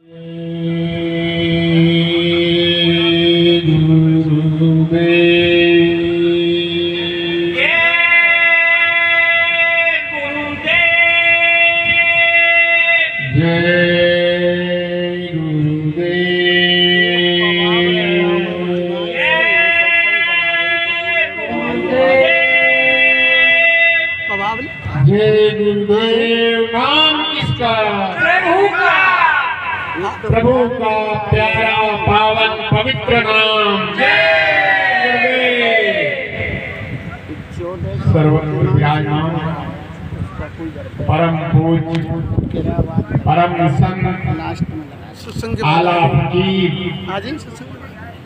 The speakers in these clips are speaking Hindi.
जय गुरुदेव। नाम किसका? प्रभु का प्यारा पावन पवित्र नाम। जय गुरुदेव। सर्वत्र विराजमान परम पूज्य परम संत आला फकीर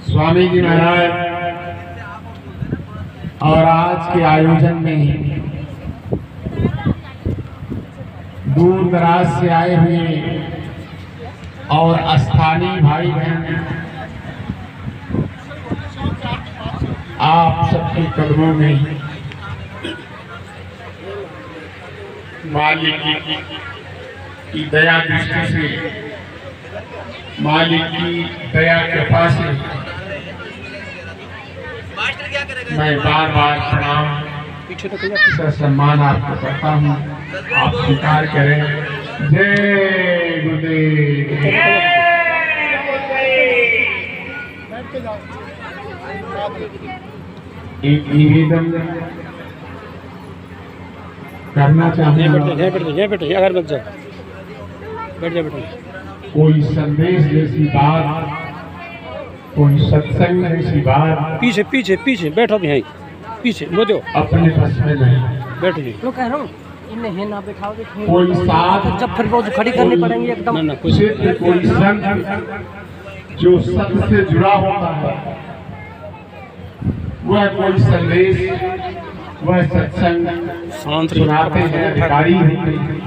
स्वामी जी महाराज और आज के आयोजन में दूर दराज से आए हुए और स्थानीय भाई बहन आप सबके कदमों में मालिक की दया दृष्टि से, मालिक की दया कृपा से मैं बार बार प्रणाम सम्मान आपको करता हूँ। आप स्वीकार करें। जय गुरुदेव। एक निवेदन करना चाहूँगा। अगर बैठ जा बेटा। कोई संदेश जैसी बात, कोई सत्संग जैसी बात पीछे पीछे पीछे बैठो भी पीछे वो दो अपने बस में नहीं। बैठ जी। मैं कह रहा हूँ इन्हें ना बैठाओगे कोई साथ जब फिर वो खड़ी करनी पड़ेंगी एकदम। ना कोई संत जो सत्य से जुड़ा होता है, वह कोई संदेश, वह सत्संग सुनाते हैं, अधिकारी होते हैं।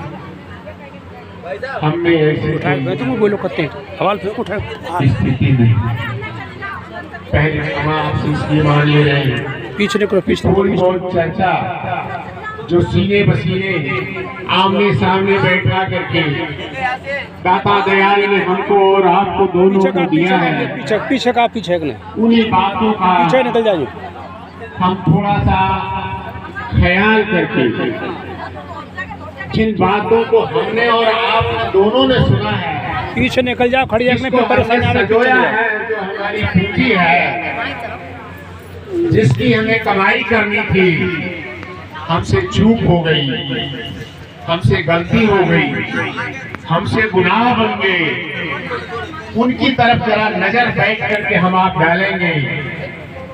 हमने ऐसे तुम बोलो करते हैं सवाल फिर उठाए स्थिति नहीं। पहले क्षमा आपसे इसलिए मान ले रहे हैं। पीछे निकलो पीछे। थोड़ी बहुत चर्चा जो सीने बसीने आमने सामने बैठा करके दाता दयाल ने हमको और आपको दोनों को दिया है, पीछे पीछे का पीछे उन्हीं बातों का पीछे निकल जाइए। हम थोड़ा सा ख्याल करके जिन बातों को हमने और आप दोनों ने सुना है, पीछे निकल जाओ। खड़ी है परेशानी है, जो हमारी पूंजी है, जिसकी हमें कमाई करनी थी, हमसे चूक हो गई, हमसे गलती हो गई, हमसे गुनाह बन गए, उनकी तरफ जरा नजर बैठ करके हम आप डालेंगे।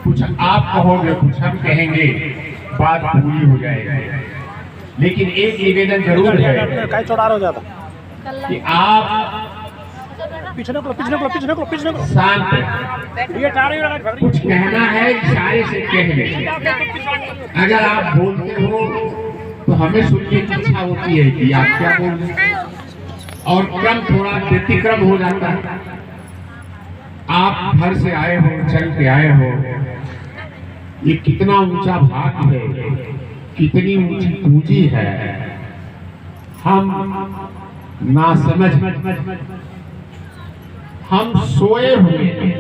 कुछ आप कहोगे, कुछ हम कहेंगे, बात पूरी हो जाएगी। लेकिन एक निवेदन जरूर है कि आप पीछे निकलो शांत, कुछ कहना है इशारे से कह ले। अगर आप बोलते हो तो हमें सुनने की इच्छा होती है कि आप क्या बोल रहे हैं, और क्रम थोड़ा व्यतिक्रम हो जाता है। आप घर से आए हो, चल के आए हो, ये कितना ऊंचा भाग है, कितनी ऊंची पूंजी है। हम ना समझ, हम सोए हुए हैं,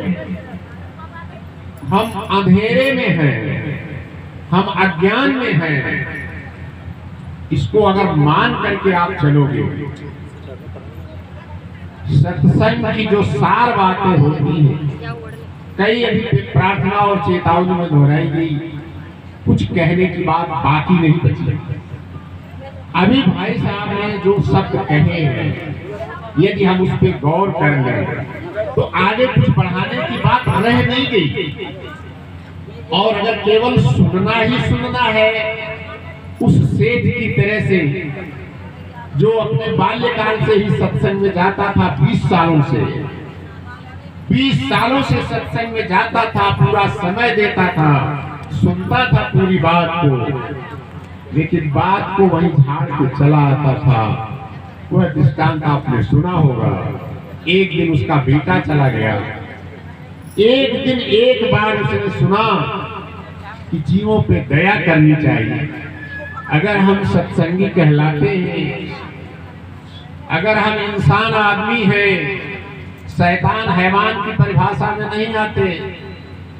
हम अंधेरे में हैं, हम अज्ञान में हैं। इसको अगर मान करके आप चलोगे, सत्संग की जो सार बातें होती हैं, कई अभी प्रार्थना और चेतावनी में दोहराई गई, कुछ कहने की बात बाकी नहीं बची। अभी भाई साहब ने जो शब्द कहे हैं, यदि हम उस पर गौर कर लें तो आगे कुछ बढ़ाने की बात रह नहीं गई। और अगर केवल सुनना ही सुनना है, उस सेठ की तरह से जो अपने बाल्यकाल से ही सत्संग में जाता था, 20 सालों से सत्संग में जाता था, पूरा समय देता था, सुनता था पूरी बात को, लेकिन बात को वहीं झाड़ के चला आता था। वह दृष्टांत आपने सुना होगा। एक दिन उसका बेटा चला गया, एक दिन एक बार उसने सुना कि जीवों पे दया करनी चाहिए। अगर हम सत्संगी कहलाते हैं, अगर हम इंसान आदमी हैं, शैतान हैवान की परिभाषा में नहीं आते,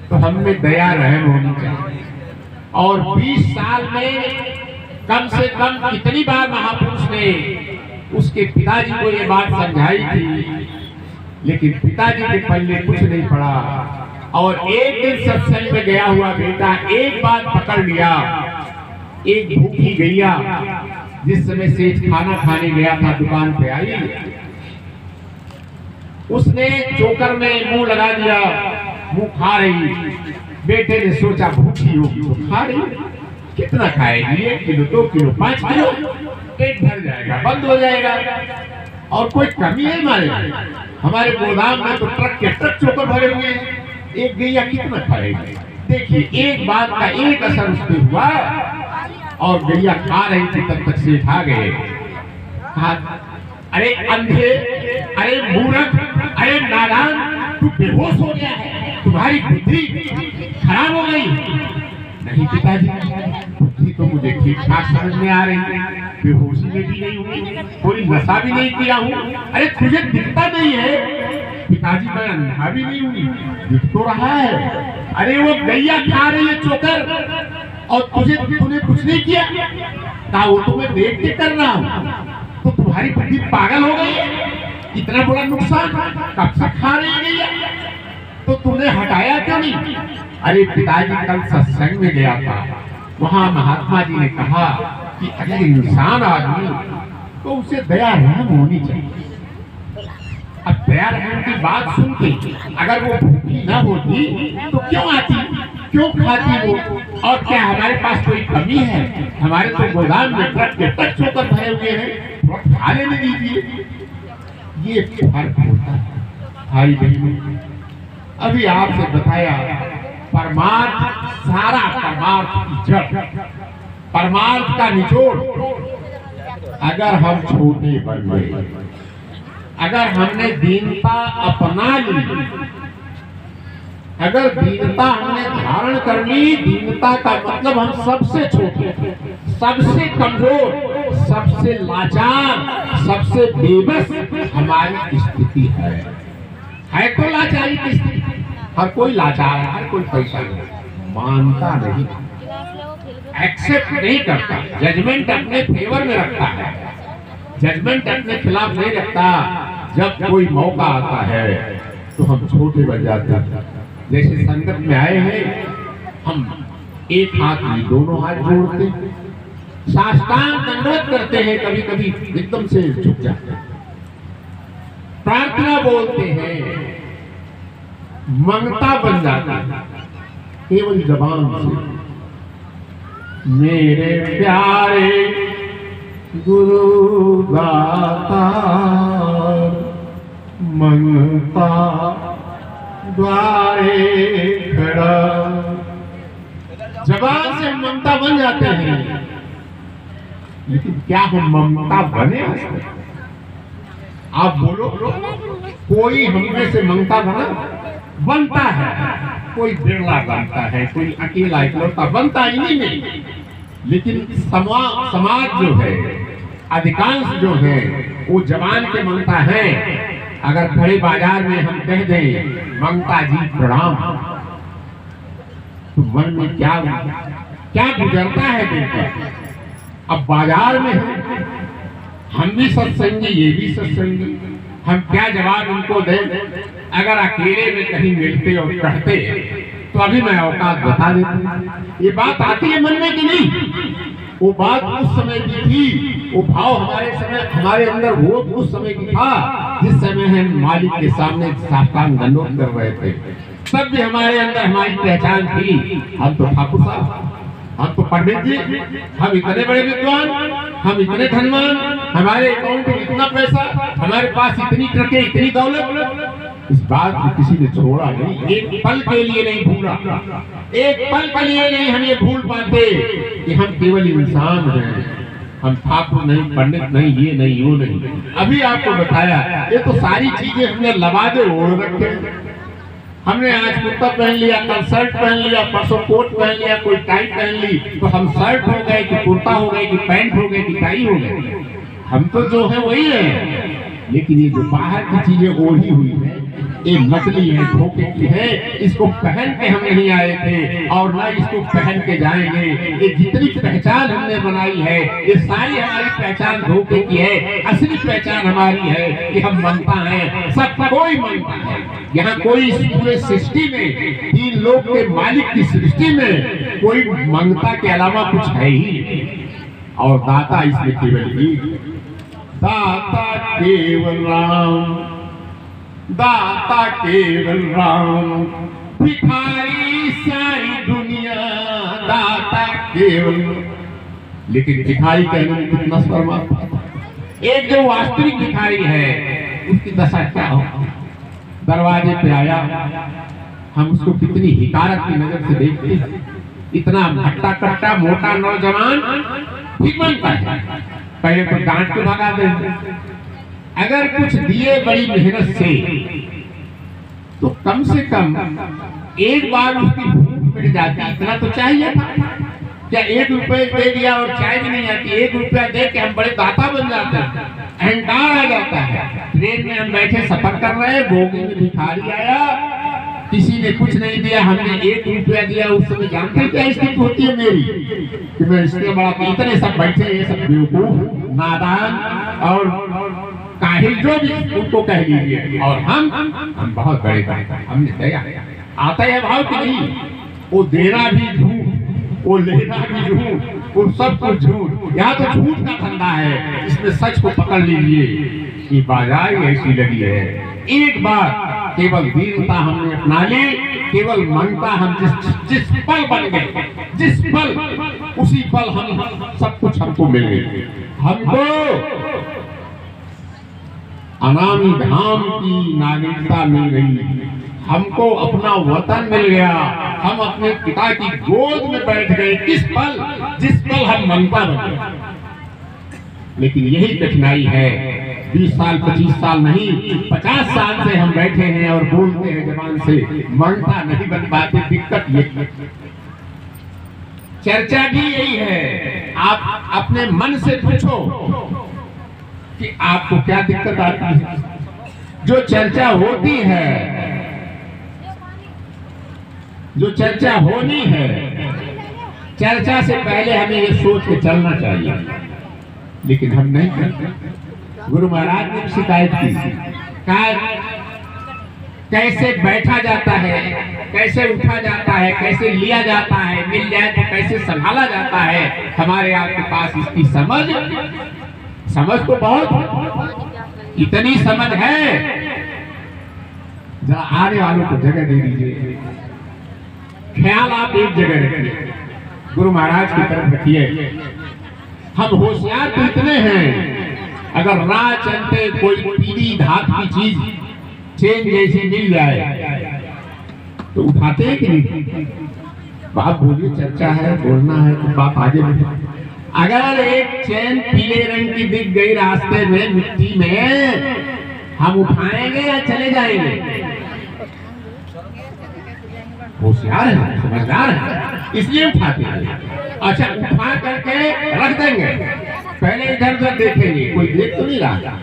तो हम में दया रहम होनी चाहिए। और 20 साल में कम से कम कितनी बार महापुरुष ने उसके पिताजी को ये बात समझाई थी, लेकिन पिताजी के पल्ले कुछ नहीं पड़ा। और एक दिन सत्संग में गया हुआ बेटा एक बात पकड़ लिया, एक भूखी गैया जिस समय सेठ खाना खाने गया था दुकान पे आई, उसने चोकर में मुंह लगा दिया, मुंह खा रही। बेटे ने सोचा भूखी होगी तो खा रही, कितना खाएगी, 1 किलो 2 किलो 5 किलो, पेट भर जाएगा, बंद हो जाएगा और कोई कमी है हमारे गोदाम में तो ट्रक के ट्रक चोकर भरे हुए हैं, एक गैया कितना खाएगी। देखिए एक बात का एक असर उस पर हुआ और गैया खा रही थी, तब तक सेठ आ गए। अरे अंधे, अरे मूर्ख, अरे नादान, तू बेहोश हो गया है, तुम्हारी बुद्धि खराब हो गई। नहीं पिताजी, बुद्धि तो मुझे ठीक ठाक समझ में आ रही है, बेहोशी में भी नहीं हुई, कोई नशा भी नहीं किया हूँ। अरे तुझे दिखता नहीं है पिताजी, मैं अंधा भी नहीं हुई, दिख तो रहा है। अरे वो गैया खा रही है चोकर और तूने कुछ नहीं किया, कहा वो तो मैं देख के कर रहा हूँ। तो तुम्हारी बुद्धि पागल हो गई है, इतना बड़ा नुकसान कब से खा रही है गैया, तो तुमने हटाया क्यों नहीं। अरे पिताजी कल सत्संग में गया था, वहाँ महात्मा जी ने कहा कि अगर इंसान आदमी तो उसे दया रहम होनी चाहिए। अब दया रहम की बात सुन के अगर वो भूखी न होती तो क्यों आती, क्यों खाती वो, और क्या हमारे पास कोई कमी है। हमारे तो गोदाम में ट्रक के ट्रक चोकर भरे हुए हैं, खा लेने दीजिए। ये फर्क होता है भाई बहनों। अभी आपसे बताया परमार्थ, सारा परमार्थ की जड़, परमार्थ का निचोड़ अगर हम छोटे बन गए, अगर हमने दीनता अपना ली, अगर दीनता हमने धारण कर ली, दीनता का मतलब हम सबसे छोटे, सबसे कमजोर, सबसे लाचार, सबसे बेबस हमारी स्थिति है तो लाचारी की स्थिति। हर कोई लाचार है, हर कोई पैसा नहीं मानता, नहीं एक्सेप्ट नहीं करता, जजमेंट अपने फेवर में रखता है, जजमेंट अपने खिलाफ नहीं रखता। जब कोई मौका आता है तो हम छोटे बन जाते हैं। जैसे संकट में आए हैं, हम एक हाथ में दोनों हाथ जोड़ते, साष्टांग दंडवत करते हैं, कभी कभी एकदम से झुक जाते हैं, प्रार्थना बोलते हैं, मंगता बन जाता है केवल जबान से। मेरे प्यारे गुरु दाता मंगता द्वारे खड़ा, जबान से ममता बन जाते हैं, लेकिन क्या हम ममता बने? आप बोलो, कोई हममें से ममता बनता है, कोई बिरला बनता है, कोई अकेला इकलौता बनता ही नहीं। लेकिन समाज जो है, अधिकांश जो है, वो जवान के ममता है। अगर बड़े बाजार में हम कह दें ममता जी प्रणाम, तो मन में क्या गुजरता है दिल पर। अब बाजार में हम भी सत्संगी, ये भी सत्संगी, हम क्या जवाब उनको दें। अगर अकेले में कहीं मिलते और कहते तो अभी मैं औकात बता देता। ये बात आती है मन में कि नहीं? वो बात उस समय की थी, वो भाव हमारे अंदर वो उस समय की था जिस समय हम मालिक के सामने साष्टांग दंडवत कर रहे थे। तब भी हमारे अंदर हमारी पहचान थी, हम तो ठाकुर साहब, हम तो पंडित जी, हम इतने बड़े विद्वान, हम इतने धनवान, हमारे अकाउंट में इतना पैसा, हमारे पास इतनी ट्रकें, इतनी दौलत। इस बात को किसी ने छोड़ा नहीं, एक पल के लिए नहीं भूला, एक पल के लिए नहीं हम ये भूल पाते कि हम केवल इंसान हैं, हम ठाकुर नहीं, पंडित नहीं, ये नहीं, वो नहीं। अभी आपको बताया, ये तो सारी चीजें हमने लबादे ओढ़ रखे। हमने आज कुर्ता पहन लिया, कल शर्ट पहन लिया, परसों कोट पहन लिया, कोई टाई पहन ली, तो हम शर्ट हो गए कि कुर्ता हो गए कि पैंट हो गए कि टाई हो गए। हम तो जो है वही है, लेकिन ये जो बाहर की चीजें ओढ़ी हुई है ये नकली है, धोखे की है, इसको पहन के हम नहीं आए थे और ना इसको पहन के जाएंगे। ये जितनी पहचान हमने बनाई है ये सारी हमारी पहचान धोखे की है। असली पहचान हमारी है कि हम मनता है, सब कोई मनता है। यहाँ कोई इस पूरे सृष्टि में, 3 लोक के मालिक की सृष्टि में कोई मंगता के अलावा कुछ है ही नहीं। और दाता इसमें केवल एक, दाता केवल राम, दाता केवल राम, भिखारी सारी दुनिया दाता केवल। लेकिन भिखारी कहने में कितना शर्म आता है। एक जो वास्तविक भिखारी है उसकी दशा क्या हो। दरवाजे पे आया, हम उसको कितनी हिकारत की नजर से देखते हैं। इतना हट्टा कट्टा मोटा नौजवान ठीक मानता है, पहले तो डांट के भगा देते। अगर कुछ दिए बड़ी मेहनत से तो कम से कम एक बार उसकी भूख मिट जाती, इतना तो चाहिए था। क्या 1 रुपए दे दिया और चाय भी नहीं आती, 1 रुपया दे के हम बड़े दाता बन जाते हैं, अहंकार आ जाता है। ट्रेन में हम बैठे सफर कर रहे हैं, बोगी में भिखारी आया, किसी ने कुछ नहीं दिया, हमने 1 रुपया दिया। उस समय जानते क्या स्थिति होती है मेरी कि मैं इसके बड़ा, इतने सब बैठे हैं, सब बेवकूफ नादान और काहिल जो भी उनको कह लीजिए, और हम बहुत बड़े बड़े, हमने दया आता है भाव कि नहीं। वो देना भी झूठ, वो लेना भी झूठ, वो सब कुछ झूठ। यहाँ तो झूठ का धंधा है, इसमें सच को पकड़ लीजिए कि बाजार ऐसी लगी है। एक बार केवल वीरता हमने अपना ली, केवल मनता हम जिस पल बन गए, जिस पल उसी पल हम सब कुछ हमको मिल गई। हमको अनामी धाम की नागरिकता मिल गई, हमको अपना वतन मिल गया, हम अपने पिता की गोद में बैठ गए। किस पल, जिस पल हम मनता बन गए। लेकिन यही कठिनाई है, 20 साल 25 साल नहीं 50 साल से हम बैठे हैं और बोलते हैं जबान से, मनता नहीं बन पाते। दिक्कत ये, चर्चा भी यही है। आप अपने मन से पूछो कि आपको क्या दिक्कत आती है। जो चर्चा होती है, जो चर्चा होनी है, चर्चा से पहले हमें ये सोच के चलना चाहिए, लेकिन हम नहीं करते। गुरु महाराज ने शिकायत की, कैसे बैठा जाता है, कैसे उठा जाता है, कैसे लिया जाता है, मिल जाए तो कैसे संभाला जाता है। हमारे आपके पास इसकी समझ तो बहुत, इतनी समझ है, जरा आने वालों को जगह दे दीजिए। ख्याल आप एक जगह रखिए, गुरु महाराज की तरफ रखिए। हम होशियार तो इतने हैं, अगर राह चलते कोई पीली धात की चीज चेन जैसी मिल जाए तो उठाते हैं कि नहीं। बात बोलिए, चर्चा है, बोलना है तो बात आगे बढ़े। अगर एक चैन पीले रंग की दिख गई रास्ते में, मिट्टी में, हम उठाएंगे या चले जाएंगे। होशियार है, समझदार है, इसलिए उठाते हैं। अच्छा, उठा करके रख देंगे, पहले इधर उधर देखेंगे, कोई देख तो नहीं रहा।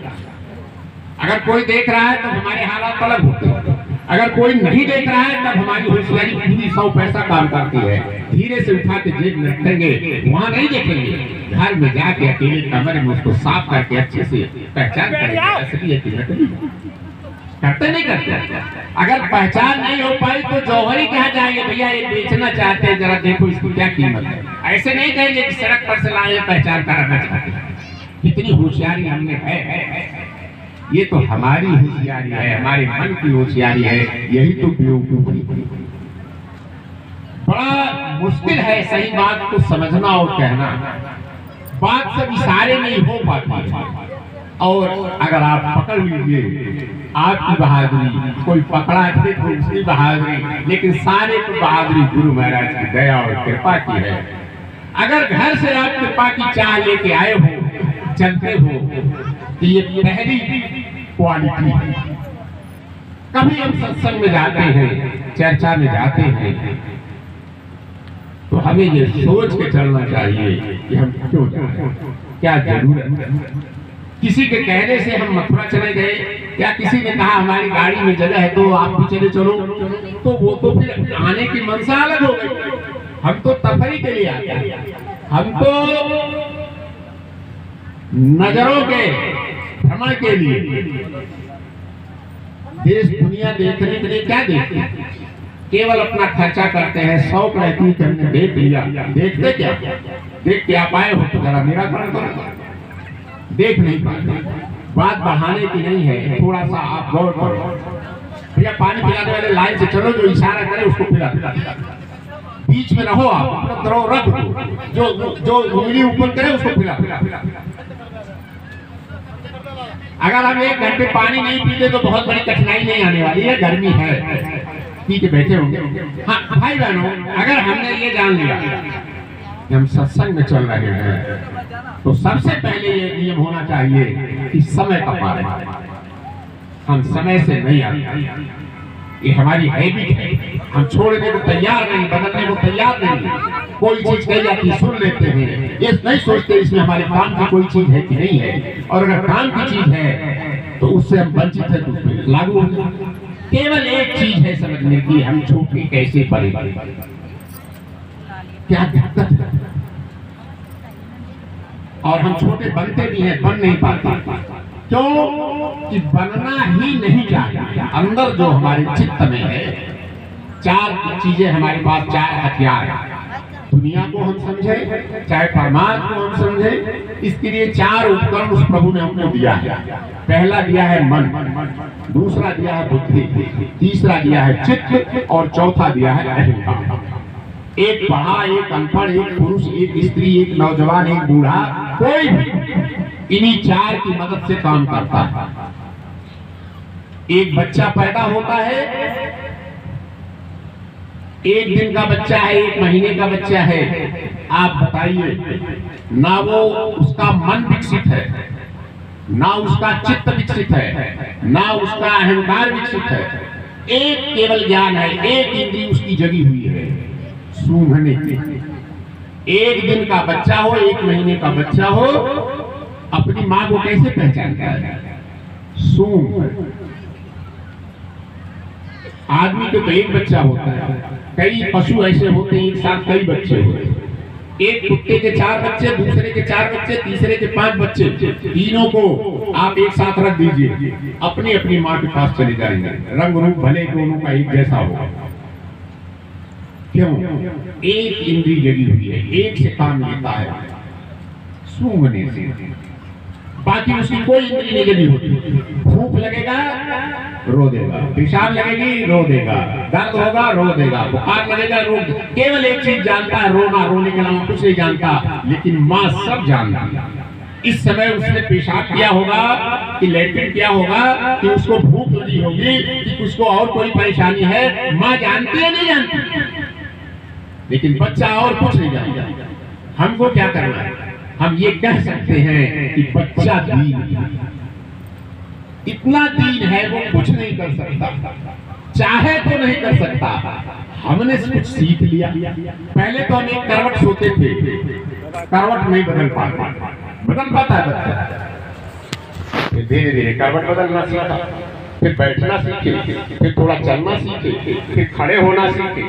अगर कोई देख रहा है तो हमारे हालात अलग होते हैं, अगर कोई नहीं देख रहा है तब हमारी होशियारी पूरी 100 पैसा काम करती है। धीरे से उठा के जेब में रखेंगे, वहां नहीं देखेंगे, घर में जाके अकेले कमरे में उसको साफ करके अच्छे से पहचान करेंगे असली है कि नकली। करते नहीं करते। अगर पहचान नहीं हो पाई तो जौहरी कहा जाएंगे, भैया ये बेचना चाहते हैं, जरा देखो इसकी क्या कीमत है। ऐसे नहीं कहेंगे कि सड़क पर से लाए पहचान कराना चाहते हैं। कितनी होशियारी हमने है, ये तो हमारी होशियारी है, हमारे मन की होशियारी है, यही तो बेवकूफी। बड़ा मुश्किल है सही बात को समझना और कहना, बात सब इशारे नहीं हो पाती। और अगर आप पकड़ लीजिए आपकी बहादुरी, कोई पकड़ा थे तो उसकी बहादुरी, लेकिन सारे को बहादुरी गुरु महाराज की दया और कृपा की है। अगर घर से आप कृपा की चाह लेके आए हो, चलते हो, तो ये पहली क्वालिटी है। कभी हम सत्संग में जाते हैं, चर्चा में जाते हैं, तो हमें ये सोच के चलना चाहिए कि हम क्यों जाएं, क्या जरूरत है, किसी के कहने से हम मथुरा चले गए, या किसी ने कहा हमारी गाड़ी में जगह है तो आप भी चले चलो, तो वो तो फिर आने की मनसा अलग हो गई। हम तो तफरी के लिए आते हैं, हम तो नजरों के भ्रमण के लिए, देश दुनिया देखने के लिए क्या देखते हैं? केवल अपना खर्चा करते हैं। 100 रहती कि हमने देख लिया, देखते क्या? देख के आप आए हो तो जरा निराकरण करो, देख नहीं पाते। बात बढ़ाने की नहीं है, थोड़ा सा आप गौर करो। भैया पानी पिलाने वाले लाइन से चलो, जो इशारा करे उसको पिला, बीच में रहो आप, अपना तरह रख दो, जो उंगली ऊपर करे उसको पिला। अगर हम 1 घंटे पानी नहीं पीते तो बहुत बड़ी कठिनाई नहीं आने वाली है। गर्मी है, पी के बैठे होंगे। हाँ भाई बहनों, अगर हमने ये जान लिया कि हम सत्संग में चल रहे हैं, तो सबसे पहले ये नियम होना चाहिए कि समय का पालन। हम समय से नहीं आते, ये हमारी हैबिट है। हम छोड़ने को तैयार नहीं, बदलने को तैयार नहीं। कोई चीज कही जाती सुन लेते हैं, ये नहीं सोचते इसमें हमारे काम की कोई चीज है कि नहीं है, और अगर काम की चीज है तो उससे हम वंचित है, तो उसमें लागू हो जाए। केवल एक चीज है समझने की, हम छोटे कैसे बड़े, क्या दिक्कत है? और हम छोटे बनते भी हैं, बन नहीं पाते। क्यों कि बनना ही नहीं चाहिए। अंदर जो हमारे चित्त में है, 4 चीजें हमारे पास, 4 हथियार है। दुनिया को हम समझे, चाहे परमात्मा को हम समझे, इसके लिए 4 उपकरण उस प्रभु ने हमको दिया है। पहला दिया है मन, दूसरा दिया है बुद्धि, तीसरा दिया है चित्त, और चौथा दिया है अहंकार। एक पढ़ा, एक अनपढ़, एक पुरुष, एक स्त्री, एक नौजवान, एक बूढ़ा, कोई भी इन्हीं 4 की मदद से काम करता है। एक बच्चा पैदा होता है, 1 दिन का बच्चा है, 1 महीने का बच्चा है, आप बताइए, ना वो उसका मन विकसित है, ना उसका चित्त विकसित है, ना उसका अहंकार विकसित है। एक केवल ज्ञान है, एक इंद्रिय उसकी जगी हुई है, सूंघने की। 1 दिन का बच्चा हो, 1 महीने का बच्चा हो, अपनी माँ को कैसे पहचानता है? सूंघ। आदमी को तो 1 बच्चा होता है, कई पशु ऐसे होते हैं एक साथ कई बच्चे होते हैं। एक कुत्ते के 4 बच्चे, दूसरे के 4 बच्चे, तीसरे के 5 बच्चे, तीनों को आप एक साथ रख दीजिए, अपनी अपनी माँ के पास चले जाएंगे। रंग रूप भले दोनों का एक जैसा होगा। क्यों? एक इंद्रिय जगी हुई है, एक से काम लेता है, सूंघने से। बाकी उसकी कोई इंद्रिय नहीं जगी होती। भूख लगेगा रो देगा, पेशाब लगेगी रो देगा, दर्द होगा रो देगा, बुखार लगेगा रो। केवल एक चीज जानता है, रोना, रोने के अलावा कुछ नहीं जानता। लेकिन माँ सब जानती है। इस समय उसने पेशाब किया होगा कि लैट्रिन किया होगा कि उसको भूख लगी होगी कि उसको और कोई परेशानी है, माँ जानती है नहीं जानती। लेकिन बच्चा और कुछ नहीं जानता। हमको क्या करना है? हम ये कह सकते हैं कि बच्चा दीन है, इतना दीन है वो कुछ नहीं कर सकता, चाहे तो नहीं कर सकता। हमने कुछ सीख लिया। पहले तो हम एक करवट सोते थे, करवट नहीं बदल पाता है बच्चा। फिर धीरे धीरे करवट बदलना सीखा, फिर बैठना सीखे, फिर थोड़ा चलना सीखे, फिर खड़े होना सीखे।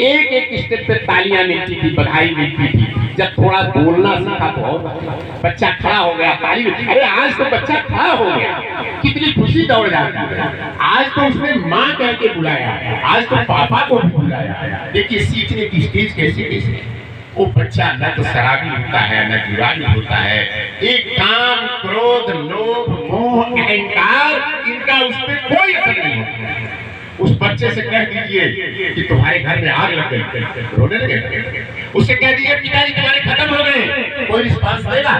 एक एक स्टेप पे तालियां मिलती थी, बधाई मिलती थी। जब थोड़ा बोलना सीखा तो बच्चा खड़ा हो गया, ताली। अरे आज तो बच्चा खड़ा हो गया, कितनी खुशी दौड़ जाती है। आज तो उसने माँ कह के बुलाया, आज तो पापा को भी बुलाया। देखिए सीखने की स्टेज कैसे कैसे। वो बच्चा न तो शराबी होता है, न दीवानी होता है। एक काम, क्रोध, लोभ, मोह, अहंकार, इनका उस पर कोई असर नहीं होता। उस बच्चे से कह दीजिए कि तुम्हारे घर में आग लग गई, रोने लगे। उससे कह दीजिए पिताजी तुम्हारे खत्म हो गए, कोई रिस्पांस देगा?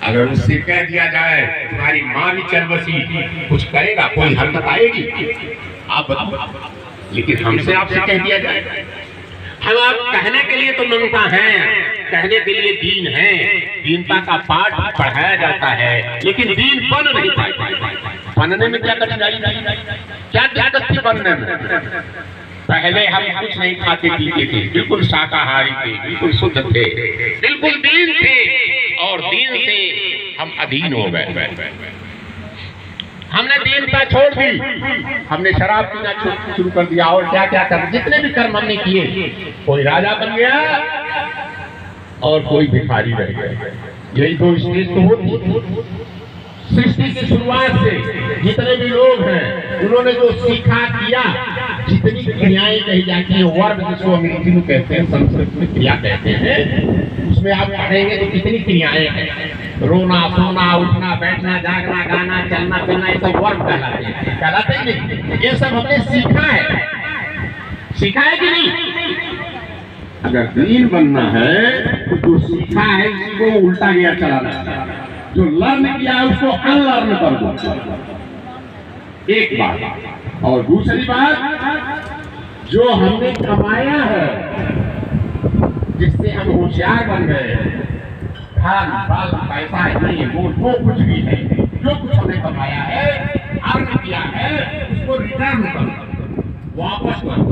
अगर उससे कह दिया जाए तुम्हारी माँ भी चल बसी, कुछ करेगा, कोई हरकत आएगी? आप बताओ। लेकिन हमसे आपसे कह दिया जाए, हम आप कहने के लिए तो ममता हैं, कहने के लिए दीन है, दीनता का पाठ पढ़ाया जाता है, लेकिन दीन बन नहीं पाता। बनने में क्या कठिनाई, क्या दिक्कत थी बनने में? पहले हम कुछ नहीं खाते पीते थे, बिल्कुल शाकाहारी थे, बिल्कुल शुद्ध थे, बिल्कुल दीन थे, और दीन से हम अधीन हो गए। हमने दीनता छोड़ दी, हमने शराब पीना शुरू कर दिया और क्या क्या कर, जितने भी कर्म हमने किए, कोई राजा बन गया और कोई भिखारी रह गया। यही दो स्टेज तो होती। सृष्टि की शुरुआत से जितने भी लोग हैं उन्होंने जो सीखा किया, जितनी क्रियाएं कही जाती हैं, वर्ब जिसको अंग्रेजी में कहते हैं, संस्कृत में क्रिया कहते हैं, उसमें आप पढ़ेंगे तो कितनी क्रियाएं हैं। रोना, सोना, उठना, बैठना, जागना, गाना, चलना फिरना, ये सब वर्ब कहलाते हैं। कहलाते ही नहीं, ये सब हमने सीखा है। सीखा है कि नहीं? अगर दीन बनना है तो जो सीखा है इसी को उल्टा गया चलाना है। जो लर्न किया है उसको अनलर्न कर दो, एक बात। और दूसरी बात, जो हमने कमाया है, जिससे हम होशियार बन गए, धन बल पैसा नहीं वो कुछ भी है, जो कुछ हमने कमाया है, अर्न किया है, उसको रिटर्न करो, वापस करो।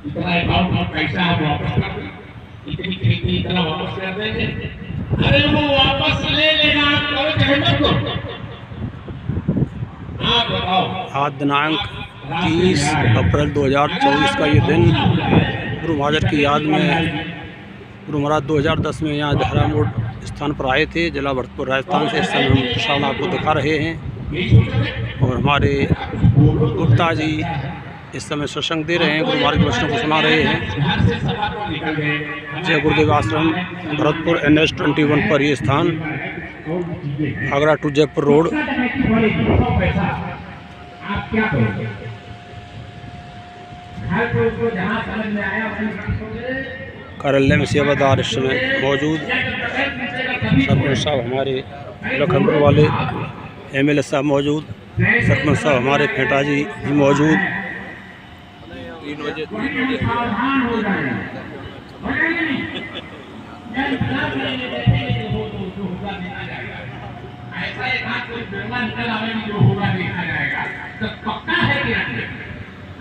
इतना अकाउंट में पैसा है वापस कर दो, इतनी खेती इतना वापस कर देंगे। अरे वो वापस ले लेना, आप करो चाहे मत करो। आप बताओ। आज दिनांक 30 अप्रैल 2024 का ये दिन गुरु महाराज की याद में गुरु महाराज 2010 में यहाँ देहरा मोड़ स्थान पर आए थे, जिला भरतपुर राजस्थान से। इस समय हम प्रसारण आपको दिखा रहे हैं और हमारे गुप्ता जी इस समय सत्संग दे रहे हैं, गुरु महाराज के वचनों को सुना रहे हैं। जय गुरुदेव आश्रम, भरतपुर NH 21 पर ये स्थान, आगरा टू जयपुर रोड। कार्यालय में सेवादार इस समय मौजूद, सरपंच साहब हमारे लखनपुर वाले, MLA साहब मौजूद, सरपंच साहब हमारे फेटा जी भी मौजूद। 3 बजे ऐसा एक हाथ कोई बेमा निकल आवेगी जो होगा देखा जाएगा, तो पक्का है कि नहीं?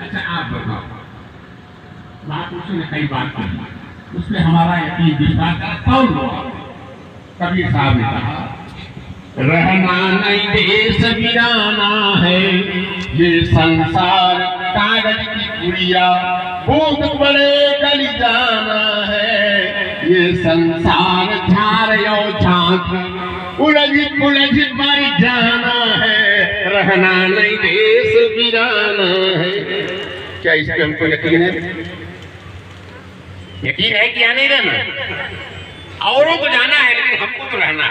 अच्छा आप बताओ। महापुरुषों ने कई बात की, उसमें हमारा यकीन विश्वास कौन हुआ? कबीर साहब ने कहा, रहना नहीं देश वीराना है, ये संसार कागज की गुड़िया, भूत बड़े गल जाना है, ये संसार झार यो झांक, उलझ पुलझ मर जाना है, रहना नहीं देश वीराना है। क्या इस पे हमको यकीन है? यकीन है कि या नहीं रहना? औरों को जाना है लेकिन हमको तो रहना,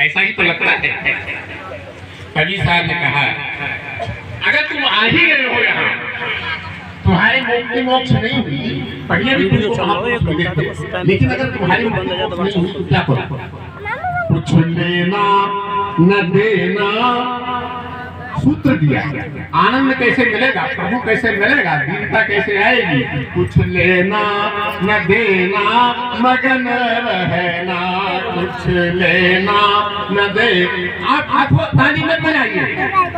ऐसा ही तो लगता है। कबीर साहब ने कहा, अगर तुम आ ही गए हो यहाँ, तुम्हारे मुक्ति मोक्ष नहीं हुई, बढ़िया भी लेकिन अगर तुम्हारी मुक्ति मोक्ष नहीं हुई तो क्या करो? कुछ लेना न देना, सूत्र दिया। आनंद कैसे मिलेगा, प्रभु कैसे मिलेगा, दीनता कैसे आएगी? कुछ लेना न देना, मगन रहना, कुछ लेना न दे। आप हाथों ताली मत बजाइए,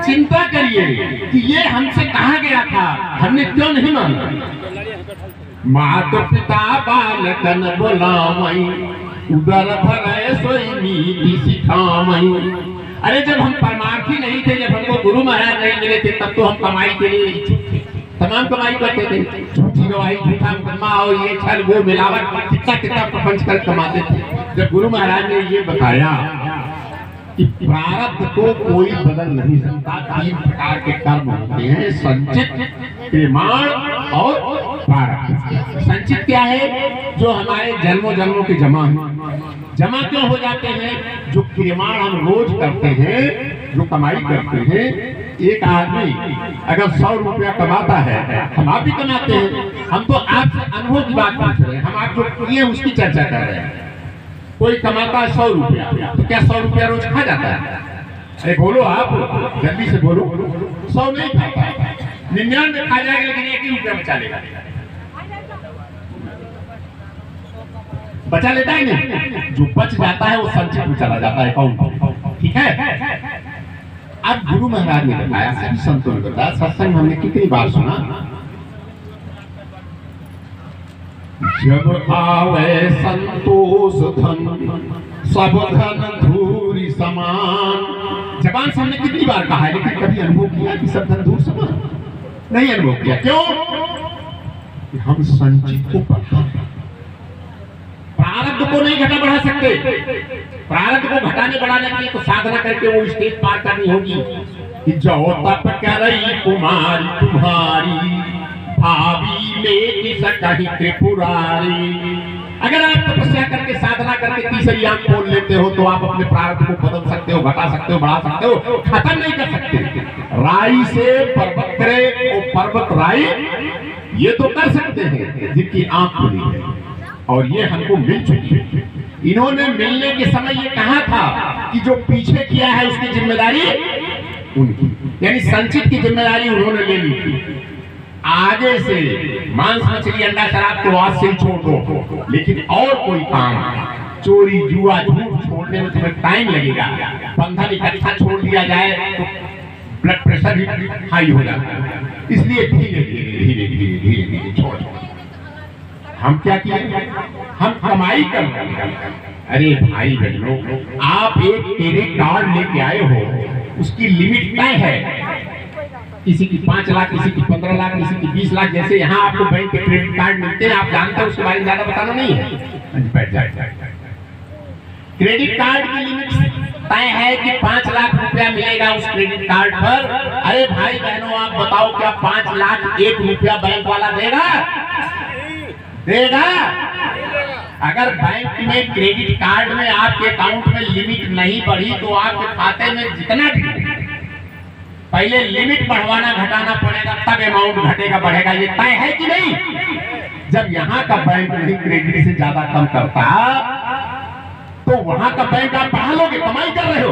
चिंता करिए कि ये हमसे कहा गया था, हमने क्यों नहीं माना। माता पिता बालकन बोलावई, उदर भरे सोई नीति सिखावई। अरे जब हम परमार्थी नहीं थे, जब हमको गुरु महाराज नहीं मिले थे, तब तो हम कमाई के लिए तमाम कमाई करते थे, झूठी गवाही, झूठा मुकदमा और ये छल वो मिलावट, कितना कितना प्रपंच कर कमाते थे। जब गुरु महाराज ने ये बताया कि प्रारब्ध को कोई बदल नहीं सकता, 3 प्रकार के कर्म होते हैं, संचित, क्रियमाण और प्रारब्ध। संचित क्या है? जो हमारे जन्मों जन्मों के जमा है। जमा क्यों हो जाते हैं? जो क्रियमाण हम रोज करते हैं, जो कमाई करते हैं। एक आदमी अगर 100 रुपया कमाता है, हम आप भी कमाते हैं, हम तो आपसे अनुभव की बात पूछ रहे हैं, हम आप जो किए उसकी चर्चा कर रहे हैं। कोई कमाता है 100 रुपया, तो क्या 100 रुपया रोज खा जाता है? अरे बोलो आप, जल्दी से बोलो। 100 नहीं खाता, 99 खा जाएगा लेकिन 1 ही रुपया बचा लेगा। बचा लेता है नहीं, जो बच जाता है वो संचित में चला जाता है अकाउंट। ठीक है। अब गुरु महाराज ने बताया, सभी संतों ने बताया, सत्संग हमने कितनी बार सुना, जब आवे संतोष धन सब धन धूरी समान। जबान से हमने कितनी बार कहा है, लेकिन कभी अनुभव किया कि सब धन धूल समान? नहीं अनुभव किया। क्यों? कि हम संचित को प्रारब्ध को नहीं घटा बढ़ा सकते। प्रारब्ध को घटाने बढ़ाने के लिए तो साधना करके वो स्टेज पार करनी होगी कि जो तप करई कुमारी तुम्हारी भावी में सकही त्रिपुरारी। अगर आप तपस्या करके साधना करके तीसरी आंख खोल लेते हो तो आप अपने प्रारब्ध को बदल सकते हो, घटा सकते हो, बढ़ा सकते हो, खत्म नहीं कर सकते। राई से पर्वत करे वो पर्वत राई, ये तो कर सकते हैं जिनकी आंख खुली है, और ये हमको मिल चुकी है। इन्होंने मिलने के समय ये कहा था कि जो पीछे किया है उसकी जिम्मेदारी उनकी, यानी संचित की जिम्मेदारी उन्होंने ले ली थी। आगे से मांस मछली अंडा शराब तो आज से ही छोड़ दो, लेकिन और कोई काम, चोरी जुआ झूठ छोड़ने में तुम्हें टाइम लगेगा। बंधन इकट्ठा छोड़ दिया जाए तो ब्लड प्रेशर भी हाई हो जाता है, इसलिए धीरे धीरे धीरे धीरे धीरे धीरे छोड़। हम क्या किए? हम कमाई कर रहे हैं। अरे भाई बहनों, आप एक क्रेडिट कार्ड लेके आए हो, उसकी लिमिट तय है। किसी की 5 लाख, किसी की 15 लाख, किसी की 20 लाख। जैसे यहाँ आपको बैंक के क्रेडिट कार्ड मिलते हैं, आप जानते हैं, उसके बारे में ज्यादा बताना नहीं है। बैठ जाए। क्रेडिट कार्ड की लिमिट तय है कि 5 लाख रुपया मिलेगा उस क्रेडिट कार्ड पर। अरे भाई बहनों, आप बताओ क्या 5 लाख 1 रुपया बैंक वाला देगा? अगर बैंक में क्रेडिट कार्ड में आपके अकाउंट में लिमिट नहीं बढ़ी तो आपके खाते में जितना पहले लिमिट बढ़वाना घटाना पड़ेगा, तब अमाउंट घटेगा बढ़ेगा। ये तय है कि नहीं? जब यहाँ का बैंक नहीं क्रेडिट से ज्यादा कम करता तो वहां का बैंक आप बढ़ा लोगे, कमाई कर रहे हो।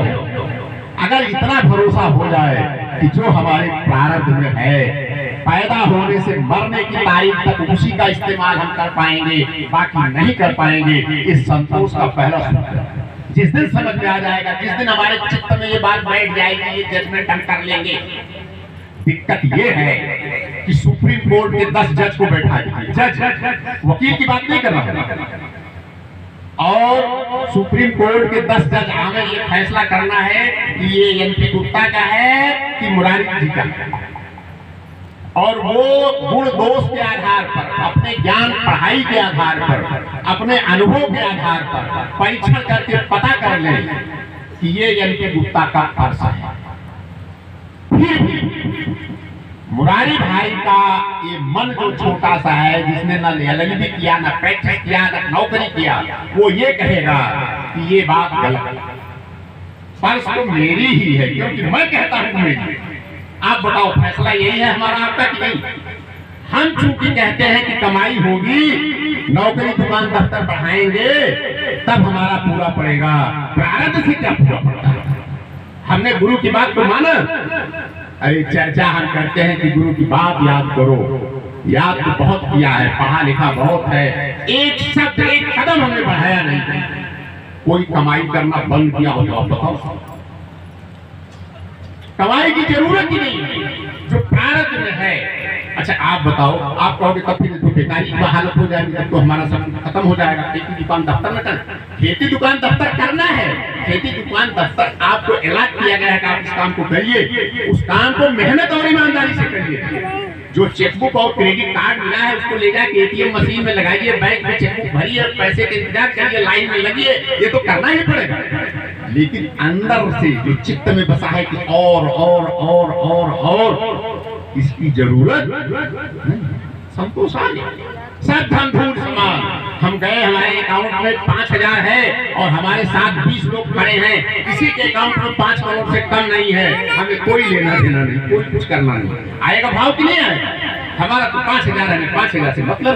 अगर इतना भरोसा हो जाए कि जो हमारे प्रारब्ध में है, पैदा होने से मरने की तारीख तक उसी का इस्तेमाल हम कर पाएंगे, बाकी नहीं कर पाएंगे, इस संतोष का पहला सूत्र। जिस दिन समझ में आ जाएगा, जिस दिन हमारे चित्त में ये बात बैठ जाएगी, ये जजमेंट हम कर लेंगे। दिक्कत ये है कि सुप्रीम कोर्ट के 10 जज को बैठा दीजिए। जज, वकील की बात नहीं कर रहा, और सुप्रीम कोर्ट के 10 जज हमें ये फैसला करना है कि ये एनपी गुप्ता का है कि मुरारी जी का है, और वो गुण दोष के आधार पर, अपने ज्ञान पढ़ाई के आधार पर, अपने अनुभव के आधार पर परीक्षण करके पता कर ले कि ये एनपी गुप्ता का फर्ज है। फिर भी मुरारी भाई का ये मन जो छोटा सा है, जिसने न LLB किया, न प्रैक्टिस किया, न नौकरी किया, वो ये कहेगा कि ये बात गलत है। फर्ज तो मेरी ही है, क्योंकि मैं कहता हूं मेरी। आप बताओ, फैसला यही है हमारा आपका कि नहीं? हम चूंकि कहते हैं कि कमाई होगी, नौकरी दुकान दफ्तर बढ़ाएंगे, तब हमारा पूरा पड़ेगा। प्रारब्ध से क्या पूरा पड़ता है? हमने गुरु की बात को माना। अरे चर्चा हम करते हैं कि गुरु की बात याद करो, याद तो बहुत किया है, पढ़ा लिखा बहुत है, एक शब्द एक कदम हमने बढ़ाया नहीं। कोई कमाई करना बंद किया हो तो आप बताओ। कमाई की जरूरत ही नहीं, जो प्रारब्ध में है। अच्छा आप बताओ, आप कहोगे तब फिर तो बेकारी की हालत हो जाएगी, तब तो हमारा सब खत्म हो जाएगा। खेती दुकान दफ्तर में करना, खेती दुकान दफ्तर करना है। खेती दुकान दफ्तर आपको अलॉट किया गया है कि आप इस काम को करिए, उस काम को मेहनत और ईमानदारी से करिए। जो चेकबुक और क्रेडिट कार्ड मिला है उसको ले जाके ATM मशीन में लगाइए, बैंक में चेकबुक भरिए, पैसे के इंतजार करिए, लाइन में लगिए, ये तो करना ही पड़ेगा। लेकिन अंदर से जो चित्त में बसा है कि और इसकी जरूरत नहीं, संतोष आ गया। सब धन धूल समान। हम गए, हमारे अकाउंट में 5000 है और हमारे साथ 20 लोग खड़े हैं, किसी के अकाउंट में 5 करोड़ से कम नहीं है, हमें कोई लेना देना नहीं, कोई कुछ करना नहीं। आएगा भाव कि नहीं आएगा? हमारा तो 5000 है, 5000 से मतलब,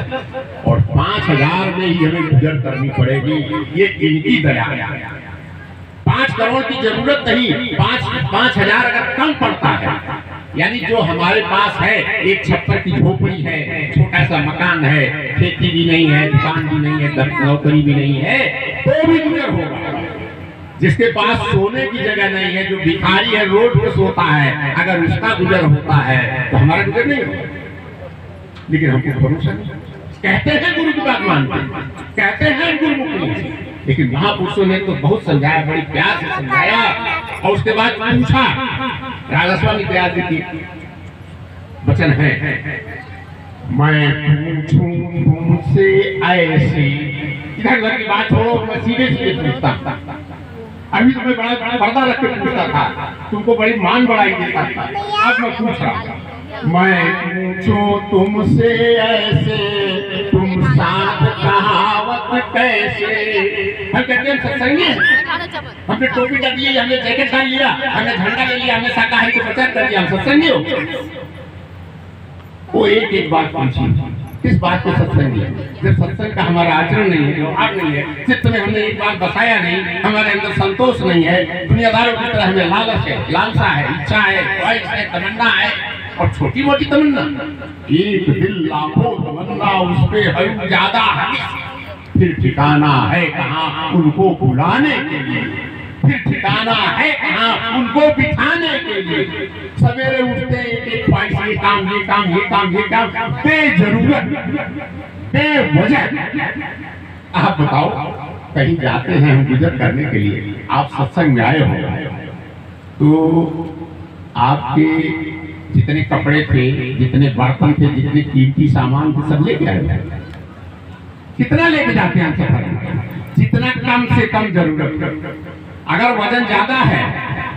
और 5000 में ही हमें गुजर करनी पड़ेगी। ये इनकी दया। 5 करोड़ की जरूरत नहीं, 5000 अगर कम पड़ता है, यानी जो हमारे पास है, एक छप्पर की झोपड़ी है, छोटा सा मकान है, खेती भी नहीं है, दुकान भी नहीं है, नौकरी भी नहीं है, तो भी गुजर होगा। जिसके पास सोने की जगह नहीं है, जो भिखारी है, रोड पे सोता है, अगर उसका गुजर होता है तो हमारा गुजर नहीं होगा। लेकिन हमको भरोसा नहीं, कहते हैं गुरु की बात मानते हैं, कहते हैं गुरुमुखी, लेकिन महापुरुषों ने तो बहुत समझाया, बड़ी प्यार से समझाया। और उसके बाद पूछा, राधा स्वामी प्यार की वचन है, मैं पूछूं तुमसे ऐसे, इधर उधर की बात छोड़ो, मैं सीधे सीधे पूछता। अभी तो मैं बड़ा बड़ा पर्दा रख के पूछता था, तुमको बड़ी मान बढ़ाई देता था, अब मैं पूछ रहा हूँ, मैं पूछूं तुमसे ऐसे, तुम साथ कहावत कैसे। हम कहते हैं सत्संगी, हमने टोपी डाल दी, हमने जैकेट डाल लिया, हमने झंडा ले लिया, हमने शाकाहारी को प्रचार कर दिया, हम सत्संगी हो। वो एक एक बात पूछी, किस बात को सत्संग है? जब सत्संग का हमारा आचरण नहीं है, व्यवहार नहीं है, चित्त में हमने एक बात बसाया नहीं, हमारे अंदर संतोष नहीं है, दुनियादारों की तरह हमें लालच है, लालसा है, इच्छा है, ख्वाहिश है, तमन्ना है, और छोटी मोटी तमन्ना, एक दिल लाखों तमन्ना, उस पे है ज्यादा है, फिर ठिकाना है कहाँ उनको बुलाने के लिए, फिर ठिकाना है कहाँ उनको बिठाने के लिए। सवेरे उठते एक ख्वाहिश, ये काम ये काम ये काम ये काम, बेजरूरत बेवजह। आप बताओ, कहीं जाते हैं हम गुजर करने के लिए, आप सत्संग में आए हो तो आपके जितने कपड़े थे, जितने बर्तन थे, जितने कीमती सामान थे, सब लेके आए। कितना लेके जाते हैं सफर में? जितना कम से कम जरूरत। अगर वजन ज्यादा है,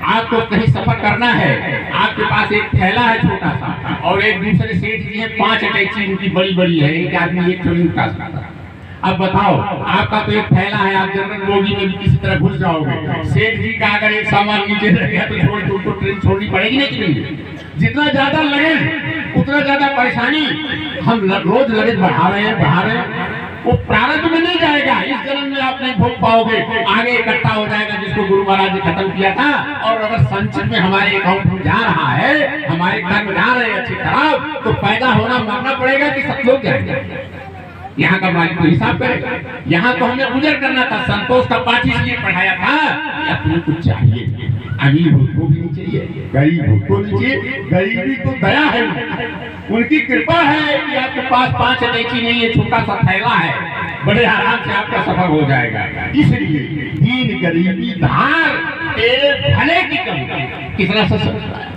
आपको कहीं सफर करना है, आपके पास एक थैला है छोटा सा, और एक दूसरे सेठ जी है 5 अटैची, उनकी बड़ी बड़ी है, एक आदमी एक थोड़ी उठा सकता है। अब बताओ, आपका तो एक थैला है, आप जनरल बोगी में भी किसी तरह घुस जाओगे, सेठ जी का अगर एक सामान नीचे रह गया तो छोड़ दो, तो ट्रेन छोड़नी पड़ेगी नहीं। जितना ज्यादा लगेज उतना ज्यादा परेशानी। हम रोज लगेज बढ़ा रहे हैं, वो प्रारब्ध में नहीं जाएगा, इस जन्म में आप नहीं भोग पाओगे, आगे इकट्ठा हो जाएगा, जिसको गुरु महाराज ने खत्म किया था। और अगर संचित में हमारे अकाउंट में जा रहा है, हमारे कर्म जा रहे हैं अच्छे खराब, तो पैदा होना मरना पड़ेगा कि सब लोग जाएंगे। यहाँ का मालिक तो हिसाब करेगा। यहाँ तो हमें गुजर करना था, संतोष का पाठ इसलिए पढ़ाया था, या तुम्हें कुछ चाहिए, अमीर को भी नहीं चाहिए, गरीब को नहीं चाहिए, गरीबी तो दया है, उनकी कृपा है कि आपके पास 5 अटैची नहीं है, छोटा सा थैला है, बड़े आराम से आपका सफर हो जाएगा। इसलिए दीन गरीबी धार तेरे भले की कमी, कितना सा समझता है,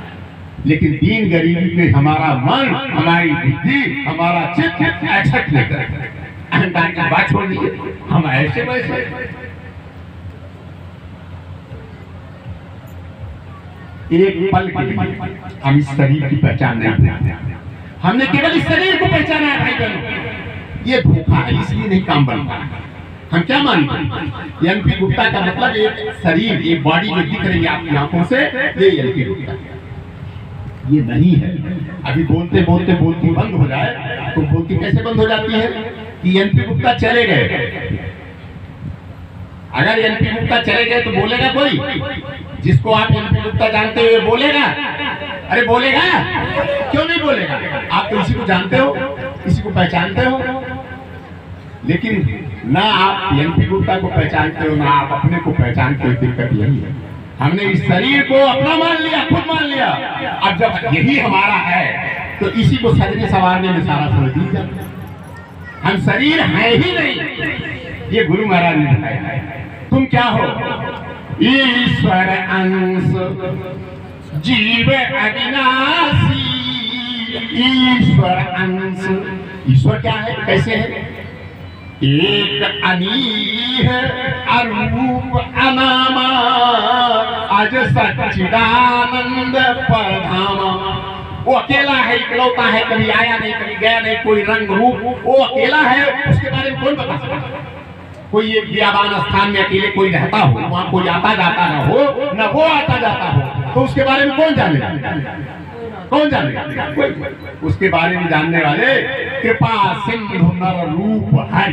लेकिन दीन गरीबी में हमारा मन, हमारी बुद्धि, हमारा चित्त एक्सेप्ट नहीं करेगा। अहंकार की बात छोड़ दीजिए, हम ऐसे वैसे एक पल के लिए हम इस शरीर की पहचान नहीं करते। हमने केवल इस शरीर को पहचाना है भाई बहनों, ये धोखा है, इसलिए नहीं काम बनता। हम क्या मानते हैं? एमपी गुप्ता का मतलब एक शरीर, एक बॉडी जो दिख रही है आपकी आंखों से, ये एमपी गुप्ता, ये नहीं है। अभी बोलते बोलते बोलती बंद हो जाए तो बोलती कैसे बंद हो जाती है कि एमपी गुप्ता चले गए। अगर एमपी गुप्ता चले गए तो बोलेगा कोई? जिसको आप एमपी गुप्ता जानते हुए बोलेगा? अरे बोलेगा, क्यों नहीं बोलेगा? आप तो इसी को जानते हो, इसी को पहचानते हो, लेकिन ना आप एमपी गुप्ता को पहचानते हो, ना आप अपने को पहचानते हो। दिक्कत यही है, हमने इस शरीर को अपना मान लिया, खुद मान लिया। अब जब यही हमारा है तो इसी को सजने संवारने में सारा समय बीत जाता है। हम शरीर है ही नहीं, ये गुरु महाराज ने बताया है। तुम क्या हो? ईश्वर अंश जीव अविनाशी, ईश्वर अंश। ईश्वर क्या है, कैसे है? एक अनीह अरूप अनामा, अज सच्चिदानंद परधामा। वो अकेला है, इकलौता है, कभी आया नहीं, कभी गया नहीं, कोई रंग रूप, वो अकेला है। उसके बारे में कौन बता सकता है? कोई एक बियाबान स्थान में अकेले कोई रहता हो, वहां कोई आता जाता न हो, न वो आता जाता हो, तो उसके बारे में कौन जानेगा? कौन जानेगा? उसके बारे में जानने वाले कृपा सिंधु नर रूप है।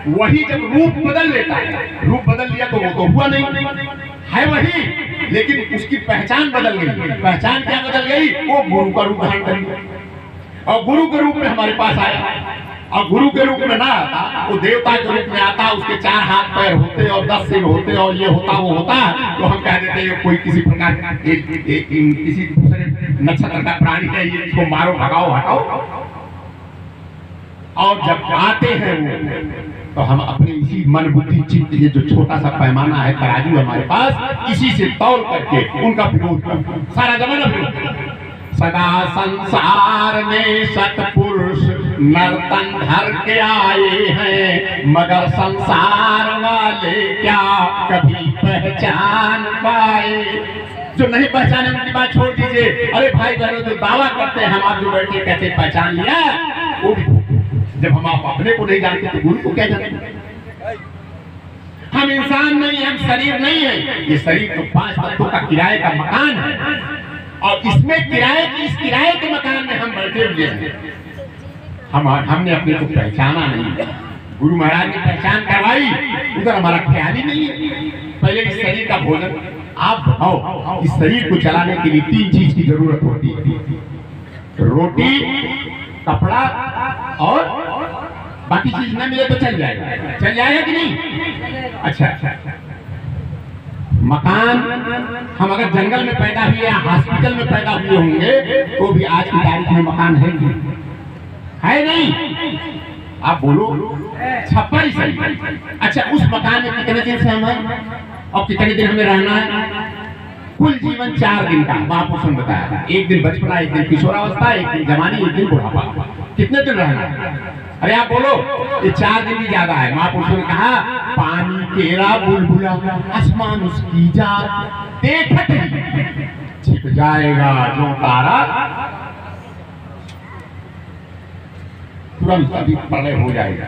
वही जब रूप बदल लेता है, रूप बदल लिया तो वो तो हुआ नहीं, है वही, लेकिन उसकी पहचान बदल गई। पहचान क्या बदल गई? वो गुरु का रूप धारण कर लिया, और गुरु के रूप में हमारे पास आया। और गुरु के रूप में ना आता, वो देवता के रूप में आता, उसके 4 हाथ पैर होते और 10 सिर होते और ये होता वो होता, तो हम कह देते हैं कोई किसी प्रकार किसी दूसरे नक्षत्र का प्राणी है, ये इसको मारो भगाओ हटाओ। और जब आते हैं वो तो हम अपने इसी मन बुद्धि चित्त ये जो छोटा सा पैमाना है तराजू हमारे पास, इसी से तौल करके उनका विरोध करते हैं। सारा जमाना विरोध करते हैं। सदा संसार में सतपुरुष नर्तन धर के आए हैं, मगर संसार वाले क्या कभी पहचान पाए। जो नहीं पहचाने उनकी बात छोड़ दीजिए। अरे भाई बहनों, जो दावा करते हैं हम आप जो बैठे कहते पहचान लिया, वो जब हम आप अपने को नहीं जानते तो गुरु को क्या जानते। हम इंसान नहीं, हम शरीर नहीं है। ये शरीर तो 5 तत्वों का किराए का मकान है और इसमें इस किराए के मकान में हम बैठे हुए हैं। हमने अपने को पहचाना नहीं। गुरु महाराज ने पहचान करवाई, उधर हमारा ख्याल ही नहीं है। पहले इस शरीर का भोजन आप बताओ, इस शरीर को चलाने के लिए 3 चीज की जरूरत होती है, रोटी, कपड़ा और बाकी चीज न मिले तो चल जाएगा कि नहीं। अच्छा, मकान हम अगर जंगल में पैदा हुए या हॉस्पिटल में पैदा हुए होंगे तो भी आज की तारीख में मकान है नहीं? आप बोलो, छप्पर ही सही। अच्छा, उस मकान में कितने दिन से हम हैं और कितने दिन हमें रहना है? कुल जीवन 4 दिन का महापुरुषों ने बताया। 1 दिन बचपना, 1 दिन किशोरावस्था, 1 दिन जवानी, 1 दिन बुढ़ापा। कितने दिन रहना है? अरे आप बोलो, ये 4 दिन भी ज्यादा है। महापुरुषों ने कहा, पानी केरा बुलबुला आसमान उसकी जात, देखत ही छिप जाएगा जो तारा, तुरंत अभी प्रलय हो जाएगा।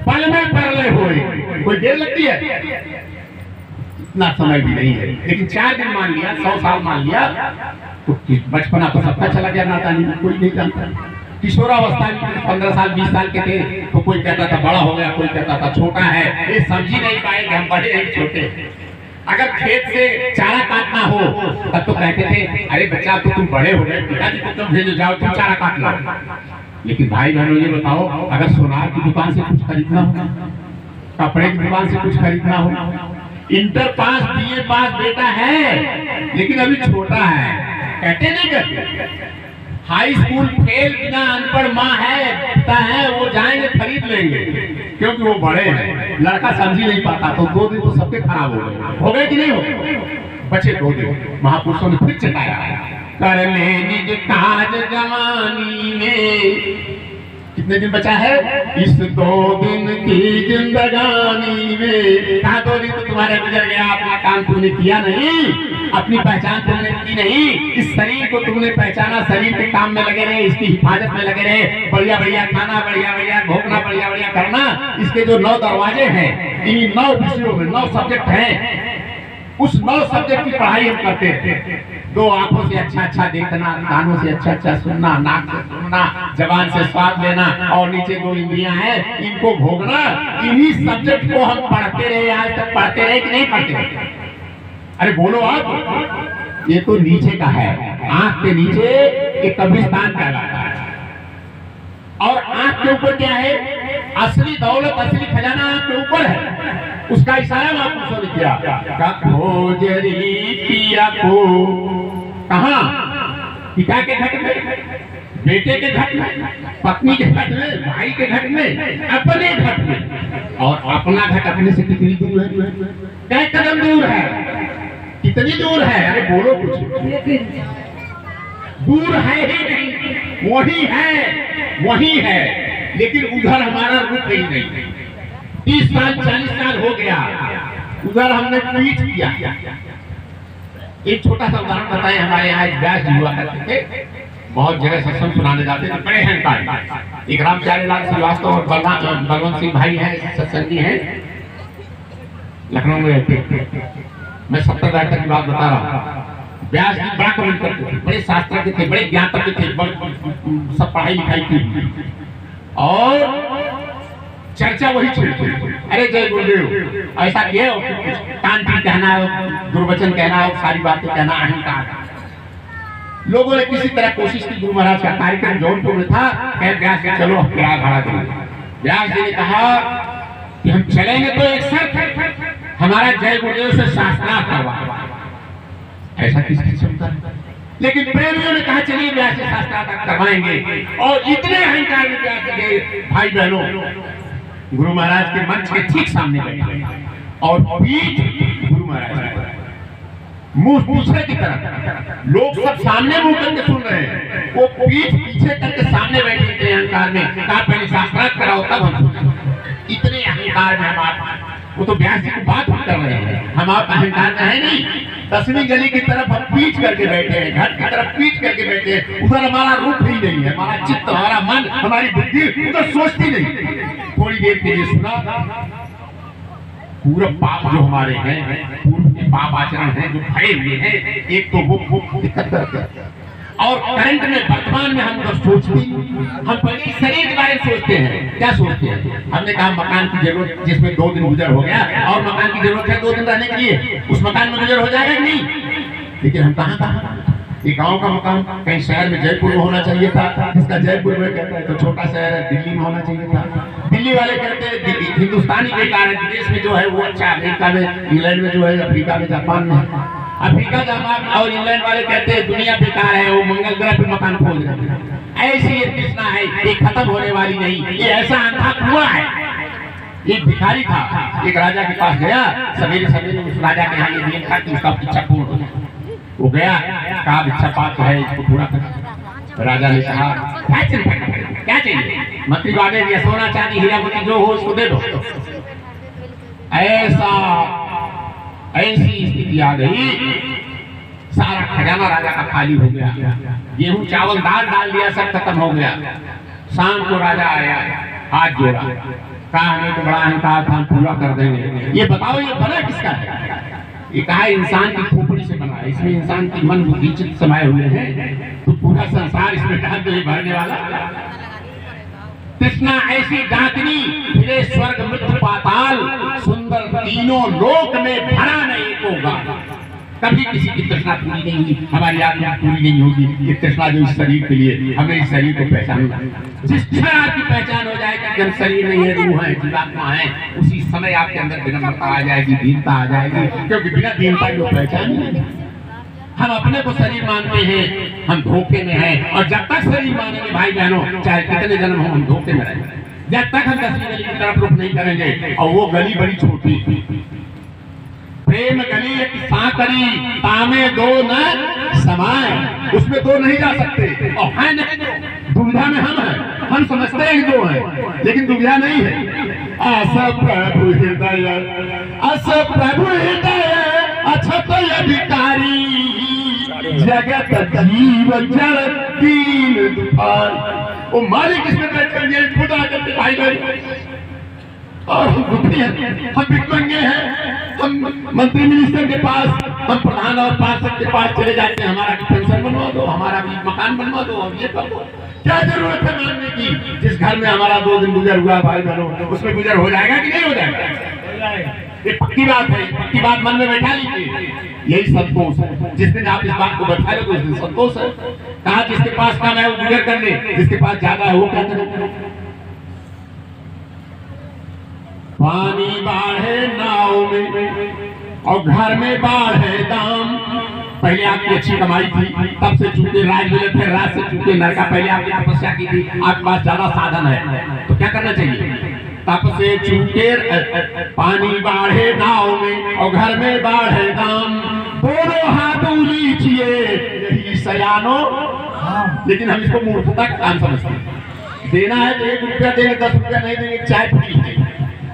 पल में प्रलय होए, कोई देर लगती है? इतना समय भी नहीं है। लेकिन 4 दिन मान लिया, 100 साल मान लिया तो बचपना तो सबका चला गया, नादानी में कोई नहीं जानता। किशोरावस्था में 15 साल 20 साल के थे तो कोई कहता था बड़ा हो गया, कोई कहता था छोटा है। ये समझ ही नहीं पाए कि हम बड़े हैं छोटे। अगर खेत से चारा काटना हो तब तो कहते थे, अरे बच्चा तो तुम बड़े हो गए, पिताजी को तुम भेजो, जाओ तुम चारा काट लो। लेकिन भाई बहनों, ये बताओ, अगर सोनार की दुकान से कुछ खरीदना हो, कपड़े की दुकान से कुछ खरीदना हो, इंटर पास बीए पास बेटा है लेकिन अभी छोटा है, कहते नहीं कहते? हाई स्कूल फेल बिना अनपढ़ माँ है, पिता है, वो जाएंगे खरीद लेंगे क्योंकि वो बड़े हैं। लड़का समझ ही नहीं पाता तो 2 दिन तो सबके खराब हो गए कि नहीं हो गए? बचे 2 दिन। महापुरुषों ने फिर चटाया, कर ले निज काज जवानी में। कितने दिन बचा है? इस 2 दिन की जिंदगानी में। कहा 2 दिन तो तुम्हारे गुजर गया, अपना काम तुमने किया नहीं, अपनी पहचान तुमने की नहीं, इस शरीर को तुमने पहचाना, शरीर के काम में लगे रहे, इसकी हिफाजत में लगे रहे, बढ़िया बढ़िया खाना, बढ़िया बढ़िया भोगना, बढ़िया बढ़िया करना। इसके जो 9 दरवाजे हैं, इन 9 विषयों में 9 सब्जेक्ट हैं, उस 9 सब्जेक्ट की पढ़ाई हम करते थे। 2 आंखों से अच्छा देखना, कानों से अच्छा सुनना, नाक से सुनना, जबान से स्वाद लेना और नीचे 2 इंद्रियां हैं, इनको भोगना। इन्हीं सब्जेक्ट को हम पढ़ते रहे, आज तक पढ़ते रहे कि नहीं पढ़ते रहे? अरे बोलो आप, ये तो नीचे का है। आंख के नीचे एक कब्रिस्तान कहलाता है और आंख के ऊपर क्या है? असली दौलत, असली खजाना आंख के ऊपर है। उसका इशारा महापुरुषों ने किया, खोजरी पिया को कहां? पिता के घर में, बेटे के घर में, पत्नी के घर में, भाई के घर में, अपने घर में। और अपना घर अपने से कितनी दूर है? क्या कदम दूर है? कितनी दूर है? अरे बोलो कुछ। दूर है ही नहीं, वही है लेकिन उधर हमारा रुख ही नहीं। 30 साल 40 साल हो गया, उधर हमने ट्वीट किया। एक छोटा सा उदाहरण बताएं। हमारे यहाँ एक व्यास हुआ करते थे, बहुत जगह सत्संग सुनाने जाते थे, बड़े अहंकारी। एक रामचारी लाल श्रीवास्तव और बलवंत सिंह भाई हैं, सत्संगी हैं, लखनऊ में रहते। मैं 70 दशक की बात बता रहा हूँ। व्यास जी बड़ा कमेंट करते थे, बड़े शास्त्रज्ञ थे, बड़े ज्ञातज्ञ थे, सब पढ़ाई लिखाई थी और चर्चा वही चलती। अरे जय गुरुदेव, ऐसा किया तांत्रिक कहना हो, दुर्वचन कहना हो, सारी बातें कहना, अहंकार। लोगों ने किसी तरह कोशिश की। गुरु महाराज का कार्यक्रम जौनपुर में था, कह व्यास जी चलो किराया भाड़ा देंगे। व्यास जी ने कहा कि हम चलेंगे तो एक शर्त, हमारा जय गुरुदेव से शास्त्रार्थ करवा। ऐसा किसकी क्षमता? लेकिन प्रेमियों ने कहा चलिए व्यास से शास्त्रार्थ पता तक करवाएंगे। और इतने अहंकार में प्यास के भाई बहनों, गुरु महाराज के मंच के ठीक सामने बैठे और पीठ गुरु महाराज पर, मुंह दूसरे की तरफ, लोग सब सामने मुंह करके सुन रहे हैं, वो पीठ पीछे करके सामने बैठे थे अहंकार में। कहा पहले शास्त्रार्थ कराओ तब हम सुनेंगे। इतने अहंकार में हम आप, वो तो व्यास जी की बात हम कर रहे हैं, हम आप अहंकार में है नहीं। 10वीं गली की तरफ हम पीठ करके बैठे हैं, घाट की तरफ पीठ करके बैठे हैं, उधर हमारा रूप ही नहीं है, हमारा चित्त, हमारा मन, हमारी बुद्धि उधर सोचती नहीं। थोड़ी देर के लिए सुना, पूरा पाप जो हमारे हैं, पूर्व के पाप आचरण हैं जो खड़े हुए हैं, एक तो वो दिक्कत करते हैं। और करंट में वर्तमान में हम सोचते, हम पहले शरीर के बारे में सोचते हैं। क्या सोचते हैं? हमने कहा मकान की जरूरत, जिसमें 2 दिन गुजर हो गया, और मकान की जरूरत है 2 दिन रहने के लिए, उस मकान में गुजर हो जाएगा कि नहीं? लेकिन हम कहाँ ये गांव का मकान कहीं शहर में जयपुर में होना चाहिए था, जिसका जयपुर में कहते हैं तो छोटा शहर है दिल्ली में होना चाहिए था। दिल्ली वाले कहते हैं हिंदुस्तानी बेकार है, विदेश में जो है वो अच्छा, अमेरिका में, इंग्लैंड में जो है, अफ्रीका में, जापान में। अफ्रीका, जापान और इंग्लैंड वाले कहते हैं दुनिया बेकार है, वो मंगल ग्रह पे मकान खोज रहे हैं। ऐसी ये तृष्णा है, ये खत्म होने वाली नहीं, ये ऐसा अंधा कुआं है। एक भिखारी था, एक राजा के पास गया, सवेरे सवेरे उस राजा के यहाँ ये देखा कि उसका इच्छा पूर्ण हो जाए। वो गया, कहा इच्छा पात्र है, इसको पूरा कर। राजा ने कहा क्या चाहिए? मंत्री बाबे दिया, सोना चांदी हीरा मोती जो हो उसको दे दो। ऐसी स्थिति आ गई, सारा खजाना राजा का खाली हो गया, गेहूं चावल दाल डाल दिया, सब खत्म हो गया। शाम को राजा आया, हाथ जोड़ा, कहा हमें तो बड़ा अहंकार था, हम पूरा कर देंगे। ये बताओ ये बना किसका है? ये कहा इंसान की खोपड़ी से बना है, इसमें इंसान की मन बुद्धि चित्त समाये हुए हैं, तो पूरा संसार इसमें डाल दो, ये भरने वाला। तृष्णा ऐसी डाकनी, फिरे स्वर्ग मृत्यु पाताल, सुंदर तीनों लोक में भरा नहीं होगा। कभी किसी की तृष्णा पूरी नहीं हुई, हमारी आत्मा पूरी नहीं होगी। ये तृष्णा जो इस शरीर के लिए, हमें इस शरीर को पहचानना, जिस क्षण आपकी पहचान हो जाएगी कि हम शरीर नहीं है, रूह है, जीवात्मा है, उसी समय आपके अंदर विनम्रता आ जाएगी, दीनता आ जाएगी, क्योंकि बिना दीनता की पहचान नहीं। हम अपने को शरीर मानते हैं, हम धोखे में हैं, और जब तक शरीर मानेंगे भाई बहनों, चाहे कितने जन्म हो, हम धोखे में रहेंगे। जब तक हम 10वीं गली की तरफ रुख नहीं करेंगे, और वो गली बड़ी छोटी, प्रेम गली एक सांकरी, तामे 2 न समाए, उसमें 2 नहीं जा सकते। और है नहीं, दुविधा में हम हैं, हम समझते हैं 2 हैं, लेकिन दुविधा नहीं है। अस प्रभु हृदय, अस प्रभु हृदय, अछत अधिकारी, जगत जीव जड़ दीन दुखारी। वो मालिक इसमें बैठ कर ये खुद आकर के भाई बहन, और हम दुखी हैं, हम भिखमंगे हैं, हम मंत्री मिनिस्टर के पास, हम प्रधान और पार्षद के पास चले जाते हैं, हमारा पेंशन बनवा दो, हमारा भी मकान बनवा दो, हम ये कर दो। क्या जरूरत है मांगने की? जिस घर में हमारा 2 दिन गुजर हुआ भाई बहनों, उसमें गुजर हो जाएगा कि नहीं हो जाएगा? ये पक्की बात है, पक्की बात मन में बैठा लीजिए। यही संतोष है, जिस दिन आप इस बात को बैठा लो उस दिन संतोष है। कहा जिसके पास कम है वो गुजर कर ले, जिसके पास ज्यादा है वो क्या करे? पानी बाढ़े नाव में और घर में बाढ़े दाम। पहले आपकी अच्छी कमाई थी, तब से चूके राज मिले, फिर राज से चूके नरका। पहले आपने तपस्या की थी, आपके पास ज्यादा साधन है, तो क्या करना चाहिए? तप से चूके पानी बाढ़े नाव में और घर में बाढ़े दाम, दोनों हाथ उलीचिए सयानो। लेकिन हम इसको मूर्खता का काम समझते हैं। देना है तो 1 रुपया देंगे, 10 रुपया नहीं देंगे, चाय पी लेंगे।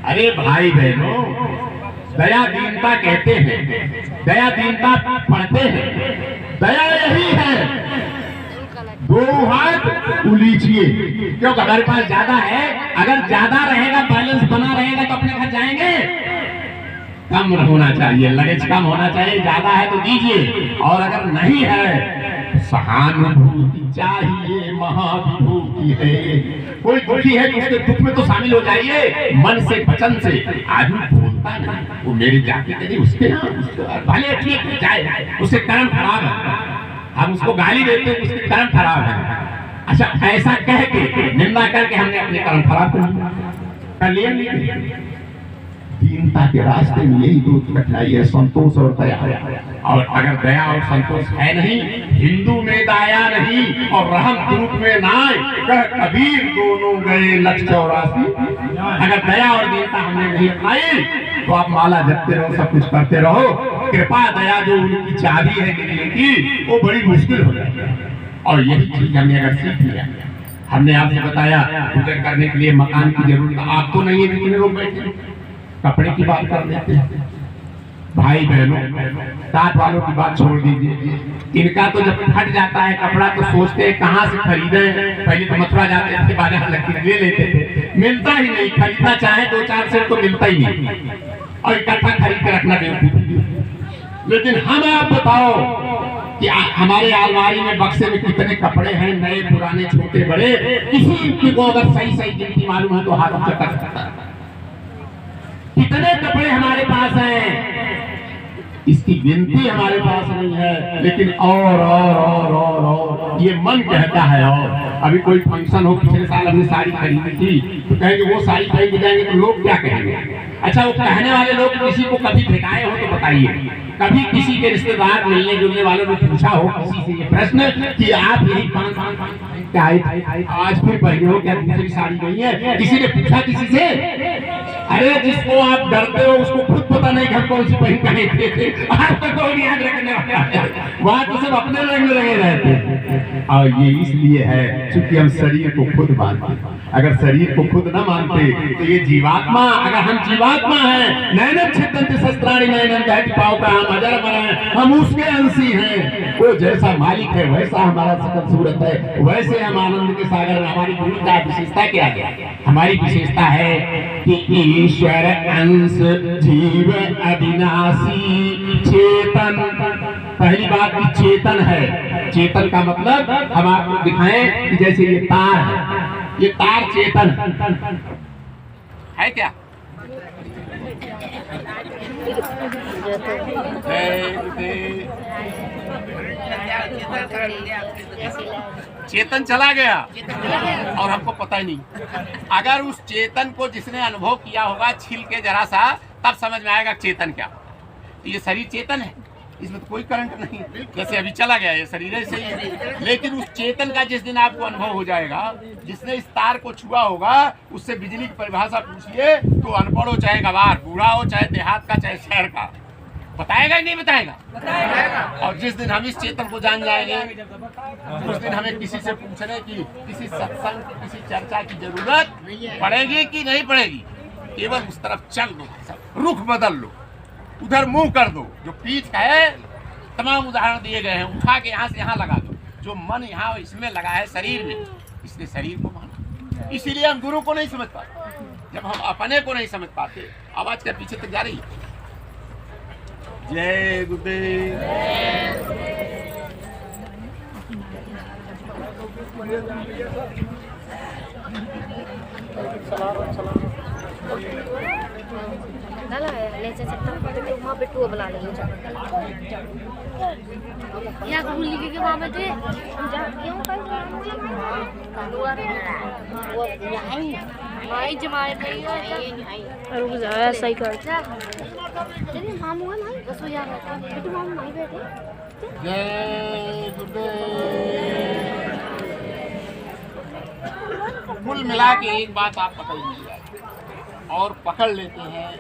अरे भाई बहनों, दया दीनता कहते हैं, दया दीनता पढ़ते हैं, दया यही है 2 हाथ उलीचिए। क्योंकि हमारे पास ज्यादा है, अगर ज्यादा रहेगा, बैलेंस बना रहेगा तो अपने घर जाएंगे। कम होना चाहिए, लगेज कम होना चाहिए, ज्यादा है तो दीजिए, और अगर नहीं है सहानुभूति चाहिए, महाविभूति है। कोई दुखी है तो उसके दुख में तो शामिल हो जाइए, मन से वचन से। आदमी बोलता नहीं, वो मेरी जाति के नहीं, उसके भले ठीक जाए, उसके कर्म खराब है, हम उसको गाली देते हैं, उसके कर्म खराब है। अच्छा, ऐसा कह के निंदा करके हमने अपने कर्म खराब कर लिए। दीनता के रास्ते में यही दो कठिनाई है, संतोष और दया। और अगर दया और संतोष है नहीं, हिंदू में दया नहीं और रहम ग्रुप में नाय, कह कबीर दोनों गए लक्ष्य 84। अगर दया और दीनता हमने नहीं अपनाई तो आप माला जपते रहो, सब कुछ करते रहो, कृपा दया जो उनकी चाबी है गिरने की, वो बड़ी मुश्किल हो जाती है। और यही चीज हमने अगर सीख लिया, हमने आपसे बताया गुजर करने के लिए मकान की जरूरत आप तो नहीं है, जितने लोग बैठे कपड़े की बात कर लेते हैं। भाई बहनों, साथ वालों की बात छोड़ दीजिए, इनका तो जब फट जाता है कपड़ा तो सोचते हैं कहाँ से खरीदे। पहले तो मथुरा जाते थे, बाजार लग ले लेते थे, मिलता ही नहीं, खरीदना चाहे 2-4 सेट तो मिलता ही नहीं, और इकट्ठा खरीद के रखना बेवकूफ। लेकिन हम आप बताओ कि हमारे अलमारी में बक्से में कितने कपड़े हैं, नए पुराने छोटे बड़े, किसी को अगर सही सही गिनती मालूम है तो हाथ ऊंचा कर सकता है। कितने कपड़े हमारे पास हैं, इसकी गिनती हमारे पास नहीं है, लेकिन और ये मन कहता है। और अभी कोई फंक्शन हो, पिछले साल हमने साड़ी खरीदी थी, तो कहेंगे वो साड़ी पहन के जाएंगे तो लोग क्या कहेंगे। अच्छा, वो कहने वाले लोग किसी को कभी भेटाए हो तो बताइए, कभी किसी के रिश्तेदार मिलने जुलने वालों ने पूछा हो किसी से ये प्रश्न कि आप यही 5 आज फिर पहने हो क्या, दूसरी साड़ी नहीं है? किसी ने पूछा किसी से? अरे जिसको आप डरते हो उसको खुद पता नहीं घर कौन सी पहन पहनते थे, आपको कोई याद रखने वाला, वहां तो सब अपने रंग लगे रहते। और ये इसलिए है क्योंकि हम शरीर को खुद मानते। अगर शरीर को खुद न मानते तो ये जीवात्मा, अगर हम जीवात्मा हैं, नैनम छिदन्ति शस्त्राणि नैनम दहति पावका, हम अजर अमर हैं, हम उसके अंशी हैं। वो जैसा मालिक है वैसा हमारा सकल सूरत है, वैसे हम आनंद के सागर में। हमारी गुरु का विशेषता क्या है? हमारी विशेषता है कि ईश्वर अंश जीव अविनाशी चेतन। पहली बात की चेतन है। चेतन का मतलब हम आपको दिखाएं कि जैसे ये तार है, ये तार चेतन है क्या? चेतन चला गया और हमको पता ही नहीं। अगर उस चेतन को जिसने अनुभव किया होगा छील के जरा सा, तब समझ में आएगा चेतन क्या। ये शरीर चेतन है, इसमें तो कोई करंट नहीं, जैसे अभी चला गया ये शरीर है सही। लेकिन उस चेतन का जिस दिन आपको अनुभव हो जाएगा, जिसने इस तार को छुआ होगा, उससे बिजली की परिभाषा पूछिए तो अनपढ़ हो चाहे गवार, बूढ़ा हो चाहे देहात का चाहे शहर का, बताएगा ही नहीं बताएगा? और जिस दिन हम इस चेतन को जान जाएंगे, उस दिन हमें किसी से पूछने की, किसी सत्संग, किसी चर्चा की जरूरत पड़ेगी कि नहीं पड़ेगी। केवल उस तरफ चल दो, रुख बदल लो, उधर मुंह कर दो। जो पीठ का है, तमाम उदाहरण दिए गए हैं, उठा के यहाँ से यहाँ लगा दो। जो मन यहाँ इसमें लगा है शरीर में, इसने शरीर को माना। इसीलिए हम गुरु को नहीं समझ पाते। जब हम अपने को नहीं समझ पाते, आवाज क्या पीछे तक जा रही है? जय गुरुदेव। ले वहाँ पे टू बुला लेंगे। या भूल लिखे के वहाँ पे थे भाई जमाए सही कर मामू है भाई बस यार बेटू मामू नहीं बैठे। कुल मिला के एक बात आप पकड़ लीजिए और पकड़ लेते हैं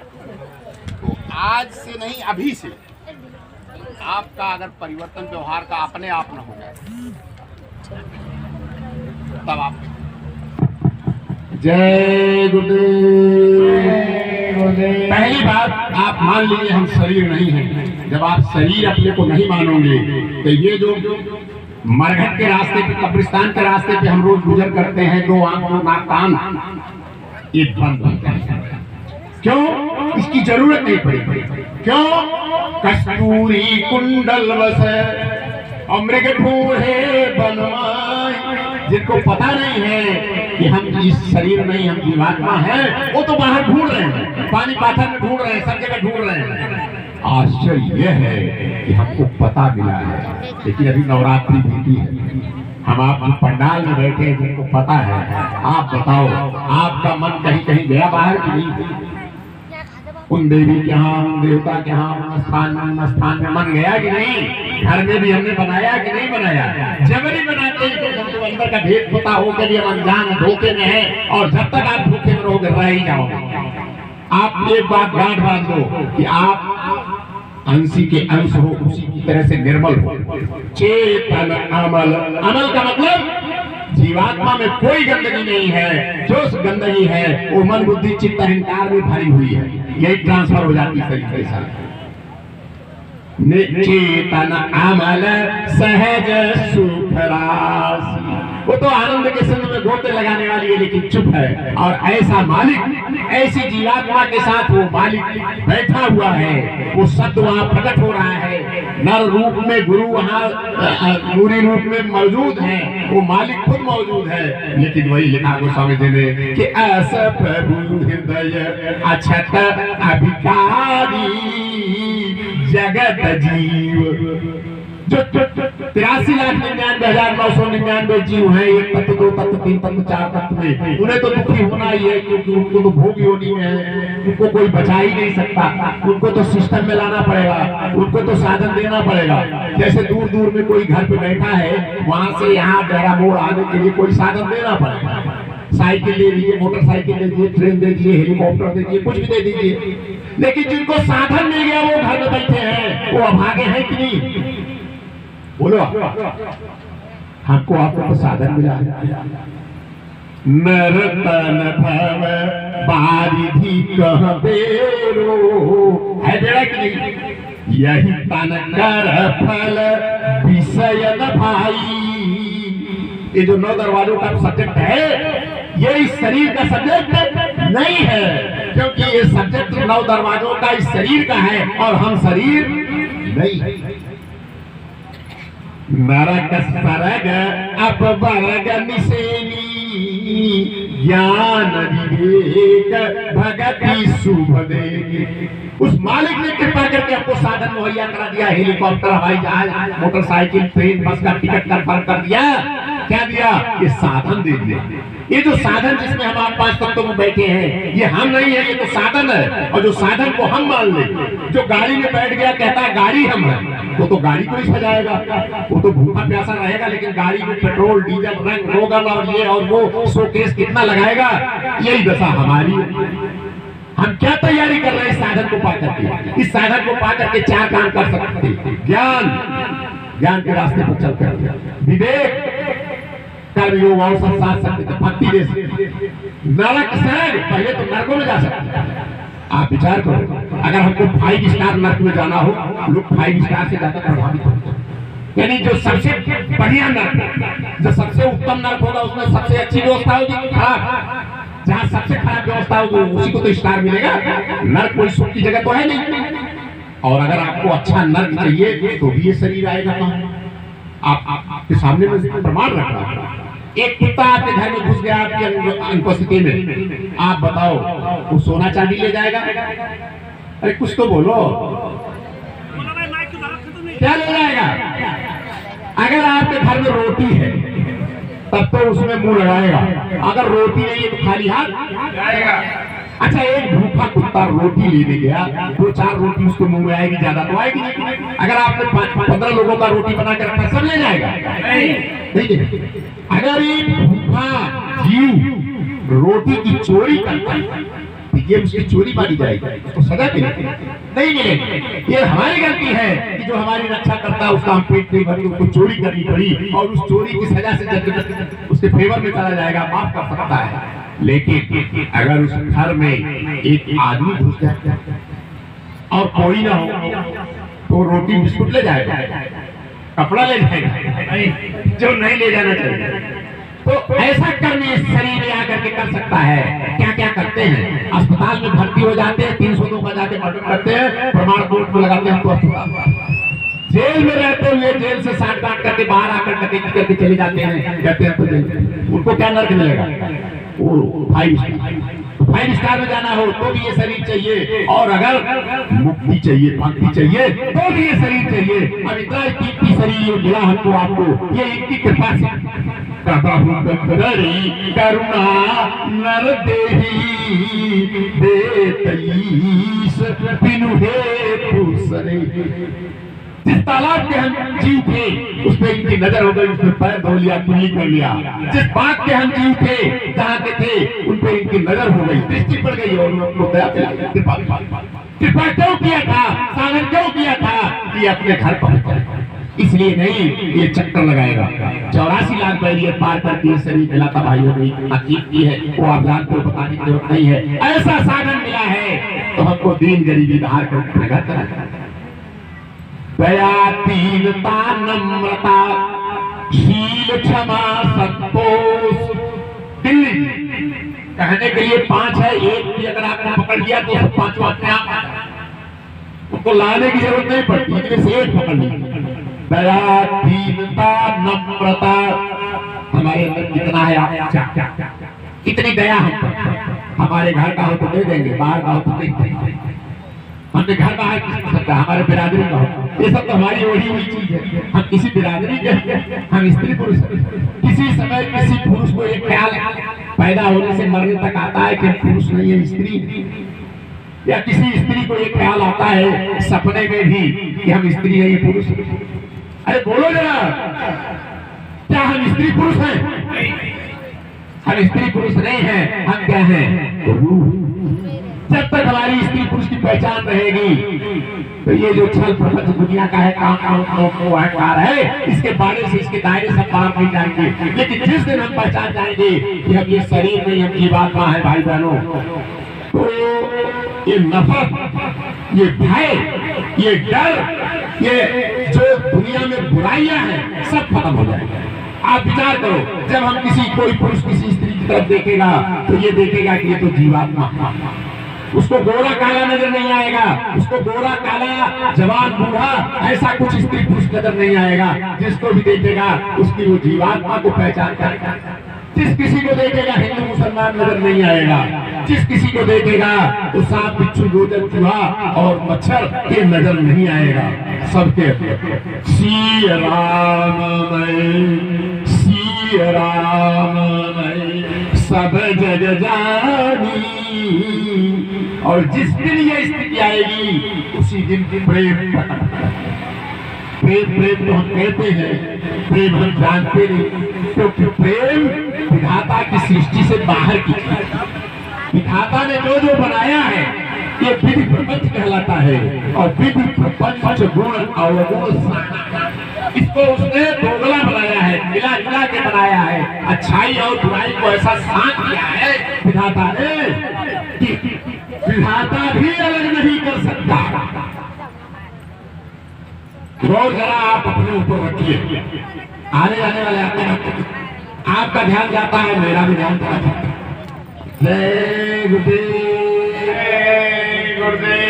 तो आज से नहीं अभी से आपका अगर परिवर्तन व्यवहार का अपने आप न हो जाए तब आप। जय गुरुदेव। पहली बात आप मान लीजिए हम शरीर नहीं हैं। जब आप शरीर अपने को नहीं मानोगे तो ये जो मरघट के रास्ते पे, कब्रिस्तान के रास्ते पे हम रोज गुजर करते हैं, दो आंख दो नाक कान, ये बंद हो जाए। क्यों? इसकी जरूरत नहीं पड़ी। क्यों? कस्तूरी कुंडल वसे अमृग ढूंढे बनवाई। जिनको पता नहीं है कि हम इस शरीर नहीं, हम जीवात्मा हैं, वो तो बाहर ढूंढ रहे हैं, पानी पाथर में ढूंढ रहे हैं, सब जगह ढूंढ रहे हैं। आश्चर्य यह है कि हमको पता मिला है, लेकिन अभी नवरात्रि बीती है, हम आप पंडाल में बैठे हैं जिनको पता है। आप बताओ, आपका मन कहीं कहीं गया बाहर की नहीं? उन देवी के यहाँ, उन देवता के यहाँ, उन स्थान में मन गया कि नहीं? घर में भी हमने बनाया कि नहीं बनाया? जबरी बनाते हैं तो हमको अंदर का भेद पता हो के भी हम अनजान धोखे में है, और जब तक आप धोखे में रहोगे रह ही जाओगे। आप एक बात गांठ बांध दो कि आप अंशी के अंश हो, उसी की तरह से निर्मल हो। चेतन अमल, अमल का मतलब जीवात्मा में कोई गंदगी नहीं है, जो गंदगी है वो मन बुद्धि चित्त अहंकार में भरी हुई है, यही ट्रांसफर हो जाती है शरीर के साथ। चेतन अमल सहज सुख राशि, वो तो आनंद के संग में गोते लगाने वाली है लेकिन चुप है। और ऐसा मालिक, ऐसी जीवात्मा के साथ वो मालिक बैठा हुआ है, वो शब्द वहाँ प्रकट हो रहा है, नर रूप में गुरु वहाँ नूरी रूप में मौजूद है, वो मालिक खुद मौजूद है। लेकिन वही लिखा गोस्वामी जी ने कि ऐसा प्रभु हृदय अछत अभिकारी जगत जीव। जो 83,99,999 जीव हैं, एक तत्व, दो तत्व, तीन तत्व, चार तत्व में, उन्हें तो दुखी होना ही है, क्योंकि उनको तो भोग योनि में है, उनको कोई बचा ही नहीं सकता, उनको तो सिस्टम में लाना पड़ेगा, उनको तो साधन देना पड़ेगा। जैसे दूर दूर में कोई घर पे बैठा है, वहां से यहाँ डेरा मोड़ आने के लिए कोई साधन देना पड़ेगा। साइकिल दे दीजिए, मोटरसाइकिल दे दीजिए, ट्रेन दे दीजिए, हेलीकॉप्टर दे दीजिए, कुछ भी दे दीजिए। लेकिन जिनको साधन मिल गया वो घर में बैठे हैं, वो अभागे हैं कि नहीं? बोलो, हमको आपको तो साधन मिला है। नरतन भव बारिधि कह बेरो, है बेड़ा कि नहीं? यही तन कर फल विषय न भाई। ये जो 9 दरवाजों का सब्जेक्ट है, ये इस शरीर का सब्जेक्ट नहीं है, क्योंकि ये सब्जेक्ट 9 दरवाजों का इस शरीर का है और हम शरीर नहीं है। नरक सरग अप बरग निसेनी, ज्ञान विवेक भगति शुभ देगी। उस मालिक ने कृपा करके आपको साधन मुहैया करा दिया, हेलीकॉप्टर, हवाई जहाज, मोटरसाइकिल, ट्रेन, बस का टिकट कंफर्म कर दिया। क्या दिया? ये साधन दे दिया। ये जो साधन जिसमें हम आप 5 तत्वों में बैठे हैं, ये हम नहीं है, ये तो साधन है। और जो साधन को हम मान ले, जो गाड़ी में बैठ गया कहता है गाड़ी हम है, तो गाड़ी को ही सजाएगा, वो तो भूखा प्यासा रहेगा, लेकिन गाड़ी में पेट्रोल, डीजल, रंग रोगन और ये और वो शोकेस कितना लगाएगा। यही दशा हमारी है। हम क्या तैयारी कर रहे हैं इस साधन को पाकर के? इस साधन को पाकर के 4 काम कर सकते हैं। ज्ञान के रास्ते पर चलकर, विवेक, कर्म योग और सब साथ सकते थे, भक्ति दे सकते। नरक सरग, पहले तो नरकों में जा सकते। आप विचार करो, अगर हमको 5 स्टार नर्क में जाना हो, लोग 5 स्टार से ज्यादा प्रभावित होते हैं। यानी जो सबसे बढ़िया नर्क, जो सबसे उत्तम नर्क होगा, उसमें सबसे अच्छी व्यवस्था होगी, खराब, जहाँ सबसे खराब व्यवस्था होगी उसी को तो स्टार मिलेगा। नर्क कोई सुख की जगह तो है नहीं। और अगर आपको अच्छा नर्क चाहिए तो भी ये शरीर आएगा कहाँ? आपके सामने में प्रमाण रख रहा है। एक कुत्ता आपके घर में घुस गया आपकी अनुपस्थिति में, आप बताओ वो सोना चांदी ले जाएगा? अरे कुछ तो बोलो, क्या ले जाएगा? अगर आपके घर में रोटी है तब तो उसमें मुंह लगाएगा, अगर रोटी नहीं है तो खाली हाथ जाएगा। अच्छा, एक भूखा कुत्ता रोटी लेने गया, 2-4 रोटी उसके मुंह में आएगी, ज्यादा तो आएगी नहीं। अगर आपने 15 लोगों का रोटी बना कर रखा, सब ले जाएगा? नहीं। अगर एक भूखा जीव रोटी की चोरी करता है, ये उसकी चोरी मानी जाएगी, तो सजा मिलेगी? नहीं मिलेगी। ये हमारी गलती है कि जो हमारी रक्षा करता है उसका हम पेट नहीं भरी, उसको चोरी करनी पड़ी, और उस चोरी की सजा से जब उसके फेवर में चला जाएगा, माफ कर सकता है। लेकिन अगर उस घर में एक आदमी घुस जाए और कोई ना हो, तो रोटी बिस्कुट ले जाएगा, कपड़ा ले जाएगा, जो नहीं ले जाना चाहिए। तो ऐसा कर्म इस शरीर में आकर के कर सकता है। क्या क्या करते हैं? अस्पताल में भर्ती हो जाते हैं, 302 का जाके मर्डर करते हैं, प्रमाण कोर्ट में लगाते हैं, तो अस्पताल, जेल में रहते हुए जेल से साठ काट करके बाहर आकर करके चले जाते हैं, कहते हैं तो जेल। उनको क्या नर्क मिलेगा? वो 5 स्टार। 5 स्टार में जाना हो तो भी ये शरीर चाहिए, और अगर मुक्ति चाहिए, भक्ति चाहिए तो भी ये शरीर चाहिए। अब इतना कीमती शरीर मिला हमको, आपको, ये इनकी कृपा से। करुणा नर देही देतईस बिनु हेतु सरे। जिस तालाब के हम जीव थे उस पे इनकी नजर हो गई, उसमें पैर धो लिया, कुल्ली कर लिया। जिस बाग के हम जीव थे, जहाँ के थे, उन पे इनकी नजर हो गई, दृष्टि पड़ गई और उनको दया कृपा क्यों किया था, साधन क्यों किया था कि अपने घर पहुंच जाए। इसलिए नहीं ये चक्कर लगाएगा। 84 लाख बैरियर पार करके ये शरीर मिलाता भाइयों ने अकीद की है, वो आप जानते हो, बताने की जरूरत नहीं है। ऐसा साधन मिला है तो हमको दीन गरीबी बाहर कर भगा करा। दया दीनता नम्रता शील क्षमा संतोष। दिल्ली कहने के लिए 5 है, एक भी अगर आपने पकड़ लिया तो सब 5 अपने आप आ जाए, उनको लाने की जरूरत नहीं पड़ती, इनमें से एक पकड़ लिया। दया दीनता नम्रता हमारे अंदर कितना है, आप कितनी दया हम पर। हमारे घर का हो तो दे देंगे, बाहर का हो तो नहीं देंगे। हमने घर बाहर किसी सकता, हमारे बिरादरी का हो, ये सब तो हमारी ओढ़ी हुई चीज है। हम किसी बिरादरी के, हम स्त्री पुरुष, किसी समय किसी पुरुष को एक ख्याल पैदा होने से मरने तक आता है कि पुरुष नहीं है स्त्री, या किसी स्त्री को एक ख्याल आता है सपने में भी कि हम स्त्री है, ये पुरुष। अरे बोलो जरा, क्या हम स्त्री पुरुष हैं? हम स्त्री पुरुष नहीं हैं, हम क्या हैं? जब तक हमारी स्त्री पुरुष की पहचान रहेगी तो ये जो छल प्रपंच दुनिया का है, काम अहंकार है, इसके बारे से, इसके दायरे से पार नहीं जाएंगे। लेकिन जिस दिन हम पहचान जाएंगे कि हम ये शरीर नहीं, हम जीवात्मा है भाई बहनों, तो ये नफरत, ये भय, ये डर, ये जो दुनिया में बुराइयां हैं, सब खत्म हो जाएगा। आप विचार करो, जब हम कोई पुरुष किसी स्त्री की तरफ देखेगा तो ये देखेगा कि ये तो जीवात्मा, उसको गोरा काला नजर नहीं आएगा, उसको गोरा काला जवान बूढ़ा ऐसा कुछ स्त्री पुरुष नजर नहीं आएगा। जिसको भी देखेगा उसकी वो जीवात्मा को पहचान करेगा। जिस किसी को देखेगा हिंदू मुसलमान नजर नहीं आएगा, जिस किसी को देखेगा तो सांप बिच्छू गोजर चूहा और मच्छर ये नजर नहीं आएगा। सबके श्री राम सब जग जानी। और जिस दिन ये स्थिति आएगी उसी दिन प्रेम प्रेम तो हम कहते हैं, प्रेम हम जानते नहीं, क्योंकि प्रेम विधाता की सृष्टि से बाहर की चीज। विधाता ने जो जो बनाया है ये विधि प्रपंच कहलाता है, और विधि प्रपंच गुण अवगुण, इसको उसने दोगला बनाया है, मिला जुला के बनाया है। अच्छाई और बुराई को ऐसा साथ किया है विधाता ने कि विधाता भी अलग नहीं कर सकता। रोज जरा आप अपने ऊपर रखिए, आने जाने वाले आपका ध्यान जाता है, मेरा भी ध्यान जाता है। जय गुरुदेव, जय गुरुदेव।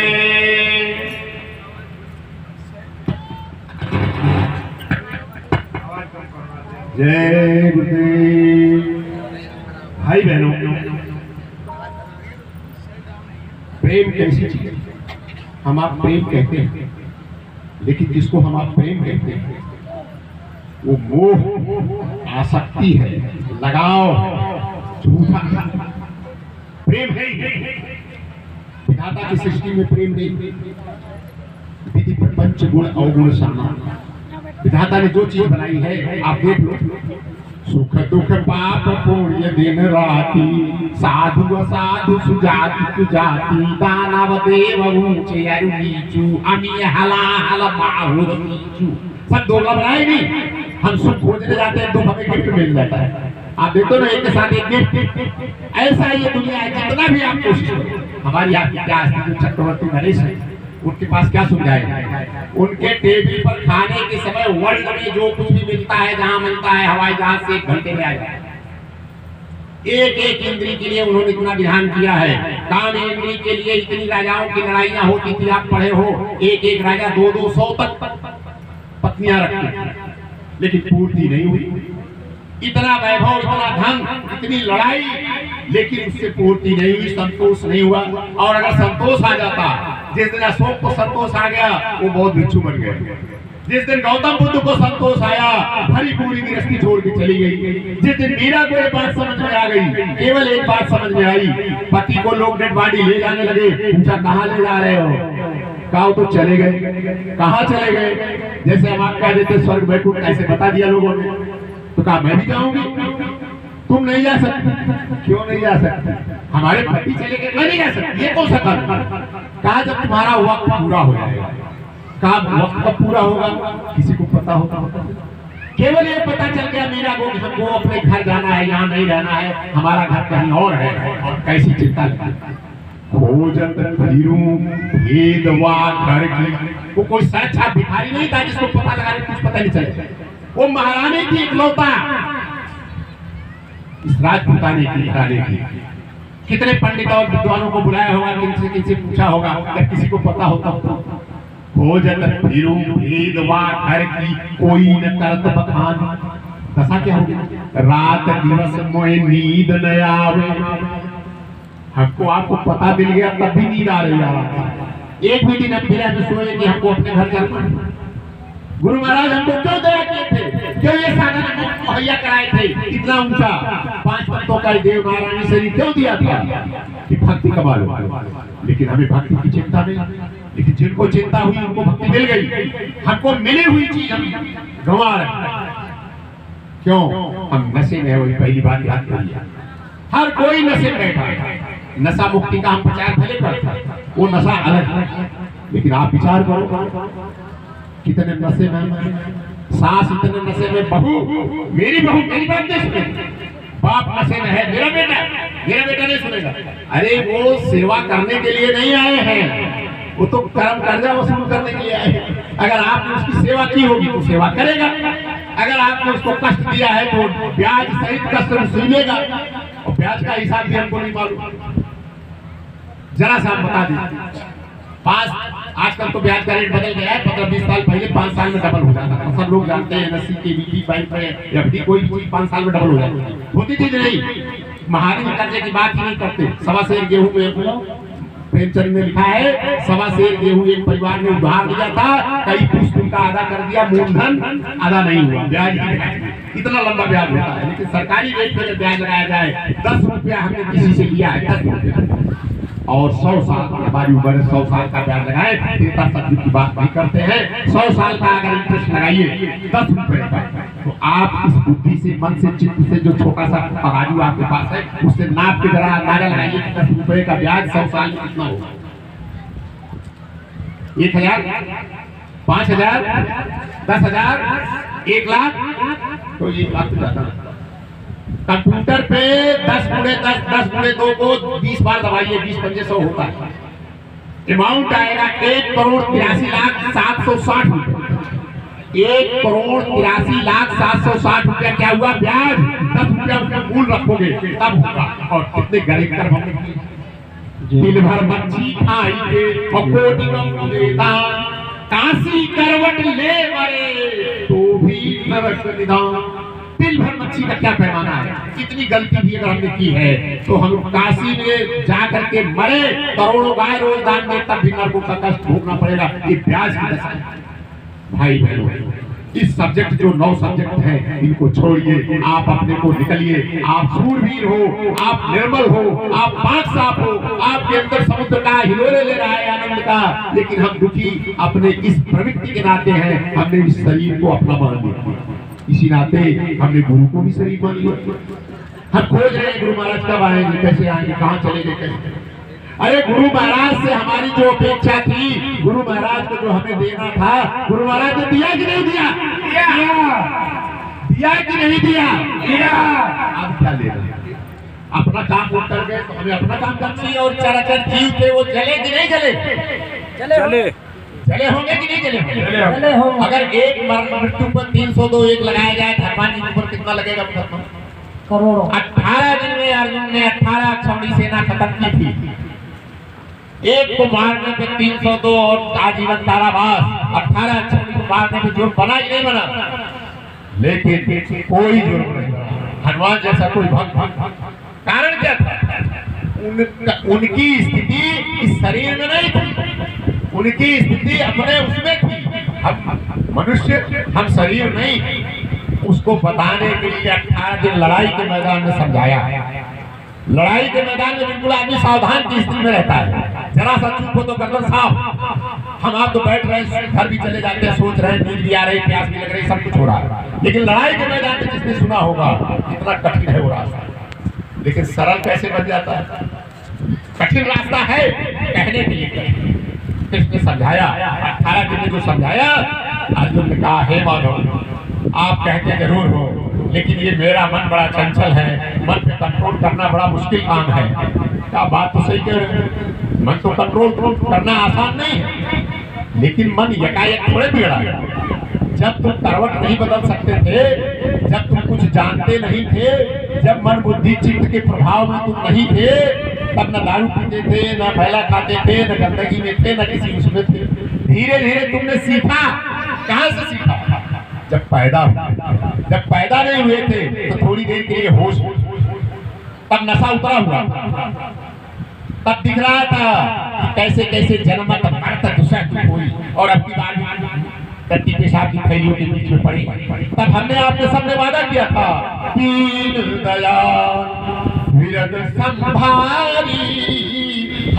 जय गुरुदेव। भाई बहनों, प्रेम कैसी चीज है? हम आप प्रेम कहते हैं, लेकिन जिसको हम आप प्रेम कहते हैं वो मोह, आसक्ति है, लगाव, झूठा प्रेम है। विधाता की सृष्टि में प्रेम नहीं, विधि प्रपंच गुण अवगुण समान। विधाता ने जो चीज बनाई है आप देख लो, सुख दुख पाप पुण्य दिन राति, साधु असाधु सुजाति कुजाति, दानव देव ऊंचे अरु नीचू, अमी हला हल बाहुर नीचू। सब दोगला बनाए नहीं, हम सुख खोजने जाते हैं तो हमें गिफ्ट मिल जाता है। आप देखो ना, एक के साथ एक गिफ्ट। ऐसा ये दुनिया है, जितना भी आप कोशिश करो। हमारी आपकी क्या चक्रवर्ती नरेश है, उनके पास क्या सुविधा है? उनके टेबल पर खाने के समय वर्ल्ड में जो कुछ भी मिलता है, जहां मिलता है, हवाई जहाज से 1 घंटे में आ जाए। एक एक इंद्री के लिए उन्होंने इतना विधान किया है। काम इंद्री के लिए इतनी राजाओं की लड़ाइयां होती थी, आप पढ़े हो। एक एक राजा 200 तक पत्नियां रखते, लेकिन पूर्ति नहीं हुई। इतना वैभव, इतना धन, इतनी लड़ाई, लेकिन उससे पूर्ति नहीं हुई, संतोष नहीं हुआ। और अगर संतोष आ जाता, जिस दिन अशोक को संतोष आ गया वो बहुत भिक्षु बन गए। जिस दिन गौतम बुद्ध को संतोष आया, भरी पूरी गृहस्थी छोड़ के चली गई। जिस दिन मीरा को एक बात समझ में आ गई, केवल एक बात समझ में आई, पति को लोग डेड बॉडी ले जाने लगे, पूछा कहाँ ले जा रहे हो? कहा तो चले गए। कहाँ चले गए? जैसे हम आप कह देते स्वर्ग बैकुंठ, ऐसे बता दिया लोगों ने। तो कहा मैं भी जाऊंगी। तुम नहीं जा सकती। क्यों नहीं जा सकती? हमारे पति चले गए, मैं नहीं जा सकती। ये कौन सा काम? कहा जब तुम्हारा वक्त पूरा हो जाएगा। कहा वक्त कब पूरा होगा? किसी को पता होता? केवल ये पता चल गया मीरा को कि हमको अपने घर जाना है, यहाँ नहीं रहना है, हमारा घर कहीं और है। और कैसी चिंता लगी, खोजत फिरूं भेदवा घर की। वो कोई सच्चा भिखारी नहीं था जिसको पता लगाने कुछ पता नहीं चले। वो महारानी की इकलौता, इस राजपुताने की घराने की। कितने पंडित और विद्वानों को बुलाया होगा, किनसे किनसे पूछा होगा, अगर किसी को पता होता तो। खोजत फिरूं भेदवा घर की, कोई न करत बखान। दशा क्या होगी? रात दिवस मोए नींद न आवे। हमको आपको पता मिल गया तब भी नींद आ रही है। एक भी दिन हम बिना सोए कि हमको अपने घर जाना। गुरु महाराज हमको क्यों दया किए थे? क्यों ये साधन मुहैया कराए थे? इतना ऊंचा 5 तत्वों का देव नारायणी शरीर क्यों दिया था? कि भक्ति कमा लो। लेकिन हमें भक्ति की चिंता नहीं। लेकिन जिनको चिंता हुई उनको भक्ति मिल गई। हमको मिली हुई चीज हम गंवा रहे। क्यों? हम नशे में। वही पहली बात याद करिए, हर कोई नशे में बैठा है। नशा मुक्ति का हम प्रचार भले करते, वो नशा अलग है। लेकिन आप विचार करो, कितने नशे में सास, इतने नशे में बहू, मेरी बहू मेरी बात नहीं सुनेगी, बाप नशे में है, मेरा बेटा नहीं सुनेगा। अरे वो सेवा करने के लिए नहीं आए हैं, वो तो कर्म कर्जा वसूल करने के लिए आए हैं। अगर आपने उसकी सेवा की होगी तो सेवा करेगा। अगर आपने उसको कष्ट दिया है तो ब्याज सहित कष्ट वसूलेगा। और ब्याज का हिसाब भी हमको नहीं मालूम। जरा सा हम बता दें, आजकल तो ब्याज का रेट बदल गया है। 15-20 साल पहले 5 साल में डबल हो जाता था। सब लोग जानते हैं, एनएससी के बीटी बैंक में एफडी कोई 5 साल में डबल हो जाती है। होती थी नहीं, महाजन कर्जे की बात ही नहीं करते। 1.25 सेर गेहूं में प्रेमचंद ने लिखा है, 1.25 सेर गेहूं एक परिवार ने उधार लिया था, कई पुष्ट उनका अदा कर दिया, मूलधन अदा नहीं हुआ, ब्याज इतना लंबा ब्याज होता है। लेकिन सरकारी रेट पे ब्याज लगाया जाए, 10 रुपया हमने किसी से लिया है, 10 रुपया, और 100 साल हमारी उम्र 100 साल का ब्याज लगाए, देवता सब्जी की बात नहीं करते हैं। 100 साल का अगर इंटरेस्ट लगाइए 10 रुपए का, तो आप इस बुद्धि से, मन से, चित्त से जो छोटा सा तराजू आपके पास है, उससे नाप के जरा अंदाजा लगाइए 10 रुपए का ब्याज 100 साल में कितना होगा। 1000, 5000, 10,000, 1 लाख, तो 1 लाख तो ज्यादा। कंप्यूटर पे 10 × 10, 10 × 2 को 20 बार दबाइए, 20-2500 होता है। अमाउंट आएगा 1,83,760 रुपए। 1,83,760 रुपया क्या हुआ? ब्याज। 10 रुपया उसका मूल रखोगे तब होगा। और कितने गरीब कर्म दिन भर मच्छी खाई के कोटि गम देता, काशी करवट ले मरे तो भी नरक निदान। दिन भर मच्छी का क्या पैमाना है? कितनी गलती भी अगर हमने की है तो हम काशी में जाकर के मरे, करोड़ों गाय रोज दान दे, तब भी नरकों का कष्ट भोगना पड़ेगा। ये ब्याज की दशा है। भाई बहनों, इस सब्जेक्ट जो 9 सब्जेक्ट हैं, इनको छोड़िए, आप अपने को निकलिए। आप सूरवीर हो, आप निर्मल हो, आप पाक साफ हो, आपके अंदर समुद्र का हिलोरे ले रहा है आनंद का। लेकिन हम दुखी अपने इस प्रवृत्ति के नाते हैं, हमने इस शरीर को अपना मान लिया। इसी नाते हमने गुरु को भी शरीर मान लिया। हम खोज रहे हैं गुरु महाराज कब आएंगे, कैसे आएंगे, कहाँ चलेंगे, कैसे। अरे गुरु महाराज से हमारी जो अपेक्षा थी, गुरु महाराज को जो हमें देना था, गुरु महाराज ने दिया कि नहीं दिया? दिया कि नहीं दिया? अब क्या ले रहे हैं? अपना काम वो कर गए तो हमें अपना काम करना चाहिए। और चराचर जीव थे, वो जले कि नहीं जले? चले होंगे कि नहीं चले होंगे? अगर एक मृत्यु पर 302 लगाया जाए, हनुमान जी के ऊपर कितना लगेगा? करोड़ों। 18 दिन में अर्जुन ने 18 क्षौणी सेना खत्म की थी। एक को मारने पे 302 और आजीवन कारावास। 18 क्षौणी को मारने पे जुर्म बना ही नहीं बना, लेकिन कोई जुर्म नहीं। हनुमान जैसा कोई भक्त, कारण क्या था? उनकी स्थिति इस शरीर में नहीं थी, उनकी स्थिति अपने उसमें थी। हम मनुष्य, हम शरीर नहीं। उसको बताने के लिए 18 दिन लड़ाई के मैदान में समझाया। लड़ाई के मैदान में बिल्कुल आदमी सावधान की स्थिति में रहता है। जरा सा चूक हो तो गर्दन साफ। हम आप तो बैठ रहे हैं, घर भी चले जाते हैं, सोच रहे हैं, नींद भी आ रही, प्यास भी लग रही, सब कुछ हो रहा है। लेकिन लड़ाई के मैदान में जिसने सुना होगा कितना कठिन है वो रास्ता, लेकिन सरल कैसे बन जाता है। कठिन रास्ता है कहने के लिए, कृष्ण ने समझाया। 18 दिन में जो समझाया, अर्जुन ने कहा, हे माधव, आप कहते जरूर हो, लेकिन ये मेरा मन बड़ा चंचल है, मन पे कंट्रोल करना बड़ा मुश्किल काम है। क्या बात तो सही कह रहे हैं, मन तो कंट्रोल करना आसान नहीं है, लेकिन मन यकायक थोड़े बिगड़ा। जब तुम करवट नहीं बदल सकते थे, जब तुम कुछ जानते नहीं थे, जब मन बुद्धि चित्त के प्रभाव में तुम नहीं थे, तब न दारू पीते थे, न फैला खाते थे, न गंदगी में थे, न किसी उसमें थे। धीरे धीरे तुमने सीखा। कहाँ से सीखा? जब पैदा नहीं हुए थे तो थोड़ी देर के लिए होश, तब नशा उतरा हुआ, तब दिख रहा था कि कैसे कैसे जन्मत मरत दूसरा की कोई, और अब की बार टट्टी पेशाब की थैलियों के बीच में पड़ी। तब हमने आपके सामने वादा किया था, दीन दयाल विरद संभारी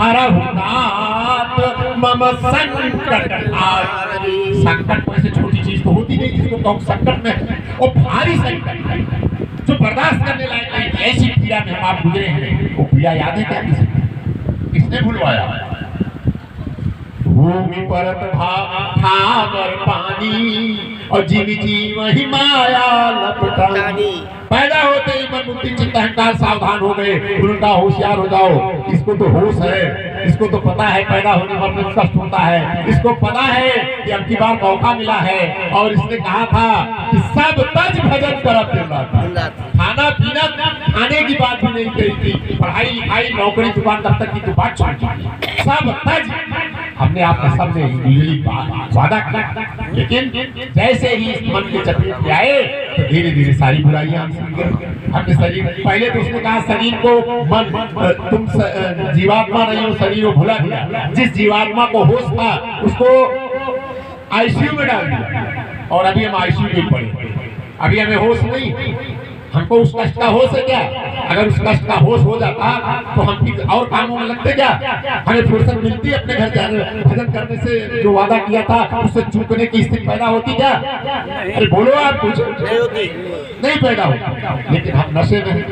हरहुनाथ मम संकट हारी। संकट को ऐसे छोटी चीज तो होती नहीं जिसको कहूँ संकट में, वो भारी संकट है जो बर्दाश्त करने लायक नहीं। ऐसी पीड़ा में हम आप गुजरे हैं, वो पीड़ा याद है क्या? किसने भूलवाया? भूमि परत भावर पानी और जीव जीव ही माया लपटानी। पैदा होते ही मन बुद्धि चित्त अहंकार सावधान हो गए। उनका होशियार हो जाओ, इसको तो होश है, इसको तो पता है पैदा होने पर कष्ट होता है, इसको पता है कि अब की बार मौका मिला है। और इसने कहा था कि सब तज भजन करब दिन। खाना पीना खाने की बात भी नहीं कही थी, पढ़ाई लिखाई नौकरी दुकान तब तक की तो बात छोड़ दी, सब तज। हमने आपके सामने वादा किया, लेकिन जैसे ही इस मन के चपेट में आए तो धीरे धीरे सारी बुराइयां हमने शरीर, पहले तो उसने कहा शरीर को मन, तुम जीवात्मा नहीं हो, शरीर को भुला दिया। जिस जीवात्मा को होश था उसको आईसीयू में डाल दिया, और अभी हम आईसीयू में पड़े। अभी हमें होश नहीं, हमको उस कष्ट का होश है क्या? अगर उस कष्ट का होश हो जाता तो हम और कामों में लगते क्या? हमें फुर्सत मिलती अपने घर जाने भजन करने से, जो वादा किया था उससे चूकने की स्थिति पैदा होती क्या? अरे बोलो आप, कुछ नहीं पैदा होती। लेकिन हम नशे में,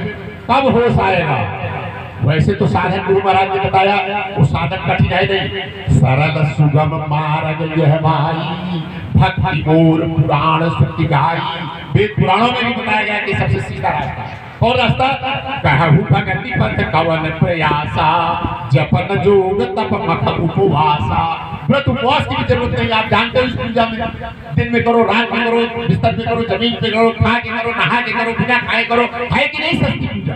कब होश आएगा? वैसे तो साधन गुरु महाराज ने बताया, वो साधन कठिन है नहीं, सरल सुगम मार्ग यह भाई, भक्ति मोर पुराण सुक्ति गाई। वेद पुराणों में भी बताया गया कि सबसे सीधा रास्ता है। और रास्ता कहु भगति पथ कवन प्रयासा, जपन जोग तप मख उपवासा। व्रत उपवास की भी जरूरत नहीं, आप जानते हो इस पूजा में दिन में करो, रात में करो, बिस्तर में करो, जमीन पे करो, खा के करो, नहा के करो, बिना खाए करो। है कि नहीं सस्ती पूजा?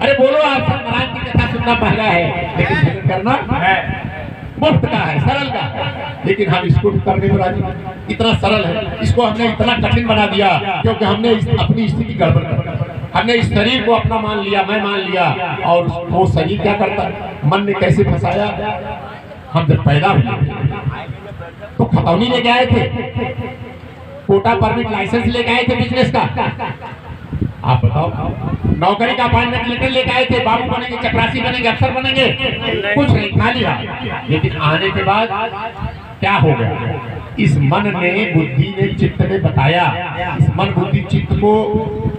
अरे बोलो, आप महाराज की कथा सुनना महंगा है, लेकिन भजन करना है मुफ्त का है, सरल का है। लेकिन हम इसको करने में राजी। इतना सरल है, इसको हमने इतना कठिन बना दिया क्योंकि हमने अपनी स्थिति गड़बड़ कर दी। हमने इस शरीर को अपना मान लिया, मैं मान लिया, और वो शरीर क्या करता? मन ने कैसे फंसाया? हम जब पैदा हुए तो खतौनी लेके आए थे, कोटा परमिट लाइसेंस लेके आए थे बिजनेस का। आप बताओ, नौकरी का अपॉइंटमेंट लेटर लेके आए थे, बाबू बनेंगे, चपरासी बनेंगे, अफसर बनेंगे, कुछ नहीं, खाली रहा। लेकिन आने के बाद क्या हो गया? इस मन ने, बुद्धि ने, चित्त ने बताया। इस मन बुद्धि चित्त को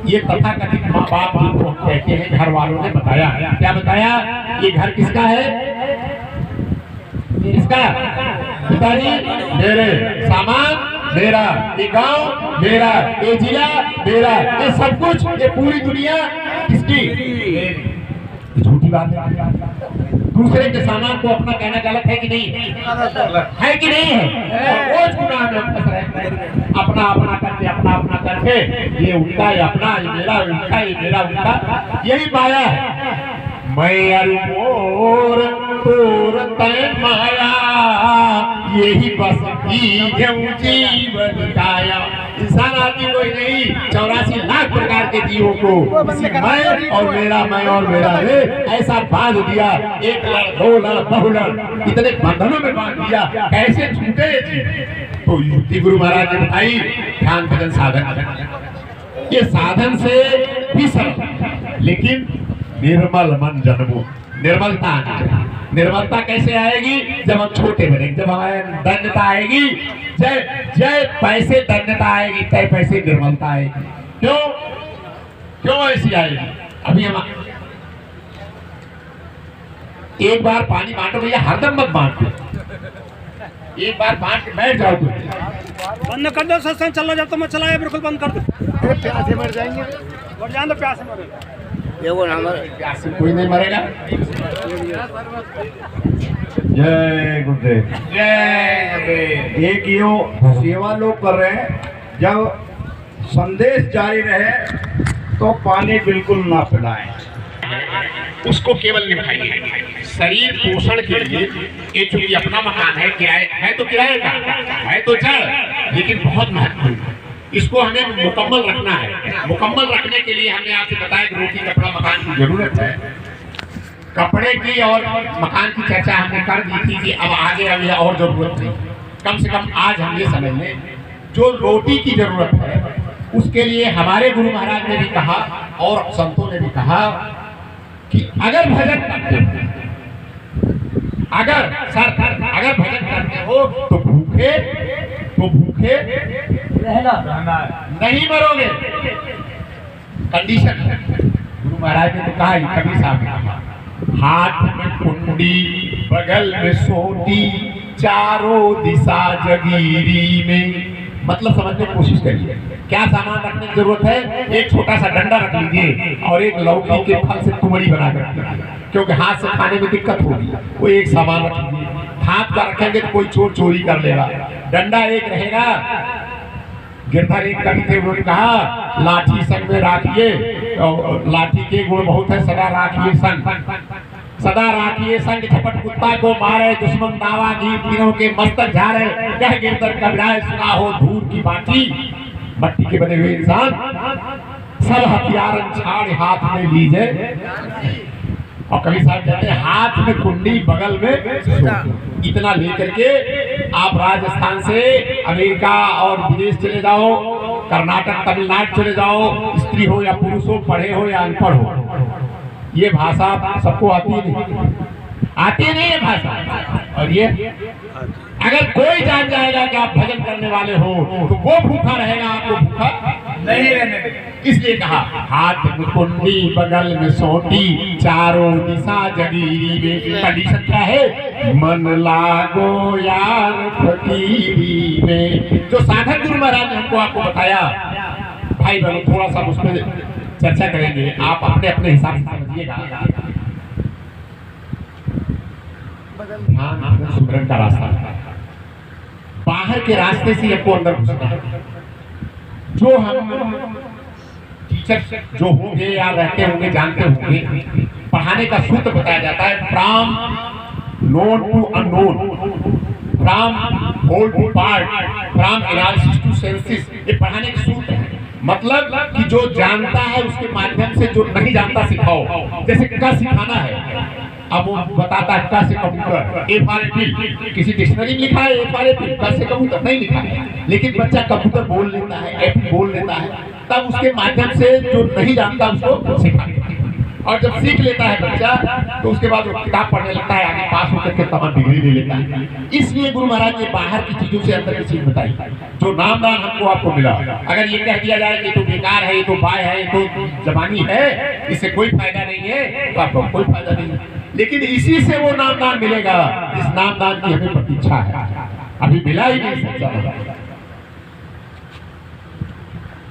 ये तथाकथित माँ बाप जिनको कहते हैं, घर वालों ने बताया। क्या बताया? ये घर किसका है? किसका? पिताजी मेरे, सामान मेरा, ये गांव मेरा, ये जिला मेरा, ये सब कुछ, ये पूरी दुनिया किसकी? झूठी बात है। दूसरे के सामान को अपना कहना गलत है कि नहीं है? कि नहीं है? रोज गुनाह में हम फंस रहे हैं, अपना अपना करके, अपना अपना करके, ये उनका, ये अपना, ये मेरा, उनका, ये मेरा, उनका। यही माया है। मैं अरुपोर तोर तय माया, यही बस की जीवन काया। इंसान आदमी कोई नहीं, 84 लाख प्रकार के जीवों को मैं और मेरा रे ऐसा बांध दिया। एक लड़, दो लड़, बहुलड़, इतने बंधनों में बांध दिया, कैसे छूटे? तो युक्ति गुरु महाराज ने बताई, ध्यान भजन साधन। ये साधन से भी सरल, लेकिन निर्मल मन जन्मो, निर्मलता आनी। निर्मलता कैसे आएगी? जब हम छोटे बनेंगे, जब हमारे धन्यता आएगी, जय पैसे धन्यता आएगी, तय पैसे निर्मलता आएगी। क्यों ऐसी आएगी? अभी हम एक बार पानी बांटो भैया, हरदम मत बांटो, एक बार बांट के बैठ जाओ। बंद कर दो सत्संग, चला जाता मैं चलाया, बिल्कुल बंद कर दो। प्यासे मर जाएंगे, मर जाए तो प्यासे मरेगा, देखो ना प्यास से कोई नहीं मरेगा। जय गुरुदेव, जय गुरुदेव। एक यो सेवा लोग कर रहे हैं, जब संदेश जारी रहे तो पानी बिल्कुल ना पिलाएं, उसको केवल निभाइए। शरीर पोषण के लिए ये चूंकि अपना मकान है, किराए है तो किराए का है तो जड़, लेकिन बहुत महत्वपूर्ण है, इसको हमें मुकम्मल रखना है। मुकम्मल रखने के लिए हमने आपसे बताया कि रोटी कपड़ा मकान की जरूरत है। कपड़े की और मकान की चर्चा हमने कर दी थी कि अब आगे अब यह और जरूरत नहीं। कम से कम आज हम ये समझ लें, जो रोटी की जरूरत है उसके लिए हमारे गुरु महाराज ने भी कहा और संतों ने भी कहा कि अगर भजन करते हो, अगर भजन करते हो तो भूखे रहना नहीं मरोगे। कंडीशन है। गुरु महाराज ने तो कहा, कभी साहब ने कहा, हाथ में कुंडी, बगल में सोटी, चारों दिशा जगीरी में। मतलब समझने की कोशिश करिए, क्या सामान रखने की जरूरत है? एक छोटा सा डंडा रख लीजिए और एक लौकी के फल से तुमड़ी बना कर रखिए, क्योंकि हाथ से खाने में दिक्कत होगी। वो एक सामान रख लीजिए, हाथ का रखेंगे तो कोई चोर चोरी कर लेगा। डंडा एक रहेगा। गिरधर एक कवि थे, उन्होंने कहा, लाठी संग में राखिए, लाठी के गुण बहुत है, सदा राखिए संग, सदा राखिए संग, झपट कुत्ता को मारे, दुश्मन दावा गीत, तीनों के मस्तक झाड़े, कह गिरधर कबीराए सुना हो धूल की बाटी। मट्टी के बने हुए इंसान सब हथियार छाड़ हाथ में लीजिए। और कवि साहब कहते हैं, हाथ में कुंडी, बगल में इतना लेकर के आप राजस्थान से अमेरिका और विदेश चले जाओ, कर्नाटक, तमिलनाडु चले जाओ, स्त्री हो या पुरुष हो, पढ़े हो या अनपढ़ हो, ये भाषा सबको आती नहीं है भाषा। और ये अगर कोई जान जाएगा कि आप भजन करने वाले हो तो वो भूखा रहेगा, आपको भूखा नहीं रहने देगा। इसलिए कहा, हाथ में कुंडी, बगल में सोटी, चारों दिशा जगीरी में। कंडीशन क्या है? मन लागो यार फकीरी में। जो साधक गुरु महाराज ने हमको आपको बताया, भाई बहनों थोड़ा सा उस पर चर्चा करेंगे, आप अपने अपने हिसाब से समझिएगा। ध्यान सुमरन का रास्ता, बाहर के रास्ते से आपको अंदर घुसना है। जो हम टीचर जो होंगे या रहते होंगे, जानते होंगे, पढ़ाने का सूत्र बताया जाता है, from known to unknown, from whole to part, from analysis to synthesis. ये पढ़ाने के सूत्र है। मतलब कि जो जानता है उसके माध्यम से जो नहीं जानता सिखाओ। जैसे क सिखाना है, अब वो बताता है क से कबूतर, ए फॉर एप्पल, किसी डिक्शनरी में लिखा है ए फॉर एप्पल, क से कबूतर नहीं लिखा है, लेकिन बच्चा कबूतर बोल लेता है, एप्पल बोल लेता है। तब उसके माध्यम से जो नहीं जानता उसको सिखाते हैं। और जब सीख लेता है बच्चा तो उसके बाद वो किताब पढ़ने लगता है, आगे पास होकर के तमाम डिग्री ले लेता है। इसलिए गुरु महाराज ने बाहर की चीजों से अंदर की चीज बताई। जो नामदान हमको आपको मिला, अगर ये कह दिया जाए कि तो बेकार है, ये तो बाय है, ये तो जबानी है, इससे कोई फायदा नहीं है, तो आपको कोई फायदा नहीं है। लेकिन इसी से वो नामदान मिलेगा जिस नामदान की हमें प्रतीक्षा है, अभी मिला ही नहीं सच्चा।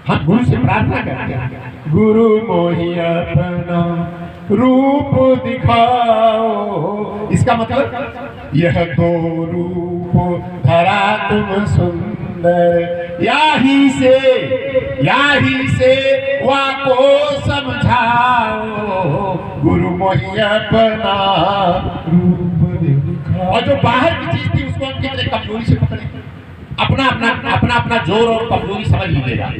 हम गुरु से प्रार्थना करते हैं, गुरु मोहि अपना रूप दिखाओ। इसका मतलब यह तो रूप धरा तुम सुंदर, याही से वाको समझाओ, गुरु मोहि अपना रूप दिखाओ। और जो बाहर की चीज थी उसको हम कितने कमजोरी से पकड़े, अपना अपना जोर और कमजोरी समझ लीजिएगा।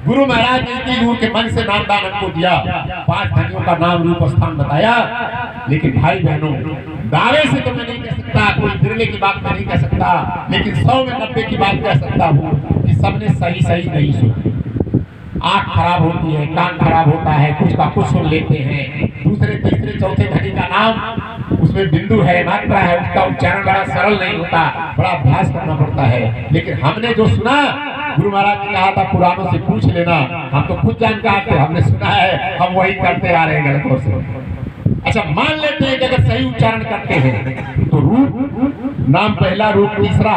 गुरु महाराज ने इतनी दूर के मन से नामदान हमको दिया, 5 धनियों का नाम रूप स्थान बताया, लेकिन भाई बहनों दावे से तो मैं नहीं कह सकता, कोई बिरले की बात मैं नहीं कह सकता, लेकिन 100 में 90 की बात कह सकता हूँ कि सबने सही सही नहीं सुना। आँख खराब होती है, कान खराब होता है, कुछ का कुछ सुन लेते हैं, दूसरे तीसरे चौथे धनी का नाम उसमें बिंदु है, मात्रा है, उसका उच्चारण बड़ा सरल नहीं होता, बड़ा अभ्यास करना पड़ता है। लेकिन हमने जो सुना, गुरु महाराज ने कहा था पुराणों से पूछ लेना, हम तो खुद जानकार थे, हमने सुना है, हम वही करते आ रहे हैं गलतों से। अच्छा, मान लेते हैं कि अगर सही उच्चारण करते हैं तो रूप नाम पहला, रूप तीसरा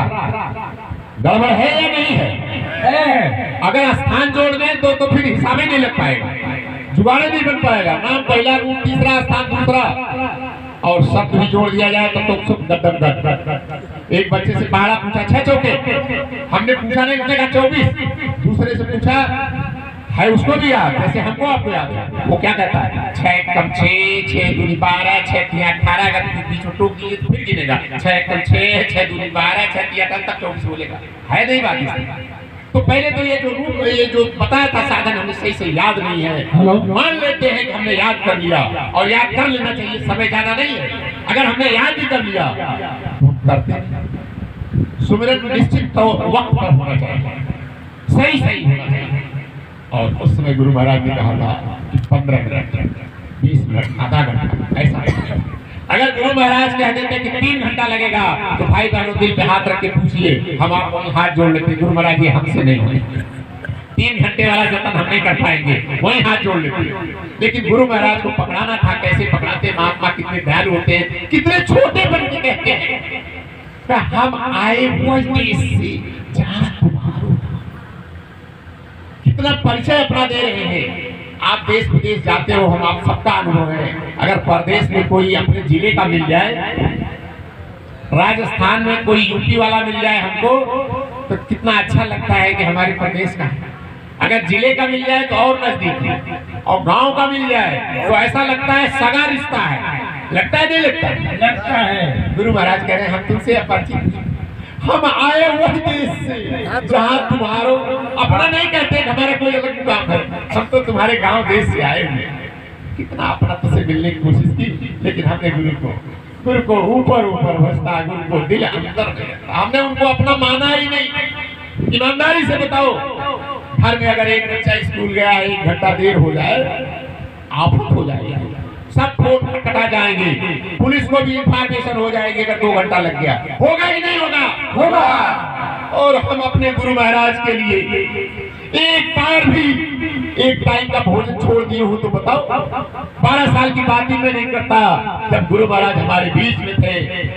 गड़बड़ है या नहीं है? अगर स्थान जोड़ दें तो फिर हिसाब ही नहीं लग पाएगा, जुगाड़ नहीं बन पाएगा। नाम पहला, रूप तीसरा, स्थान दूसरा, और शब्द भी जोड़ दिया जाए तो गद। एक बच्चे से पहाड़ा पूछा 6 चौके, हमने पूछा नहीं, उसने कहा 24। दूसरे से पूछा है, उसको भी याद, जैसे हमको आपको याद है, वो क्या कहता है 6 कम 6, 6 दूनी 12, 6 तिया 18, अगर बीच में टोक दिए तो फिर गिनेगा 6 कम 6, 6 दूनी 12, 6 तिया 18 तक 24 बोलेगा, है नहीं बात इसमें। तो पहले तो ये जो रूप, ये जो बताया था साधन, हमें सही से याद नहीं है। मान लेते हैं कि हमने याद कर लिया, और याद कर लेना चाहिए, समय ज्यादा नहीं है। अगर हमने याद भी कर लिया तो करते सुमिरन निश्चित तो वक्त पर होना चाहिए, सही सही होना चाहिए। और उस समय गुरु महाराज ने कहा था कि 15 मिनट, 20 मिनट, आधा घंटा, ऐसा। अगर गुरु महाराज कह देते कि 3 घंटा लगेगा तो भाई बहनों दिल पे हाथ रख के पूछिए, हम आपको हाथ जोड़ लेते, गुरु महाराज ये हमसे नहीं होगा, 3 घंटे वाला जतन हम नहीं कर पाएंगे, वही हाथ जोड़ लेते। लेकिन गुरु महाराज को पकड़ाना था, कैसे पकड़ाते, महात्मा कितने दयालु होते हैं, कितने छोटे बन के कहते हैं, हम आए वो देश से जहां तुम्हारो, कितना परिचय अपना दे रहे हैं। आप देश विदेश जाते हो, हम आप सबका अनुभव है, अगर प्रदेश में कोई अपने जिले का मिल जाए, राजस्थान में कोई यूपी वाला मिल जाए हमको, तो कितना अच्छा लगता है कि हमारे प्रदेश का है। अगर जिले का मिल जाए तो और नजदीक, और गांव का मिल जाए तो ऐसा लगता है सगा रिश्ता है। लगता है नहीं लगता? लगता है। गुरु महाराज कह रहे हैं हम तुमसे अपरिचित, हम आए वही देश से जहाँ तुम्हारो, अपना नहीं कहते हमारा कोई अलग काम है, हम तो तुम्हारे गांव देश से आए हुए। कितना अपना से मिलने की कोशिश की, लेकिन हमने गुरु को ऊपर ऊपर बसता, गुरु को दिल अंदर में, हमने उनको अपना माना ही नहीं। ईमानदारी से बताओ, घर में अगर एक बच्चा स्कूल गया 1 घंटा देर हो जाए, आफत हो जाएगी, सब फोन कटा जाएंगे, पुलिस को भी इंफॉर्मेशन हो जाएगी अगर 2 घंटा लग गया, होगा ही नहीं होगा? होगा। और हम अपने गुरु महाराज के लिए एक बार भी एक टाइम का भोजन छोड़ दिए हो तो बताओ। 12 साल की बात ही मैं नहीं करता, जब गुरु महाराज हमारे बीच में थे,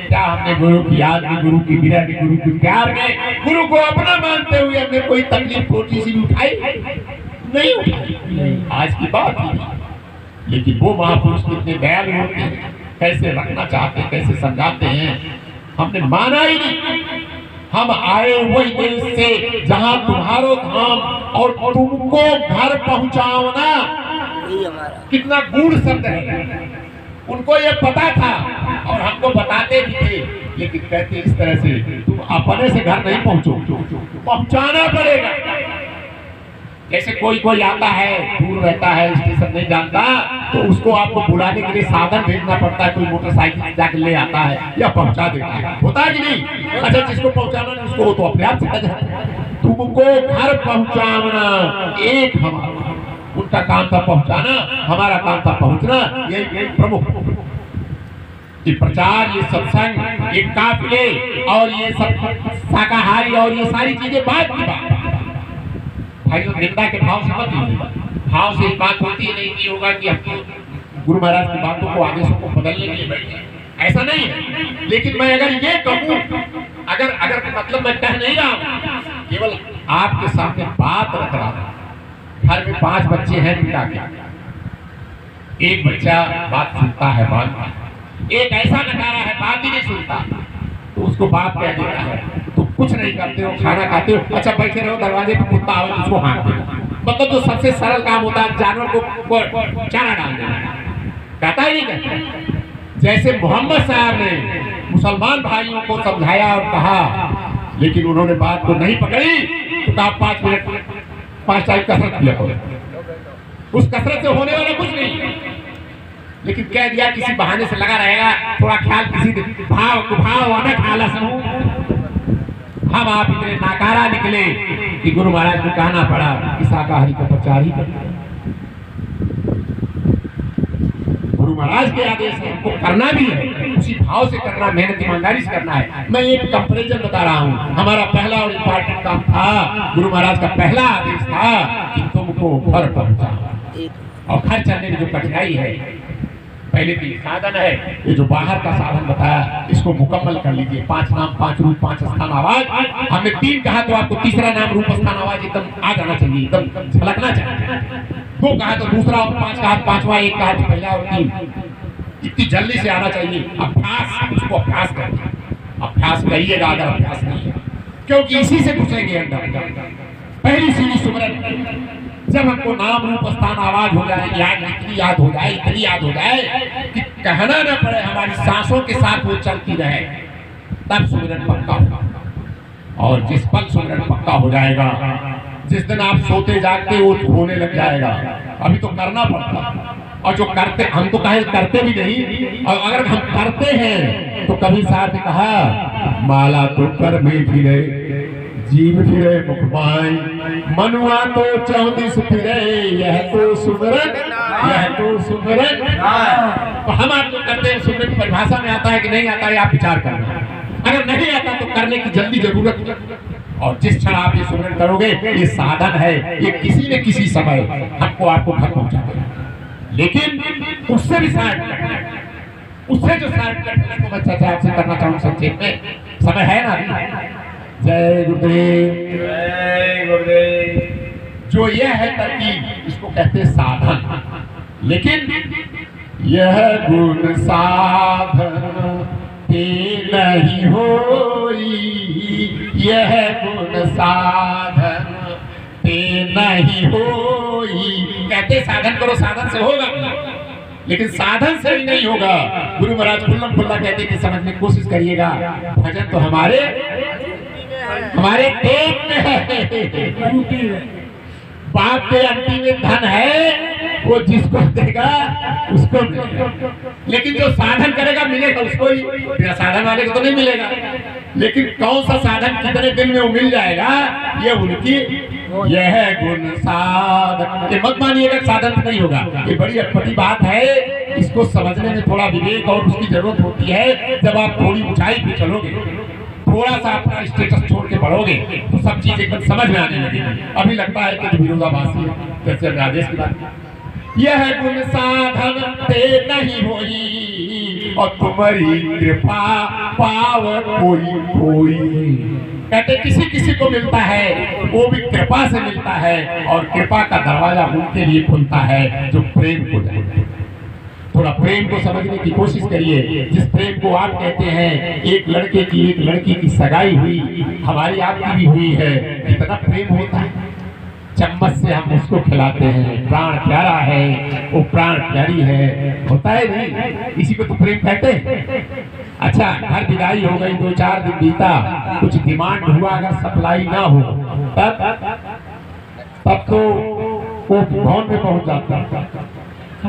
क्या हमने गुरु की याद में, गुरु की विरह में, गुरु की प्यार में, गुरु को अपना मानते हुए हमने कोई तकलीफ छोटी सी भी उठाई? नहीं उठाई। आज की बात ही। लेकिन वो महापुरुष कितने दयालु होते हैं, कैसे रखना चाहते हैं, कैसे समझाते हैं, हमने माना ही नहीं। हम आए वही देश से जहां तुम्हारो धाम, और तुमको घर पहुंचाओना, कितना गूढ़ शब्द है। उनको ये पता था और हमको बताते भी थे, लेकिन कहते इस तरह से, तुम अपने से घर नहीं पहुंचो, पहुंचाना पड़ेगा। जैसे कोई आता है, दूर रहता है, स्टेशन नहीं जानता, तो उसको आपको बुलाने के लिए साधन भेजना पड़ता है, कोई मोटरसाइकिल से जाकर ले आता है या पहुंचा देता है, होता है कि नहीं? अच्छा, जिसको पहुंचाना नहीं उसको तो अपने आप चला जाता है। तुमको घर पहुंचाना एक हमारा, उनका काम था पहुंचाना, हमारा काम था पहुंचना, यही प्रमुख। ये प्रचार, ये सत्संग, ये काफिले, और ये सब शाकाहारी, और ये सारी चीजें बात की बात। भाइयों, निंदा के भाव से मत लीजिए, भाव से बात होती नहीं कि होगा कि हम गुरु महाराज की बातों को आगे सबको बदलने के लिए बैठे, ऐसा नहीं है। लेकिन मैं अगर ये कहूँ, अगर मतलब मैं कह नहीं रहा हूँ, केवल आपके सामने बात रख रहा हूँ। घर में 5 बच्चे हैं पिता के, एक बच्चा बात सुनता है, बात एक ऐसा नकारा है, बात ही नहीं सुनता, तो उसको बाप कह देता है, तो कुछ नहीं करते हो, खाना खाते हो, अच्छा बैठे रहो, दरवाजे पे कुत्ता आवे उसको हाँक दो। मतलब जो सबसे सरल काम होता है, जानवर को चारा डाल देना, कहता ही नहीं कहता। जैसे मोहम्मद साहब ने मुसलमान भाइयों को समझाया और कहा लेकिन उन्होंने बात को नहीं पकड़ी तो कहा 5 मिनट 5 टाइम कसरत किया करो। उस कसरत से होने वाला कुछ नहीं, लेकिन कह दिया किसी बहाने से लगा रहेगा, थोड़ा ख्याल किसी भाव आना ख्याल हम आप इतने नाकारा निकले कि गुरु महाराज को कहना पड़ा कि शाकाहारी का प्रचार ही करना। गुरु महाराज के आदेश है, हमको करना भी है, उसी भाव से करना, मेहनत ईमानदारी से करना है। मैं एक कंपैरिजन बता रहा हूँ। हमारा पहला और इम्पोर्टेंट काम था, गुरु महाराज का पहला आदेश था कि तुमको घर पहुंचाओ। और घर चलने में जो कठिनाई है, पहले तो ये साधन है, ये जो बाहर का साधन बताया इसको मुकम्मल कर लीजिए। 5 नाम 5 रूप 5 स्थान आवाज, हमने 3 कहा तो आपको तीसरा नाम रूप स्थान आवाज एकदम आ जाना चाहिए, एकदम झलकना चाहिए। 2 कहा तो दूसरा, और 5 कहा 5वां, 1 कहा तो पहला और 3, इतनी जल्दी से आना चाहिए। अभ्यास, उसको अभ्यास करिए, अभ्यास करिएगा अगर अभ्यास नहीं है, क्योंकि इसी से घुसेंगे अंदर। पहली सीढ़ी सुमरन, जब हमको नाम रूप स्थान आवाज हो जाए, इतनी याद हो जाए, इतनी याद हो जाए कि कहना न पड़े, हमारी सांसों के साथ वो चलती रहे, तब सुमिरन पक्का होगा। और जिस पल सुमिरन पक्का हो जाएगा, जिस दिन आप सोते जागते वो होने लग जाएगा। अभी तो करना पड़ता, और जो करते, हम तो कहे करते भी नहीं, और अगर हम करते हैं तो कभी साथ कहा माला तो कर में फिरे, जीव फिरे मुखमाई, मनुआ तो 34 फिरे, यह तो सुमिरन, यह तो सुमिरन। तो हम आपको करते हैं, सुमिरन परिभाषा में आता है कि नहीं आता है, आप विचार करना। अगर नहीं आता तो करने की जल्दी जरूरत, और जिस क्षण आप ये सुमिरन करोगे, ये साधन है, ये किसी न किसी समय हमको आपको घर पहुंचा देगा। लेकिन उससे भी उससे जो मैं चर्चा आपसे करना चाहूँ संक्षेप में, समय है ना अभी? जय गुरुदेव, जय गुरुदेव। जो यह है तरकीब, इसको कहते हैं साधन। लेकिन यह गुण साधन ते नहीं होई, यह गुण साधन ते नहीं होई। कहते साधन करो, साधन से होगा, लेकिन साधन से भी नहीं होगा। गुरु महाराज खुल्लम खुल्ला कहते कि समझने की कोशिश करिएगा, भजन तो हमारे पेट में है, बाप के अंटी में धन है, वो जिसको देगा उसको मिलेगा। लेकिन जो साधन करेगा मिलेगा उसको ही, बिना साधन वाले को तो नहीं मिलेगा। लेकिन कौन सा साधन कितने दिन में वो मिल जाएगा, ये उनकी यह गुण साधन। ये मत मानिएगा साधन नहीं होगा, ये बड़ी अटपटी बात है। इसको समझने में थोड़ा विवेक और उसकी जरूरत होती है। जब आप थोड़ी ऊंचाई पे चलोगे, थोड़ा सा अपना स्टेटस छोड़ के बढ़ोगे, तो सब चीज एकदम समझ में आने लगेगी। अभी लगता है कि विरोधाभासी है, जैसे आदेश की बात। यह गुण साधन ते नहीं होई, और तुम्हारी कृपा पाव कोई कोई। कहते किसी किसी को मिलता है, वो भी कृपा से मिलता है, और कृपा का दरवाजा उनके लिए खुलता है जो प्रेम को जानते हैं। थोड़ा प्रेम को समझने की कोशिश करिए। जिस प्रेम को आप कहते हैं, एक लड़के की एक लड़की की सगाई हुई, हमारी आपकी भी हुई है, कितना प्रेम होता है। चम्मच से हम उसको खिलाते हैं, प्राण प्यारा है, वो प्राण प्यारी है, होता है नहीं? इसी को तो प्रेम कहते हैं। अच्छा, घर विदाई हो गई, 2-4 दिन बीता, कुछ डिमांड हुआ, अगर सप्लाई ना हो तब तो वो भवन में पहुंच जाता।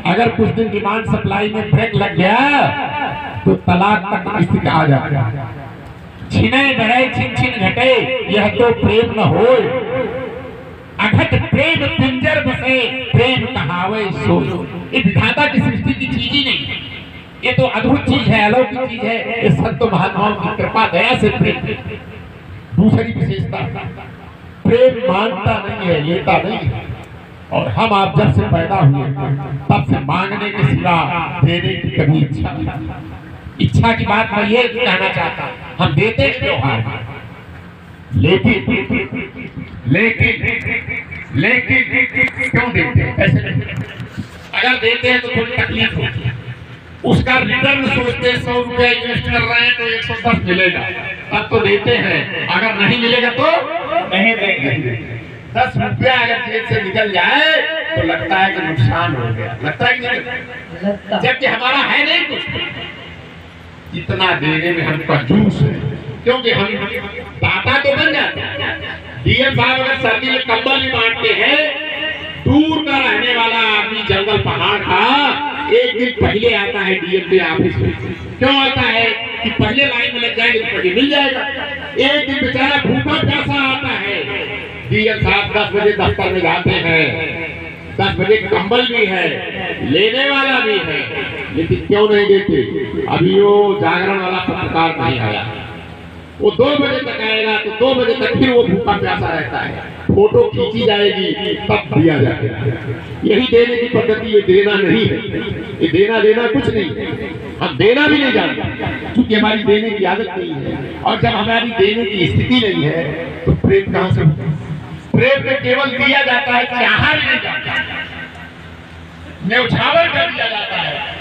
अगर कुछ दिन डिमांड सप्लाई में ब्रेक लग गया तो तलाक तक स्थिति आ जाती। छिने बढ़े छिन छिन घटे, यह तो प्रेम न होय। अघट प्रेम पिंजर बसे, प्रेम कहावे सो। ये विधाता की सृष्टि की चीज ही नहीं है, ये तो अद्भुत चीज है, अलौकिक चीज है। ये संत महात्माओं की कृपा दया से प्रेम। दूसरी विशेषता, प्रेम मांगता नहीं है, लेता नहीं है। और हम आप जब से पैदा हुए तब से मांगने के सिवा देने की कभी इच्छा की बात मैं ये कहना चाहता, हम देते क्यों हैं, लेकिन क्यों देते हैं? ऐसे अगर देते हैं तो थोड़ी तकलीफ होती है, उसका रिटर्न सोचते हैं। 100 रुपया इन्वेस्ट कर रहे हैं तो 110 मिलेगा, तब तो देते हैं। अगर नहीं मिलेगा तो नहीं देंगे। 10 रुपया अगर जेब से निकल जाए तो लगता है कि नुकसान हो गया, लगता है कि नहीं? जबकि हमारा है नहीं कुछ। इतना देने में हम कंजूस है, क्योंकि हम दाता तो बन जाते हैं। डीएम साहब अगर सर्दी में कंबल भी बांटते हैं, दूर का रहने वाला आदमी जंगल पहाड़ का एक दिन पहले आता है डीएम के ऑफिस में। क्यों आता है कि पहले लाइन में लग जाएंगे तो पहले मिल जाएगा। एक दिन बेचारा भूखा प्यासा आता है, डीएम साहब 10 बजे दफ्तर में जाते हैं, 10 बजे कंबल भी है, लेने वाला भी है, लेकिन क्यों नहीं देते? अभी वो जागरण वाला पत्रकार नहीं आया, वो 2 बजे तक आएगा तो 2 बजे तक फिर वो भूखा प्यासा रहता है, फोटो खींची जाएगी तब दिया जाएगा। यही देने की पद्धति, ये देना नहीं है, ये देना कुछ नहीं है। हम देना भी नहीं जानते क्योंकि हमारी देने की आदत नहीं है, और जब हमारी देने की स्थिति नहीं है तो प्रेम कहां से? प्रेम में केवल दिया जाता है, चाहा भी नहीं जाता, न्यौछावर कर दिया जाता है।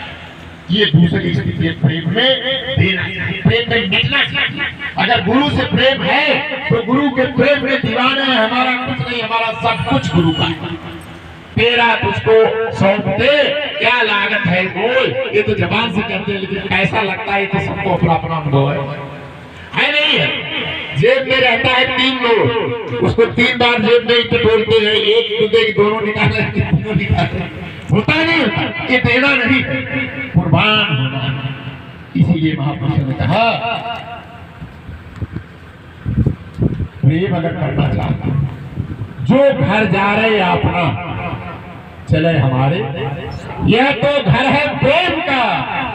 ये दूसरी स्थिति है प्रेम में देना, प्रेम में मिटना चाहिए। अगर गुरु से प्रेम है तो गुरु के प्रेम में दीवाना है, हमारा कुछ नहीं, हमारा सब कुछ गुरु का है। तेरा तुझको सौंप दे, क्या लागत है बोल, ये तो जबान से कहते हैं, लेकिन कैसा लगता है तो सबको अपना अपना अनुभव है नहीं है? जेब में रहता है 3 नोट, उसको 3 बार जेब में टटोलते हैं, एक दूसरे की दोनों निकाले, तीनों निकाले, होता नहीं होता। ये देना नहीं है, कुर्बान होना। इसीलिए महापुरुषों ने कहा प्रेम अगर करना चाहता, जो घर जा रहे अपना चले हमारे, यह तो घर है प्रेम का,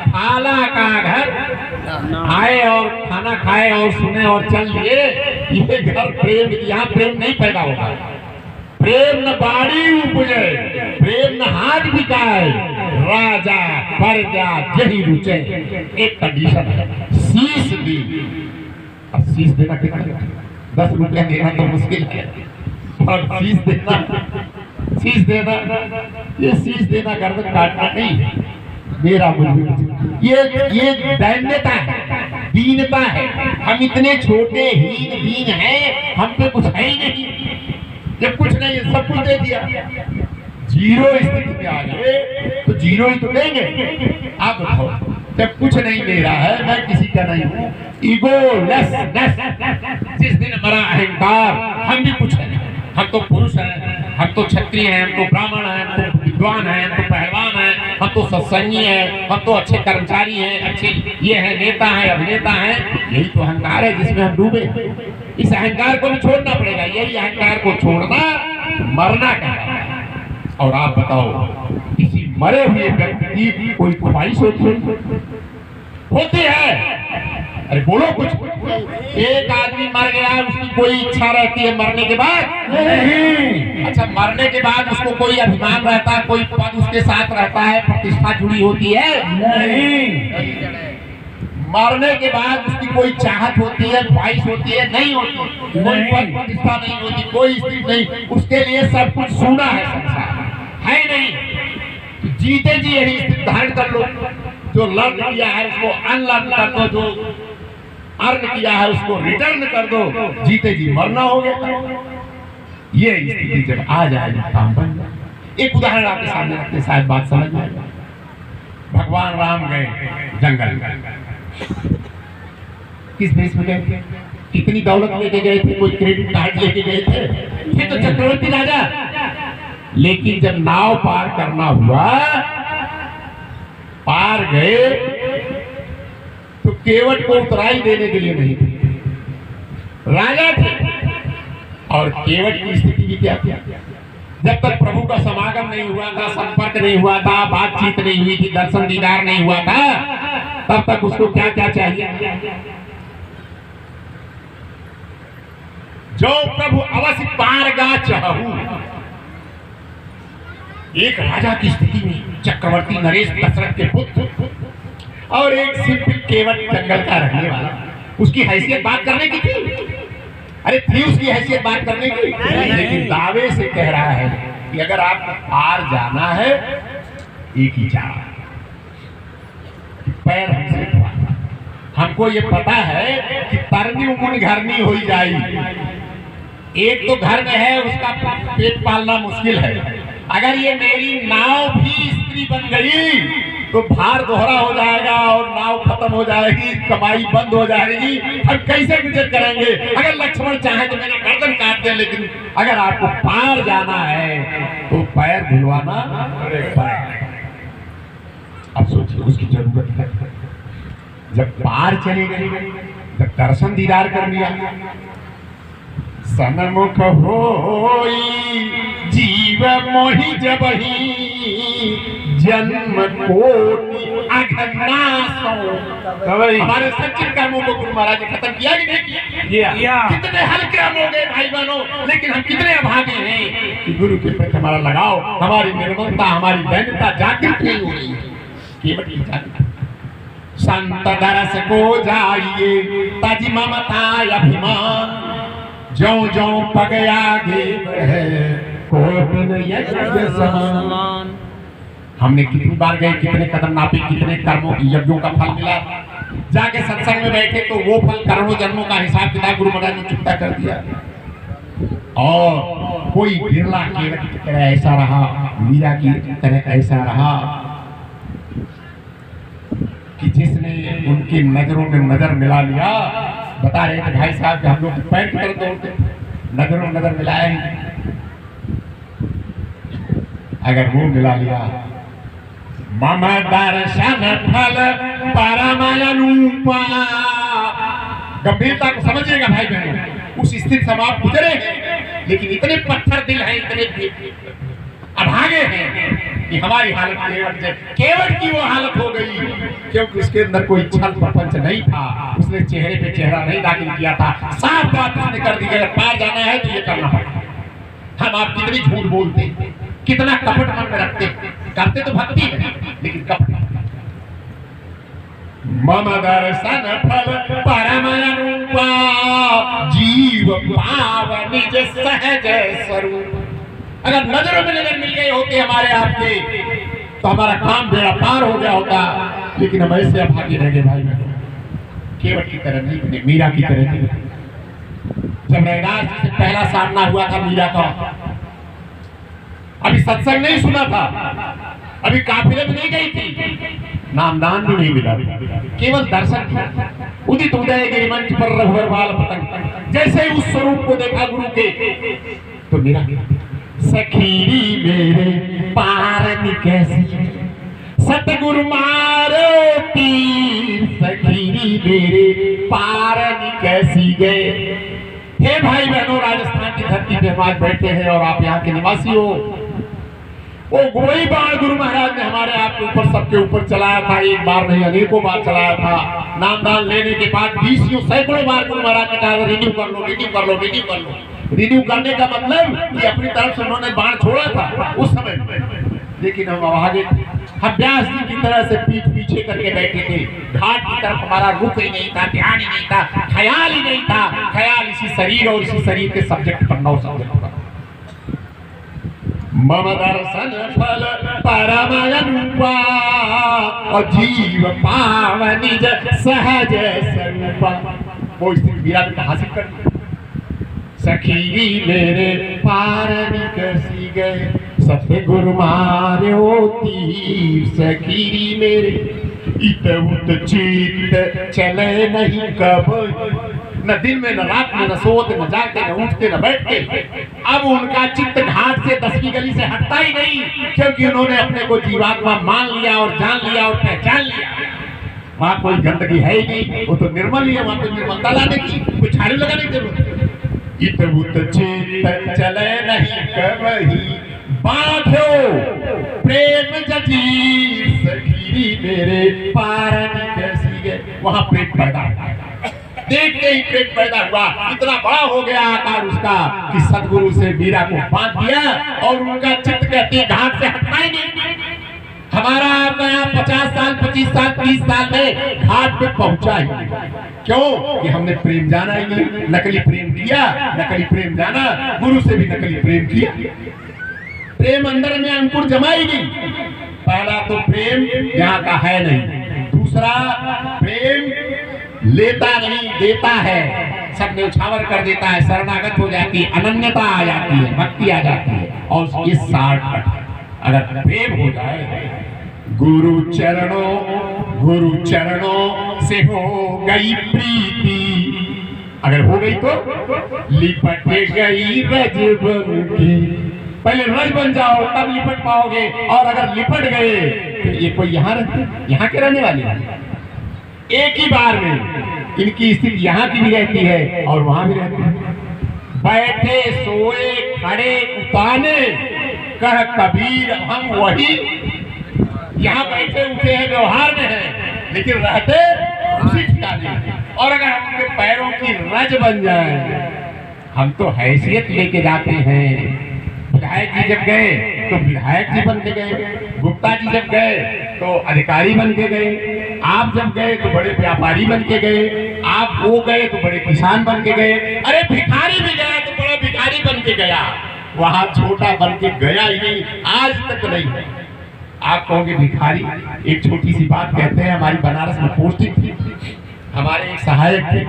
थाला का घर, आए और खाना खाए और सुने और चल दिए, ये घर प्रेम, यहाँ प्रेम नहीं पैदा होगा। प्रेम न बाड़ी उपजे, प्रेम न हाथ बिकाए, राजा प्रजा यही रुचे। एक कंडीशन है, शीश दी। अब शीश देना कितना? 10 रुपया देना तो मुश्किल है, और शीश देना, ये शीश देना गर्दन काटना नहीं, मेरा मुझे ये दैन्यता है, दीनता है। हम इतने छोटे हीन दीन हैं, हम पे कुछ है ही नहीं। जब कुछ नहीं है, सब कुछ दे दिया, जीरो स्थिति में आ गए तो जीरो ही तो देंगे। आप बताओ, जब कुछ नहीं ले रहा है, मैं किसी का नहीं हूँ, ईगोलेसनेस, जिस दिन मरा अहंकार, हम भी कुछ है, हम तो पुरुष हैं, हम तो क्षत्रिय हैं, हम तो ब्राह्मण हैं, हम तो विद्वान हैं, हम तो पहलवान हैं, हम तो सत्संगी हैं, हम तो अच्छे कर्मचारी हैं, अच्छे ये हैं, नेता हैं, अभिनेता हैं। यही तो अहंकार है जिसमें हम डूबे। इस अहंकार को भी छोड़ना पड़ेगा, यही अहंकार को छोड़ना मरना कहलाता है। और आप बताओ, किसी मरे हुए व्यक्ति की कोई ख्वाहिश होती है? अरे बोलो कुछ। एक आदमी मर गया, उसकी कोई इच्छा रहती है मरने के बाद? नहीं। अच्छा, मरने के बाद उसको कोई अभिमान रहता है, कोई पद उसके साथ रहता है, प्रतिष्ठा जुड़ी होती है? नहीं। मरने के बाद उसकी कोई चाहत होती है, ख्वाहिश होती है? नहीं होती। कोई पद प्रतिष्ठा नहीं होती, कोई स्थिति नहीं, उसके लिए सब कुछ सूना है, संसार है नहीं। जीते जी यही स्थिति धारण कर लो, जो लर्न किया है उसको अनलर्न कर दो, जो अर्न किया है उसको रिटर्न कर दो, जीते जी मरना हो गया। ये स्थिति जब आ जाएगी, काम बन जाए। एक उदाहरण आपके सामने रखते, शायद बात समझ में आएगा। भगवान राम गए जंगल, किस देश में गए थे? कितनी दौलत लेके गए थे? कोई क्रेडिट कार्ड लेके गए थे? फिर तो चक्रवर्ती राजा। लेकिन जब नाव पार करना हुआ, पार गए तो केवट को उतराई देने के लिए नहीं थे, राजा थे। और केवट की स्थिति भी क्या थी? जब तक प्रभु का समागम नहीं हुआ था, संपर्क नहीं हुआ था, बातचीत नहीं हुई थी, दर्शन दीदार नहीं हुआ था, तब तक उसको क्या क्या चाहिए? जो प्रभु अवश्य पार गा चाहूं। एक राजा की स्थिति में चक्रवर्ती नरेश दशरथ के पुत्र और एक सिंपल केवट जंगल का रहने वाला, उसकी हैसियत बात करने की थी? अरे थी उसकी हैसियत बात करने की, लेकिन दावे से कह रहा है कि अगर आपको पार जाना है, एक ही चाह, पैर हमसे हुआ, हमको ये पता है कि तरनी उमुन घरनी हो जाएगी। एक तो घर में है, उसका पेट पालना मुश्किल है, अगर ये मेरी नाव भी स्त्री बन गई तो भार दोहरा हो जाएगा और नाव खत्म हो जाएगी, कमाई बंद हो जाएगी। हम कैसे गुजर करेंगे? अगर लक्ष्मण चाहे तो मेरा गर्दन काट दे, लेकिन अगर आपको पार जाना है तो पैर धुलवाना पड़ेगा। अब सोचिए उसकी जरूरत है। जब पार चले गए, जब दर्शन दीदार कर लिया, सन्मुख होई जीव मोहि जबहि जन्म कोटि अघनासो। हमारे सच्चित कर्मों को गुरु महाराज ने खत्म किया कि नहीं किया? कितने हल्के हम हो गए भाई बहनों, लेकिन हम कितने अभागे हैं कि गुरु के प्रति हमारा लगाव, हमारी निर्मलता, हमारी दैन्यता जागृत नहीं हो रही है। केवल की जागृत संत दरस को जाइए ताजी ममता अभिमान, जो जो पग आगे बढ़े कोटिन यज्ञ समान। हमने कितनी बार गए, कितने कदम नापे, कितने कर्मों की यज्ञों का फल मिला। जाके सत्संग में बैठे तो वो फल करोड़ों जन्मों का हिसाब किताब गुरु महाराज ने चुकता कर दिया। और कोई बिरला केवट की तरह ऐसा रहा, मीरा की तरह ऐसा रहा कि जिसने उनकी नजरों में नजर मिला लिया। बता रहे थे भाई साहब कि हम लोग पैर की तरफ दौड़ते, नजरों में नजर मिलाए, अगर वो मिला लिया। मम दर्शन फल परमानुपा। गंभीरता को समझिएगा भाई बहनों, उस स्थिति से आप गुजरे हैं, लेकिन इतने पत्थर दिल हैं, इतने अभागे हैं कि हमारी हालत केवट की वो हालत हो गई, क्योंकि उसके अंदर कोई छल प्रपंच नहीं था। उसने चेहरे पे चेहरा नहीं दाखिल किया था। साफ बात उसने कर दी, अगर पार जाना है तो ये करना पड़ेगा। हम आप कितनी झूठ बोलते, कितना कपट मन में रखते, करते तो भक्ति है लेकिन कपट। मम दर्शन फल परमानुपा, जीव पाव निज सहज स्वरूप। अगर नजरों में नजर मिल गए होते हमारे आपके, तो हमारा काम बेड़ा पार हो गया होता। लेकिन हम ऐसे अभागे रह गए भाई बहनों, केवट की तरह नहीं, मीरा की तरह नहीं। जब रैदास जी से पहला सामना हुआ था मीरा का, अभी सत्संग नहीं सुना था, अभी काफिले में नहीं गई थी, नामदान भी नहीं मिला, केवल दर्शन। उदित उदय गिरिमंच पर रघुवर बाल पतंग। जैसे ही उस स्वरूप को देखा गुरु के, तो मीरा सखीरी मेरे पारनी कैसी, सतगुरु मारो तीर, सखीरी मेरे पारनी कैसी गए। हे भाई बहनों, राजस्थान की धरती पे हम आज बैठे हैं और आप यहाँ के निवासी हो। वो वही बाण गुरु महाराज ने हमारे आपके ऊपर, सबके ऊपर चलाया था। एक बार नहीं, अनेकों बार चलाया था। नामदान लेने के बाद 20 सैकड़ों बार गुरु महाराज ने कहा रिन्यू कर लो, रिन्यू कर लो, रिन्यू कर लो। रिन्यू करने का मतलब कि अपनी तरफ से उन्होंने बाण छोड़ा था उस समय, लेकिन हम आगे हम व्यास जी की तरह से पीठ पीछे करके बैठे थे। घाट की तरफ हमारा रुख ही नहीं था, ध्यान ही नहीं था, ख्याल ही नहीं था। ख्याल इसी शरीर और इसी शरीर के सब्जेक्ट पर, 9 सब्जेक्ट पर। मम दर्शन फल परमानुपा, जीव पाव निज सहज स्वरूपा। वो स्थिति मीरा ने हासिल कर ली। सखी मेरे पारनी कैसी गए, सतगुरु मार्यो तीर, सखी मेरे इत उत चित चले नहीं कब। न दिन में, न रात में, न सोते, न जागते, न उठते, न बैठते। अब उनका चित्त घाट से 10वीं गली से हटता ही नहीं, क्योंकि उन्होंने अपने को जीवात्मा मान लिया और जान लिया और पहचान लिया। वहाँ कोई गंदगी है ही नहीं, वो तो निर्मल ही है। वहाँ कोई निर्मलता लाने की, कोई झाड़ू लगाने की जरूरत नहीं। इत उत चित चले नहीं कबही, बांधो प्रेम जजीर, सखी मेरे पारनी कैसी गए। वहाँ प्रेम पैदा हुआ, देखते ही प्रेम पैदा हुआ। इतना बड़ा हो गया आकार उसका कि सदगुरु से मीरा को बांध दिया और उनका चित्त कहते घाट से हटना ही नहीं। हमारा आपका यहाँ 50 साल, 25 साल, 30 साल में घाट पे पहुंचा ही नहीं। क्यों? कि हमने प्रेम जाना ही नहीं। नकली प्रेम किया, नकली प्रेम जाना, गुरु से भी नकली प्रेम किया। प्रेम अंदर में अंकुर जमाई नहीं। पहला तो प्रेम यहाँ का है नहीं, दूसरा प्रेम लेता नहीं, देता है। सब न्यौछावर कर देता है, शरणागत हो जाती है, अनन्यता आ जाती है, भक्ति आ जाती है। और ये 60 अगर प्रेम हो जाए गुरु चरणों से हो गई प्रीति, अगर हो गई तो लिपट गई रज बन की। पहले रज बन जाओ तब लिपट पाओगे, और अगर लिपट गए तो ये कोई यहाँ रहते, यहाँ के रहने वाले हैं, एक ही बार में इनकी स्थिति यहाँ की भी रहती है और वहां भी रहती है। बैठे सोए खड़े उताने कह कबीर हम वही, यहाँ बैठे उठे हैं व्यवहार में है लेकिन रहते उसी ठिकाने। और अगर हमके पैरों की रज बन जाए, हम तो हैसियत लेके जाते हैं। विधायक जी जब गए तो विधायक जी बन के गए, गुप्ता जी जब गए तो अधिकारी बन के गए, आप जब गए तो बड़े व्यापारी बन के गए, आप वो गए तो बड़े किसान बन के गए, अरे भिखारी भी गया तो बड़ा भिखारी बन के गया, वहां छोटा बन के गया ही नहीं, आज तक नहीं। आप कहोगे भिखारी, एक छोटी सी बात कहते हैं, हमारी बनारस में पोस्टिंग थी, हमारे एक सहायक थे,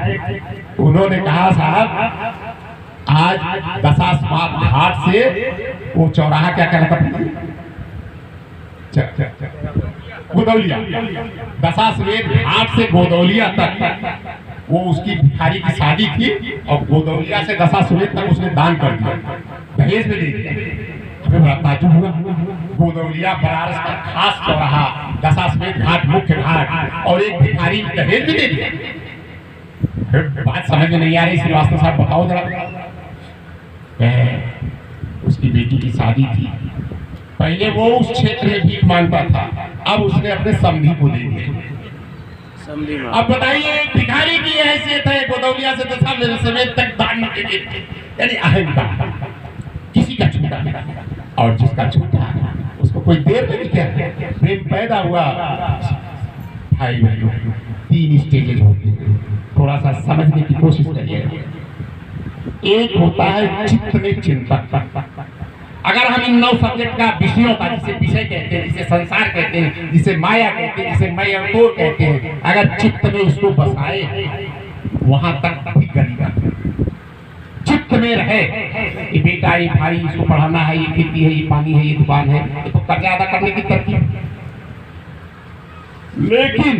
उन्होंने कहा साहब आज दशाश्वमेध घाट से वो चौराहा क्या कहता गोदौलिया, दशाश्वमेध घाट से गोदौलिया तक वो उसकी भिखारी की शादी थी और गोदौलिया से दशाश्वमेध तक उसने दान कर दिया, दहेज में दे दिया। हमें बड़ा ताज्जुब हुआ, गोदौलिया बनारस का खास चौराहा, दशाश्वमेध घाट मुख्य घाट, और एक भिखारी दहेज में दे दिया। बात समझ में नहीं आ रही, श्रीवास्तव साहब बताओ जरा। उसकी बेटी की शादी थी, पहले वो उस क्षेत्र में भीख मांगता था, अब उसने अपने समधी को दे दिया। अब बताइए भिखारी की हैसियत है, गोदौलिया से दशाश्वमेध तक दान के देते, यानी अहंकार, किसी का छूटा और जिसका छूटा उसको कोई देर नहीं क्या। प्रेम पैदा हुआ भाई बहनों, 3 स्टेजेज होते हैं, थोड़ा सा समझने की कोशिश करिए। एक होता है चित्त में चिंतन, अगर हम इन 9 सब्जेक्ट का विषयों का, जिसे विषय कहते हैं, जिसे संसार कहते हैं, जिसे माया कहते हैं, जिसे मैं और तो कहते हैं, अगर चित्त में उसको बसाए वहां तक भी गरीबा चित्त में रहे कि बेटा ये भाई इसको पढ़ाना है, ये खेती है, ये पानी है, ये दुकान है, ये तो कर्जा अदा करने की तरकीब। लेकिन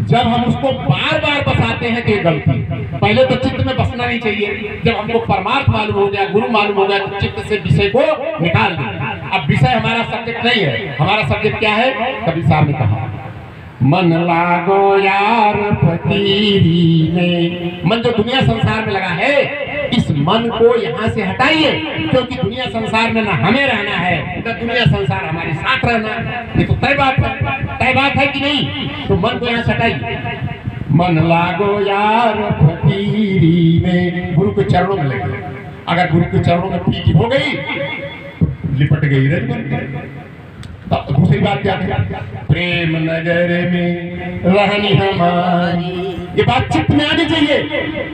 जब हम उसको बार बार बसाते हैं तो ये गलती। पहले तो चित्त में बसना नहीं चाहिए, जब हमको परमार्थ मालूम हो गया, गुरु मालूम हो गया, तो चित्त से विषय को निकाल दें। अब विषय हमारा सब्जेक्ट नहीं है, हमारा सब्जेक्ट क्या है? कबीर साहब ने कहा मन लागो यार फकीरी में। मन जो दुनिया संसार में लगा है, इस मन को यहाँ से हटाइए, क्योंकि दुनिया संसार में ना हमें रहना है ना दुनिया संसार हमारे साथ रहना है। ये तो तय बात है कि नहीं? तो मन को यहाँ से हटाइए। मन लागो यार फकीरी में, गुरु के चरणों में लगे। अगर गुरु के चरणों में प्रीति हो गई तो लिपट गई रज। दूसरी बात क्या है? प्रेम नगर में रहनी हमारी, ये बात चित्त में आनी चाहिए।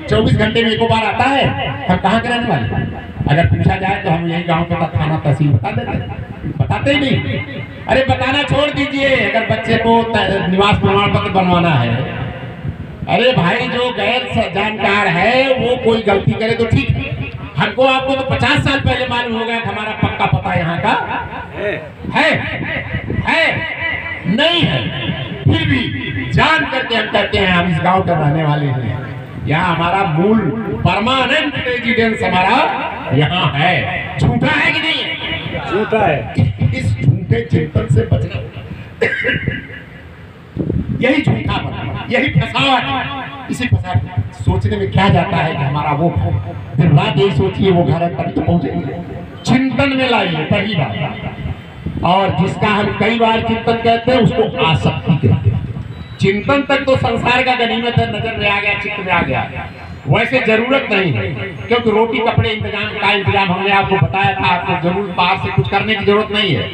24 घंटे में एक बार आता है। हम कहाँ के रहने वाले? अगर पूछा जाए तो हम यही गांव का थाना तहसील बता देते, बताते ही नहीं। अरे बताना छोड़ दीजिए, अगर बच्चे को निवास प्रमाण पत्र बनवाना है, अरे भाई जो गैर जानकार है वो कोई गलती करे तो ठीक है, हमको आपको तो 50 साल पहले मालूम हो गया कि हमारा पक्का पता यहाँ का है नहीं है, फिर भी जान करके हम कहते हैं हम इस गांव के रहने वाले हैं, यहाँ हमारा मूल परमानेंट रेजिडेंस हमारा यहाँ है। झूठा है कि नहीं? झूठा है। इस झूठे चिंतन से बचना, यही झूठा बना, यही फसावट। इसी फसावट सोचने में क्या जाता है कि हमारा वो दिन रात यही सोचिए वो घर है तभी तो पहुंचेंगे। चिंतन में लाइए पहली बात, और जिसका हम कई बार चिंतन कहते हैं उसको आसक्ति कहते हैं। चिंतन तक तो संसार का गनीमत है, नजर में आ गया, चित्त में आ गया, वैसे जरूरत नहीं है, क्योंकि रोटी कपड़े इंतजाम हमने आपको बताया था, आपको जरूर बाहर से कुछ करने की जरूरत नहीं है।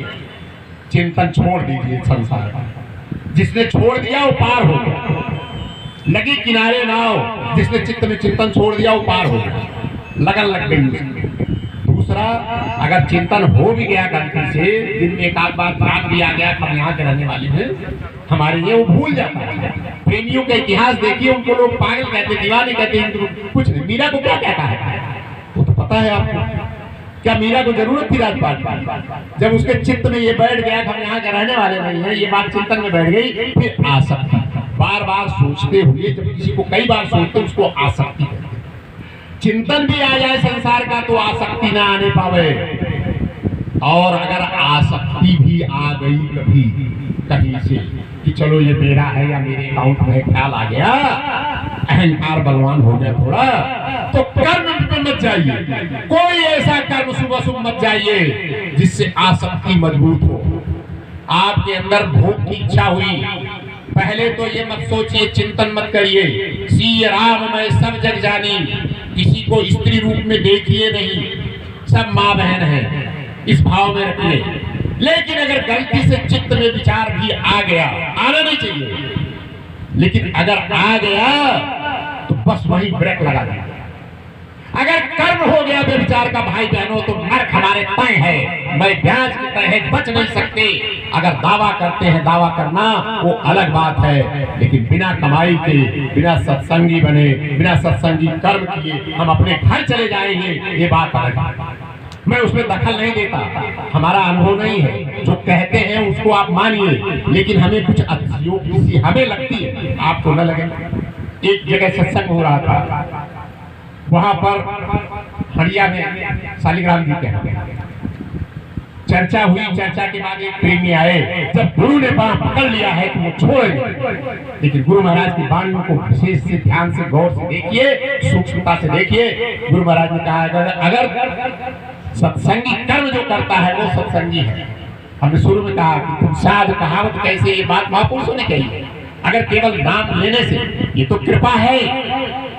चिंतन छोड़ दीजिए संसार का, जिसने छोड़ दिया वो पार हो गया। लगी किनारे नाव, जिसने चित्त में चिंतन छोड़ दिया वो पार हो गया, लगन लग गई। दूसरा, अगर चिंतन हो भी गया गलती से, दिन में एक आध बार याद भी आ गया हम यहाँ के रहने वाले हैं, हमारे लिए वो भूल जाता है। प्रेमियों का इतिहास देखिए, उनको लोग पागल कहते, दीवाने कहते हैं, कुछ नहीं। मीरा को क्या कहता है वो तो पता है आपको, क्या मीरा को जरूरत थी राजपाट की? जब उसके चित्त में ये बैठ गया कि हम यहाँ के रहने वाले नहीं हैं, ये बात चिंतन में बैठ गई, फिर आसक्ति, बार बार सोचते हुए, जब किसी को कई बार सोचते उसको आसक्ति कहते हैं। चिंतन भी आ जाए संसार का तो आसक्ति ना आने पावे, और अगर आसक्ति भी आ गई कभी कहीं से कि चलो ये मेरा है या मेरे अकाउंट में ख्याल आ गया, अहंकार बलवान हो गया थोड़ा, तो कर्म पे मत जाइए। कोई ऐसा कर्म शुभ अशुभ मत जाइए जिससे आसक्ति मजबूत हो। आपके अंदर भोग की इच्छा हुई, पहले तो ये मत सोचिए, चिंतन मत करिए, सी राम मैं सब जग जानी, किसी को स्त्री रूप में देखिए नहीं, सब माँ बहन है, इस भाव में रखिए। लेकिन अगर गलती से चित्त में विचार भी आ गया, आना नहीं चाहिए, लेकिन अगर आ गया तो बस वही ब्रेक लगा देना। अगर कर्म हो गया व्यभिचार का भाई बहनों तो नर्क हमारे तय है, मैं ब्याज के तय है, बच नहीं सकते। अगर दावा करते हैं, दावा करना वो अलग बात है, लेकिन बिना कमाई के, बिना सत्संगी बने, बिना सत्संगी कर्म किए हम अपने घर चले जाएंगे, ये बात अलग है। मैं उसमें दखल नहीं देता, हमारा अनुभव नहीं है, जो कहते हैं उसको आप मानिए, लेकिन हमें कुछ अतिशयोक्ति हमें लगती है, आपको न लगे। एक जगह सत्संग हो रहा था, वहां पर हरिया में शालिग्राम जी के चर्चा हुई। चर्चा के बाद एक प्रेमी आए, जब गुरु ने बांह पकड़ लिया है तो वो छोड़ेंगे, लेकिन गुरु महाराज की वाणी को विशेष से ध्यान से गौर से देखिए, सूक्ष्मता से देखिए। गुरु महाराज ने कहा अगर सत्संगी कर्म जो करता है वो सत्संगी है। हमने शुरू में कहा कि तुम साध कहावत कैसे, ये बात महापुरुषों ने कही है। अगर केवल नाम लेने से, ये तो कृपा है,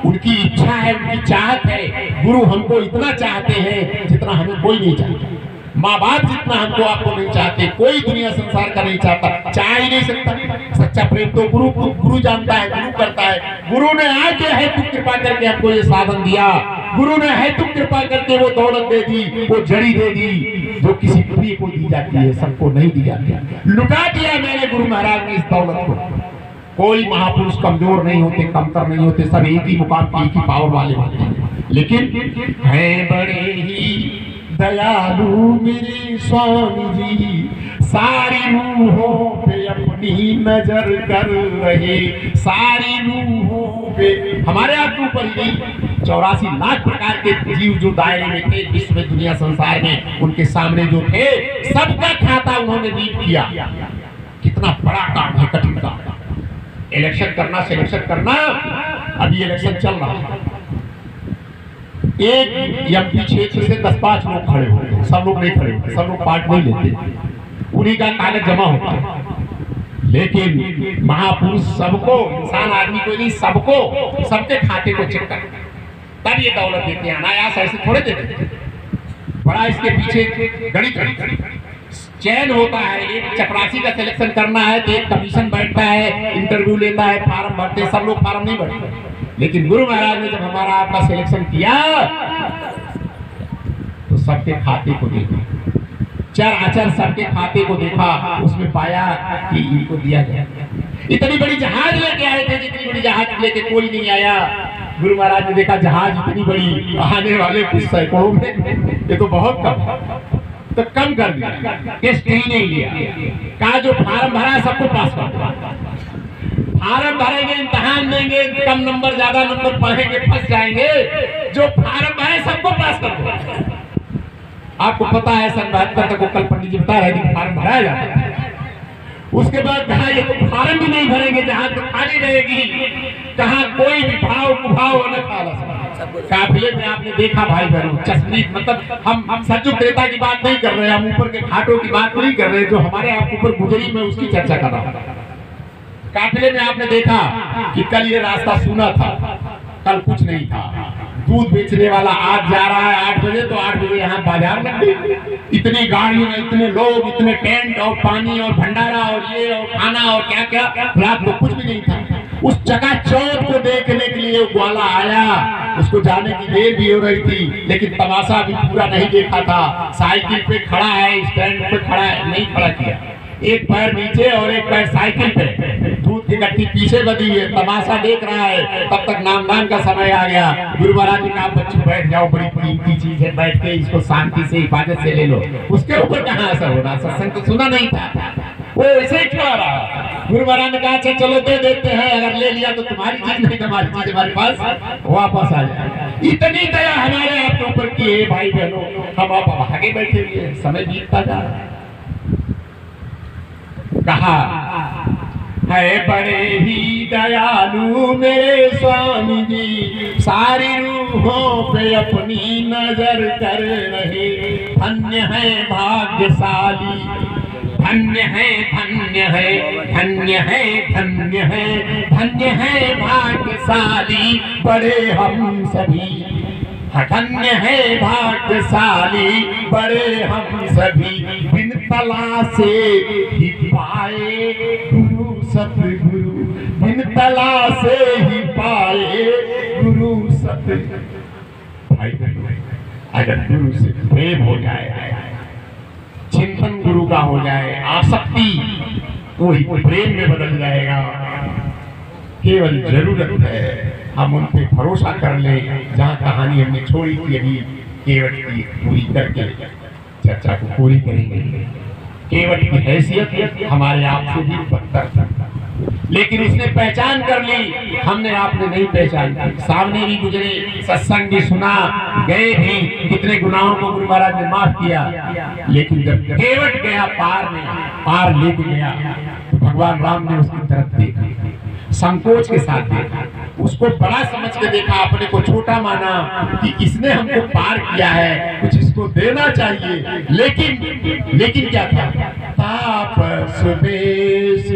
उनकी इच्छा है, उनकी चाहत है। गुरु हमको इतना चाहते हैं जितना हमें कोई नहीं चाहता, माँ बाप जितना हमको आपको नहीं चाहते, कोई दुनिया संसार का नहीं चाहता, चाह ही नहीं सकता। सच्चा प्रेम तो गुरु जानता है, गुरु करता है। गुरु ने आके है तू कृपा करके हमको ये साधन दिया, गुरु ने है तू कृपा करके वो दौलत दे दी, वो जड़ी दे दी जो किसी प्रिय को दी जाती है, सबको नहीं दी जाती। लुटा दिया मैंने गुरु महाराज ने इस दौलत को। कोई महापुरुष कमजोर नहीं होते, कमतर नहीं होते, सब एक ही मुकाम की, एक ही पावर वाले होते हैं, लेकिन है बड़े ही दयालु मेरे स्वामी जी, सारी रूहों पे अपनी नजर कर रहे, सारी रूहों पे, हमारे आप के ऊपर ही नहीं, 84 लाख प्रकार के जीव जो दायरे में थे विश्व में, दुनिया संसार में, उनके सामने जो थे सबका खाता उन्होंने रीड किया। कितना बड़ा काम है, कठिन काम। इलेक्शन करना, सिलेक्शन करना, अभी इलेक्शन चल रहा है, एक एमपी क्षेत्र से 10-5 लोग खड़े होते हैं, सब लोग नहीं खड़े होते, सब लोग पार्ट नहीं लेते, उन्हीं का कागज जमा होता है। लेकिन महापुरुष सबको, इंसान आदमी को नहीं, सबको, सबके खाते को चेक करते हैं, तब ये दौलत देते हैं। अनायास ऐसे थोड़े देते, बड़ा इसके पीछे गणित चयन होता है। एक चपरासी का सिलेक्शन करना है तो एक कमीशन बैठता है, इंटरव्यू लेता है, फार्म भरते, सब लोग फार्म नहीं भरते। लेकिन गुरु महाराज ने जब हमारा आपका सिलेक्शन किया तो सबके खाते को देखा, चर आचर सबके खाते को देखा, उसमें पाया कि इनको दिया गया। इतनी बड़ी जहाज लेके आए थे, जितनी बड़ी जहाज लेके कोई नहीं आया। गुरु महाराज ने देखा जहाज इतनी बड़ी, आने वाले कुछ सैकड़ों में, ये तो बहुत कम, तो कम कर दिया, टेस्ट ही नहीं लिया। कहा जो फार्म भरा सबको पास कर दिया, फार्म भरेंगे, इम्तिहान देंगे, कम नंबर ज्यादा नंबर पाएंगे, फंस जाएंगे, जो फार्म भरे सबको पास कर दो। आपको पता है सन 72 तक को कल पंडित जी बता रहे थे फार्म भराया जाता है। उसके बाद कहा ये तो फार्म भी नहीं भरेंगे, जहां तो खाली रहेगी, कहा कोई भी भाव कुभाव न खाला। काफिले में आपने देखा भाई बहनों, चश्मी, मतलब हम सचुक त्रेता की बात नहीं कर रहे, हम ऊपर के घाटों की बात नहीं कर रहे, जो हमारे आप ऊपर गुजरी में उसकी चर्चा कर रहा हूं। काफिले में आपने देखा कि कल ये रास्ता सूना था, कल कुछ नहीं था। दूध बेचने वाला आज जा रहा है 8 बजे, तो 8 बजे यहाँ बाजार लग गई। इतनी गाड़ियों में इतने लोग, इतने टेंट और पानी और भंडारा और ये और खाना और क्या क्या, रात को कुछ भी नहीं था। उस चकाचौंध को देखने के लिए ग्वाला आया, उसको जाने की देर भी हो रही थी, लेकिन तमाशा भी पूरा नहीं देखा था। साइकिल पे खड़ा है, स्टैंड पे खड़ा है, नहीं खड़ा किया, एक पैर नीचे और एक पैर साइकिल पे, दूध की गट्टी पीछे बधी है, तमाशा देख रहा है। तब तक नामदान का समय आ गया। गुरु महाराज ने कहा बच्चों बैठ जाओ, बड़ी कीमती चीज है, बैठ के इसको शांति से हिफाजत से ले लो। उसके ऊपर कहाँ असर हो रहा, सत्संग तो सुना नहीं था, वो ऐसे ही खड़ा रहा। गुरु महाराज ने कहा अच्छा चलो दे देते हैं, अगर ले लिया तो तुम्हारी चीज नहीं, तुम्हारी चीज हमारे पास वापस आ जाए। इतनी दया हमारे आपके ऊपर की है भाई बहनों, हम आप आगे बैठे हुए, समय बीतता जा रहा है। कहा है बड़े ही दयालु मेरे स्वामी जी, सारी रूहों पे अपनी नजर कर रहे, धन्य है भाग्यशाली, धन्य है धन्य है धन्य है धन्य है धन्य है भाग्यशाली बड़े हम सभी, धन्य है भाग्यशाली बड़े हम सभी, बिन तला से ही पाए गुरु सतगुरु, बिन तला से ही पाए गुरु सतगुरु। भाई अगर गुरु से प्रेम हो जाए, चिंतन गुरु का हो जाए, आसक्ति तो ही प्रेम में बदल जाएगा। केवल जरूरत है हम उन पे भरोसा कर ले। जहाँ कहानी हमने छोड़ी थी अभी केवट की, पूरी करके चर्चा को पूरी करेंगे। केवट की हैसियत हमारे आप से भी बदतर, लेकिन उसने पहचान कर ली, हमने आपने नहीं पहचान की। सामने भी गुजरे, सत्संग भी सुना, गए भी, कितने गुनाहों को गुरु महाराज ने माफ किया, लेकिन जब केवट गया पार में, पार लेके गया तो भगवान राम ने उसकी तरफ देखा, संकोच के साथ देखा, उसको बड़ा समझ के देखा, अपने को छोटा माना कि इसने हमको पार किया है, कुछ इसको देना चाहिए। लेकिन क्या था, तापस वेश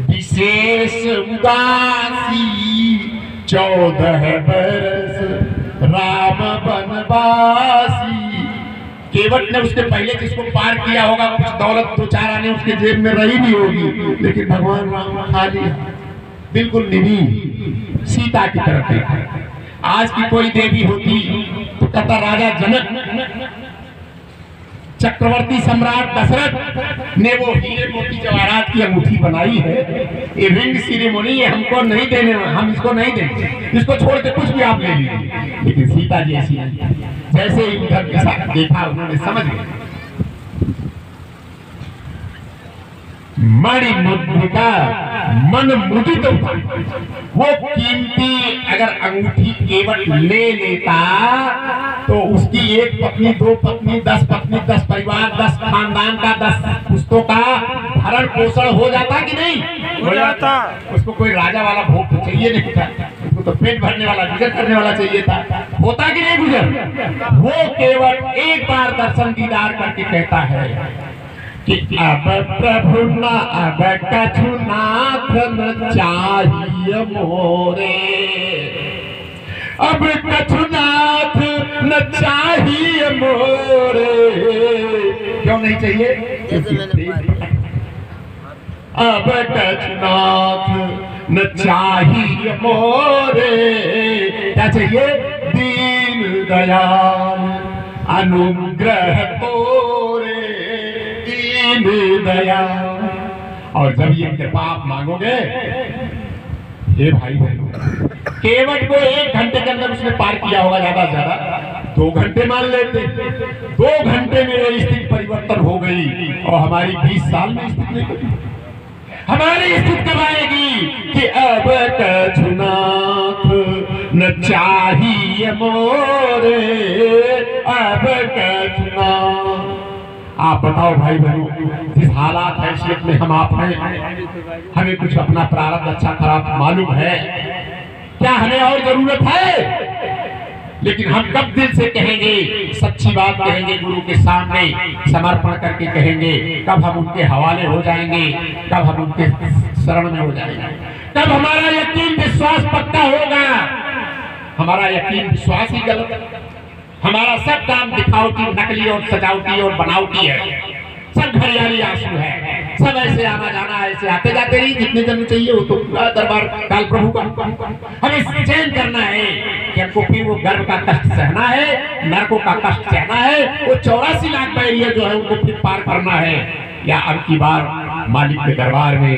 विशेष उदासी, 14 बरस राम बनवासी। केवट ने उसके पहले जिसको पार किया होगा, कुछ दौलत दो चार आने उसके जेब में रही भी होगी, लेकिन भगवान राम खाली, बिल्कुल निरीह सीता की तरफ देखा। आज की कोई देवी होती तो कहता राजा जनक, चक्रवर्ती सम्राट दशरथ ने वो हीरे मोती जवाहरात की अंगूठी बनाई है, ये रिंग सेरेमनी है, हमको नहीं देने, हम इसको नहीं देंगे, इसको छोड़ के कुछ भी आप ले लीजिए। लेकिन सीता जी ऐसी नहीं, जैसे ही उधर देखा उन्होंने समझ लिया। मणि मुद्रिका मन मुदित होता, वो कीमती अगर अंगूठी केवट ले लेता तो उसकी एक पत्नी, दो पत्नी, 10 पत्नी, 10 परिवार, 10 खानदान का, 10 पुस्तों का भरण पोषण हो जाता कि नहीं हो जाता। उसको कोई राजा वाला भोग तो चाहिए नहीं था, उसको तो पेट भरने वाला, गुजर करने वाला चाहिए था। होता कि नहीं गुजर। वो केवट एक बार दर्शन दीदार करके कहता है कि अब प्रभु ना अब कछुनाथ न चाहिए मोरे, अब कछुनाथ न चाहिए मोरे। क्यों नहीं चाहिए? अब कछुनाथ न चाहिए मोरे, क्या चाहिए? दीन दयाल अनुग्रह तोरे, दया। और जब ये कृपा आप मांगोगे, हे भाई बहनों, केवट को 1 घंटे के अंदर उसने पार किया होगा, ज्यादा से ज्यादा 2 घंटे मान लेते। 2 घंटे में ये स्थिति परिवर्तन हो गई, और हमारी 20 साल में स्थिति नहीं बनी। हमारी स्थिति कब आएगी कि अब कछुनाथ न चाहिए मोरे, अब कछुनाथ। आप बताओ भाई बहनों, जिस हालात हैसियत में हम आप हैं, हमें कुछ अपना प्रारब्ध अच्छा खराब मालूम है क्या? हमें और जरूरत है? लेकिन हम कब दिल से कहेंगे, सच्ची बात कहेंगे, गुरु के सामने समर्पण करके कहेंगे? कब हम उनके हवाले हो जाएंगे, कब हम उनके शरण में हो जाएंगे, कब हमारा यकीन विश्वास पक्का होगा? हमारा यकीन विश्वास ही गलत, हमारा सब काम दिखावटी, नकली और सजावटी और बनावटी है, सब घरियाली आंसू है, सब ऐसे आना जाना, ऐसे आते जाते नहीं, जितने जन चाहिए वो तो दरबार काल प्रभु का। हमें चयन करना है कि हमको फिर वो गर्भ का कष्ट सहना है, नरकों का कष्ट सहना है, वो 84 लाख बैरियर जो है उनको फिर पार करना है, या अब की बार मालिक के दरबार में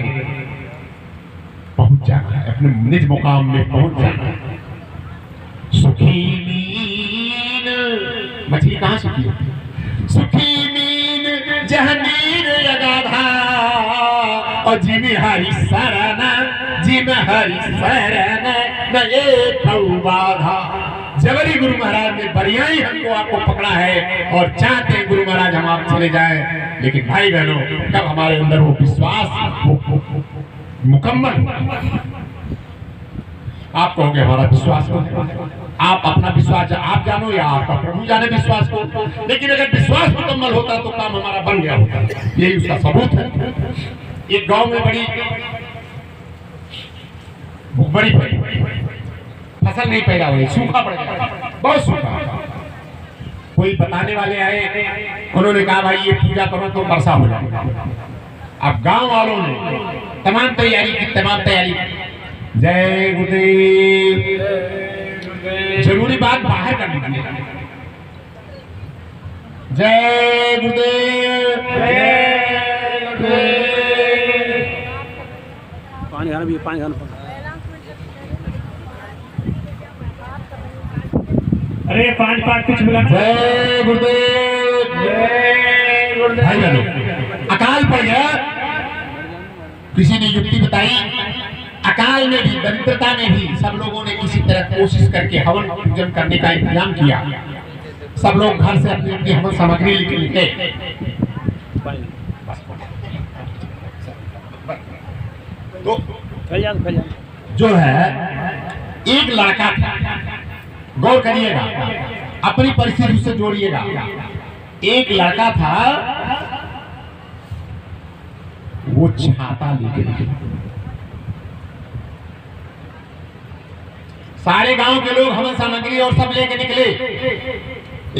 पहुंच जाना है, अपने निज मुकाम में पहुंच जाना है। सुखी नींद, मछली कहाँ सुखी होती है? सुखी नींद जहाँ नींद अगाधा, और जिम हरि शरण न एक बाधा। जबरी गुरु महाराज ने बरियाई हमको आपको पकड़ा है और चाहते हैं गुरु महाराज हम आप चले जाएं, लेकिन भाई बहनों कब हमारे अंदर वो विश्वास मुकम्मल, आप कहोगे हमारा विश्वास को, आप अपना विश्वास आप जानो या आपका प्रभु जाने विश्वास को, लेकिन अगर विश्वास मुकम्मल होता तो काम हमारा बन गया होता। यही उसका सबूत है। एक गांव में बड़ी फसल नहीं पैदा हुई, सूखा पड़ गया, बहुत सूखा। कोई बताने वाले आए, उन्होंने कहा भाई ये पूजा करो तो वर्षा हो जाएगा। अब गांव वालों ने तमाम तैयारी की, जय गुरुदेव, जरूरी बात बाहर कर लीजिए, जय गुरुदेव, पानी आना भी, पानी आना। अरे 5 कुछ मिला। जय गुरुदेव, जय गुरुदेव। भाई बहनों अकाल पड़ गया, किसी ने युक्ति बताई, अकाल में भी दरिद्रता में भी सब लोगों ने किसी तरह कोशिश करके हवन पूजन करने का इंतजाम किया। सब लोग घर से अपनी अपनी हवन सामग्री लेके तो जो है एक लड़का था, गौर करिएगा, अपनी परिस्थिति से जोड़िएगा। एक लड़का था, वो छाता लेके निकला। सारे गांव के लोग हवन सामग्री और सब लेके निकले।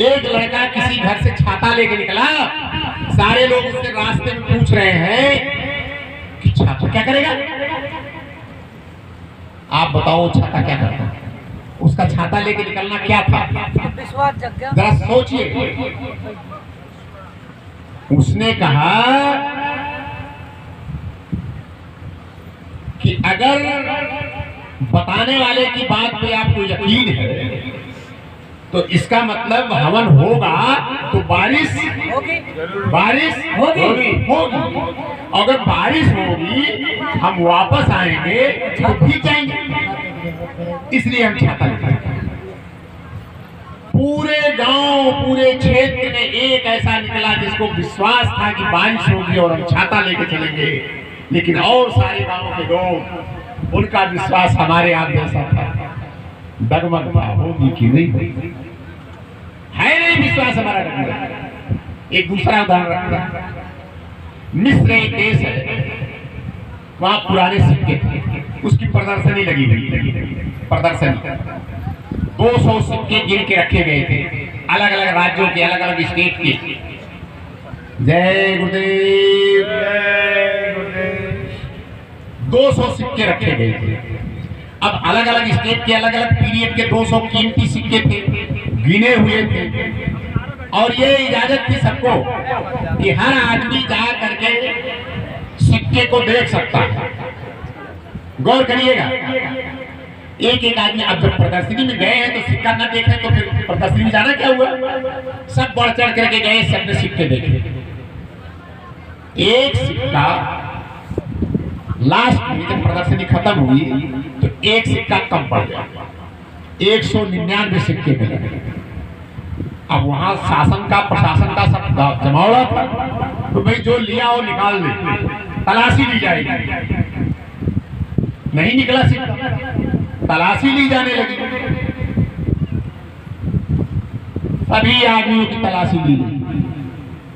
एक लड़का किसी घर से छाता लेके निकला। सारे लोग उससे रास्ते में पूछ रहे हैं कि छाता क्या करेगा? आप बताओ छाता क्या करता है? उसका छाता लेके निकलना क्या था? विश्वास जग गया। जरा सोचिए। उसने कहा कि अगर बताने वाले की बात पे आपको यकीन है तो इसका मतलब हवन होगा तो बारिश होगी, अगर बारिश होगी हम वापस आएंगे तो भीग जाएंगे, इसलिए हम छाता लेते हैं। पूरे गांव पूरे क्षेत्र में एक ऐसा निकला जिसको विश्वास था कि बारिश होगी और हम छाता लेके चलेंगे, लेकिन और सारे गांव के लोग उनका विश्वास हमारे आप जैसा था, डगमग था, होगी कि नहीं है, नहीं विश्वास हमारा डगमग। एक दूसरा उदाहरण रखते हैं। मिस्र एक देश है, वहां पुराने सिक्के थे, उसकी प्रदर्शनी लगी हुई, प्रदर्शनी 200 सिक्के गिन के रखे गए थे, अलग अलग राज्यों के, अलग अलग स्टेट के। जय गुरुदेव, 200 सिक्के रखे गए थे। अब अलग अलग स्टेट के अलग अलग पीरियड के 200 कीमती सिक्के थे, गिने हुए थे, और ये इजाजत थी सबको कि हर आदमी जा करके सिक्के को देख सकता है। गौर करिएगा, एक एक आदमी, अब जब प्रदर्शनी में गए हैं तो सिक्का न देखे तो फिर प्रदर्शनी में जाना क्या हुआ? सब बढ़ चढ़ करके गए, सबने सिक्के देखे। एक सिक्का लास्ट में जब प्रदर्शनी खत्म हुई तो एक सिक्का कम पड़ गया, 199 सिक्के मिले। अब वहां शासन का प्रशासन का सब जमावड़ा था, तो भाई जो लिया वो निकाल दे, तलाशी ली जाएगी। नहीं निकला सिक्का, तलाशी ली जाने लगी, सभी आदमियों की तलाशी ली,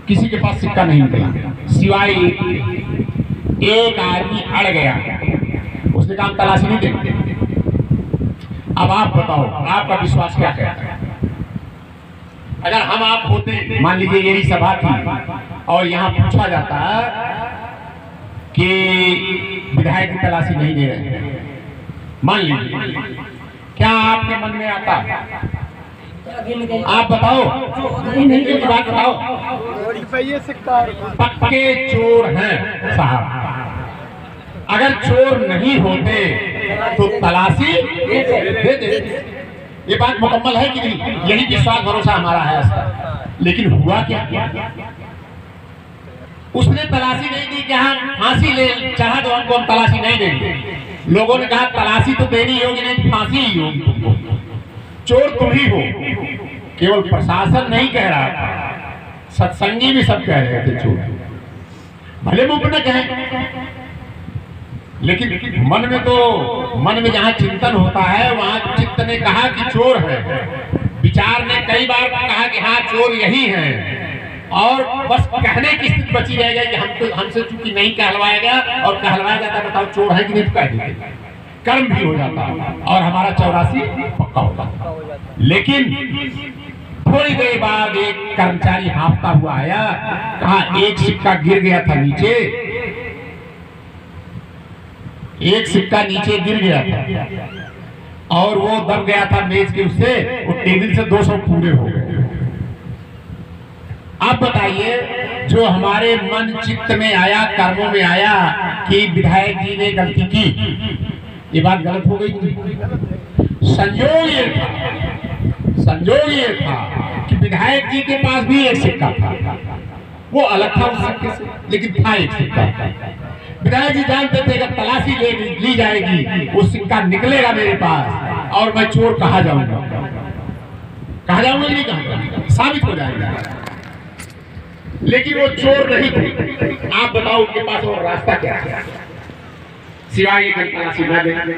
किसी के पास सिक्का नहीं निकला, सिवाय एक आदमी अड़ गया, उसने कहा तलाशी नहीं देते। अब आप बताओ, आपका विश्वास क्या कहता है? अगर हम आप होते, मान लीजिए यही सभा थी और यहाँ पूछा जाता कि विधायक की तलाशी नहीं दे रहे, मान लीजिए, क्या आपके मन में आता? आप बताओ, एक बात बताओ, पक्के चोर हैं साहब, अगर चोर नहीं होते तो तलाशी दे दे। ये बात मुकम्मल है कि नहीं? यही विश्वास भरोसा हमारा है। लेकिन हुआ क्या? उसने तलाशी नहीं दी कि हम फांसी ले चाहा तो हमको हम तलाशी नहीं देंगे। लोगों ने कहा तलाशी तो देनी होगी, नहीं फांसी ही होगी तुमको। चोर तुम ही हो। केवल प्रशासन नहीं कह रहा था, सत्संगी भी सब कह रहे थे चोर। भले मुंह पर न कहें, लेकिन मन में जहाँ चिंतन होता है वहाँ चित्त ने कहा कि चोर है। विचार ने कई बार कहा कि हाँ चोर यही है, और बस कहने की स्थिति बची रह गई कि हमसे चूंकि नहीं कहलवाया गया, और कहलवाया जाता बताओ चोर है कि नहीं, कह देते, कर्म भी हो जाता और हमारा 84 पक्का होता। लेकिन थोड़ी देर बाद एक कर्मचारी हाँफता हुआ आया, कहा एक सिक्का गिर गया था नीचे, एक सिक्का नीचे गिर गया था और वो दब गया था मेज के उससे, वो टेबल से 200 पूरे हो गए। अब बताइए, जो हमारे मन चित्त में आया, कर्मों में आया कि विधायक जी ने गलती की, ये बात गलत हो गई। संयोग ये था कि विधायक जी के पास भी एक सिक्का था, वो अलग था उस सिक्के से, लेकिन था एक सिक्का। विधायक जी जानते थे अगर तलाशी ली जाएगी वो सिक्का निकलेगा मेरे पास और मैं चोर कहा जाऊंगा नहीं कहा, साबित हो जाएगा। लेकिन वो चोर नहीं थे। आप बताओ उनके पास और रास्ता क्या है सिवाय एक तलाशी न देने?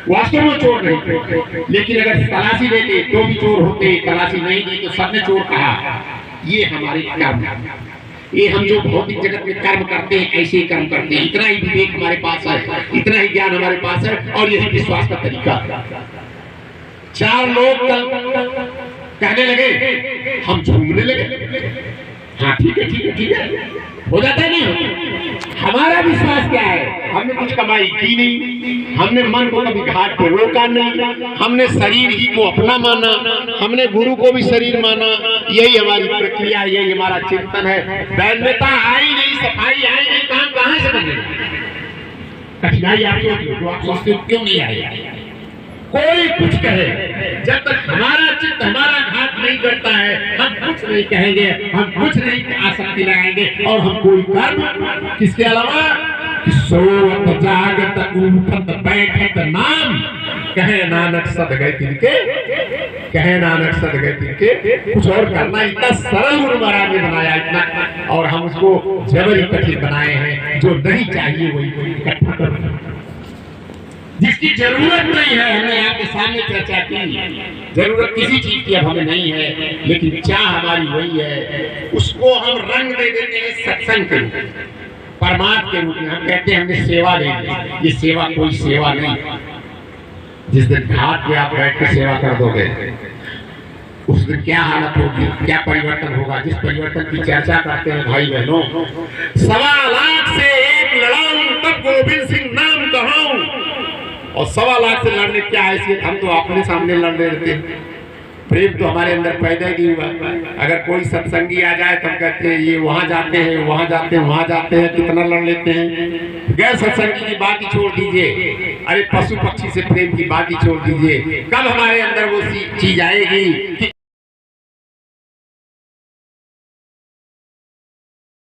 वास्तव में चोर नहीं थे, लेकिन अगर तलाशी देते तो भी चोर होते, तलाशी नहीं दी तो सबने चोर कहा। ये हमारे कर्म है, ये हम जो भौतिक जगत में कर्म करते हैं ऐसे ही कर्म करते हैं। इतना ही विवेक हमारे पास है, इतना ही ज्ञान हमारे पास है, और यही विश्वास का तरीका। 4 लोग कहने लगे, हम झूमने लगे। हाँ ठीक है, हो जाता है नहीं? हमारा विश्वास क्या है? हमने कुछ कमाई की नहीं, हमने मन को कभी घाट पे रोका नहीं, हमने शरीर ही को अपना माना, हमने गुरु को भी शरीर माना। यही हमारी प्रक्रिया, यही हमारा चिंतन है। वैधता आई नहीं, सफाई आई नहीं, काम कहाँ से बने? कठिनाई आपको जो आप सोचते हो क्यों नहीं आई? कोई कुछ कहे, जब तक हमारा चित्त हमारा घात नहीं करता है हम कुछ नहीं कहेंगे, हम कुछ नहीं आसक्ति लगाएंगे। और हम कोई कर्म किसके अलावा सोवत जागत उठत बैठत नाम कहे नानक सद गए तिनके, कहे नानक सद गए तिनके। कुछ और करना इतना सरल गुरु महाराज ने बनाया, इतना, और हम उसको जबरी कठिन बनाए हैं। जो नहीं चाहिए वही इकट्ठा करना, जिसकी जरूरत नहीं है। हमने आपके सामने चर्चा की, जरूरत किसी चीज की अब हमें नहीं है, लेकिन चाह हमारी वही है। उसको हम रंग दे देते हैं सत्संग के रूप में, परमात्मा के रूप में। हम कहते हैं हमने सेवा दे दी, ये सेवा कोई सेवा नहीं। जिस दिन घाट पे आप बैठ कर सेवा कर दोगे उस दिन क्या हालत होगी, क्या परिवर्तन होगा? जिस परिवर्तन की चर्चा करते हैं भाई बहनों, 1.25 लाख से एक लड़ाऊं तब गोविंद सिंह नाम कहाऊं, और 1.25 लाख से लड़ने क्या हैसियत? हम तो अपने सामने लड़ रहे थे। प्रेम तो हमारे अंदर पैदा ही हुआ। अगर कोई सत्संगी आ जाए तो हम कहते हैं ये वहां जाते हैं, वहां जाते हैं, वहां जाते हैं, कितना लड़ लेते हैं। गैर सत्संगी की बात ही छोड़ दीजिए, अरे पशु पक्षी से प्रेम की बात ही छोड़ दीजिए। कब हमारे अंदर वो चीज आएगी कि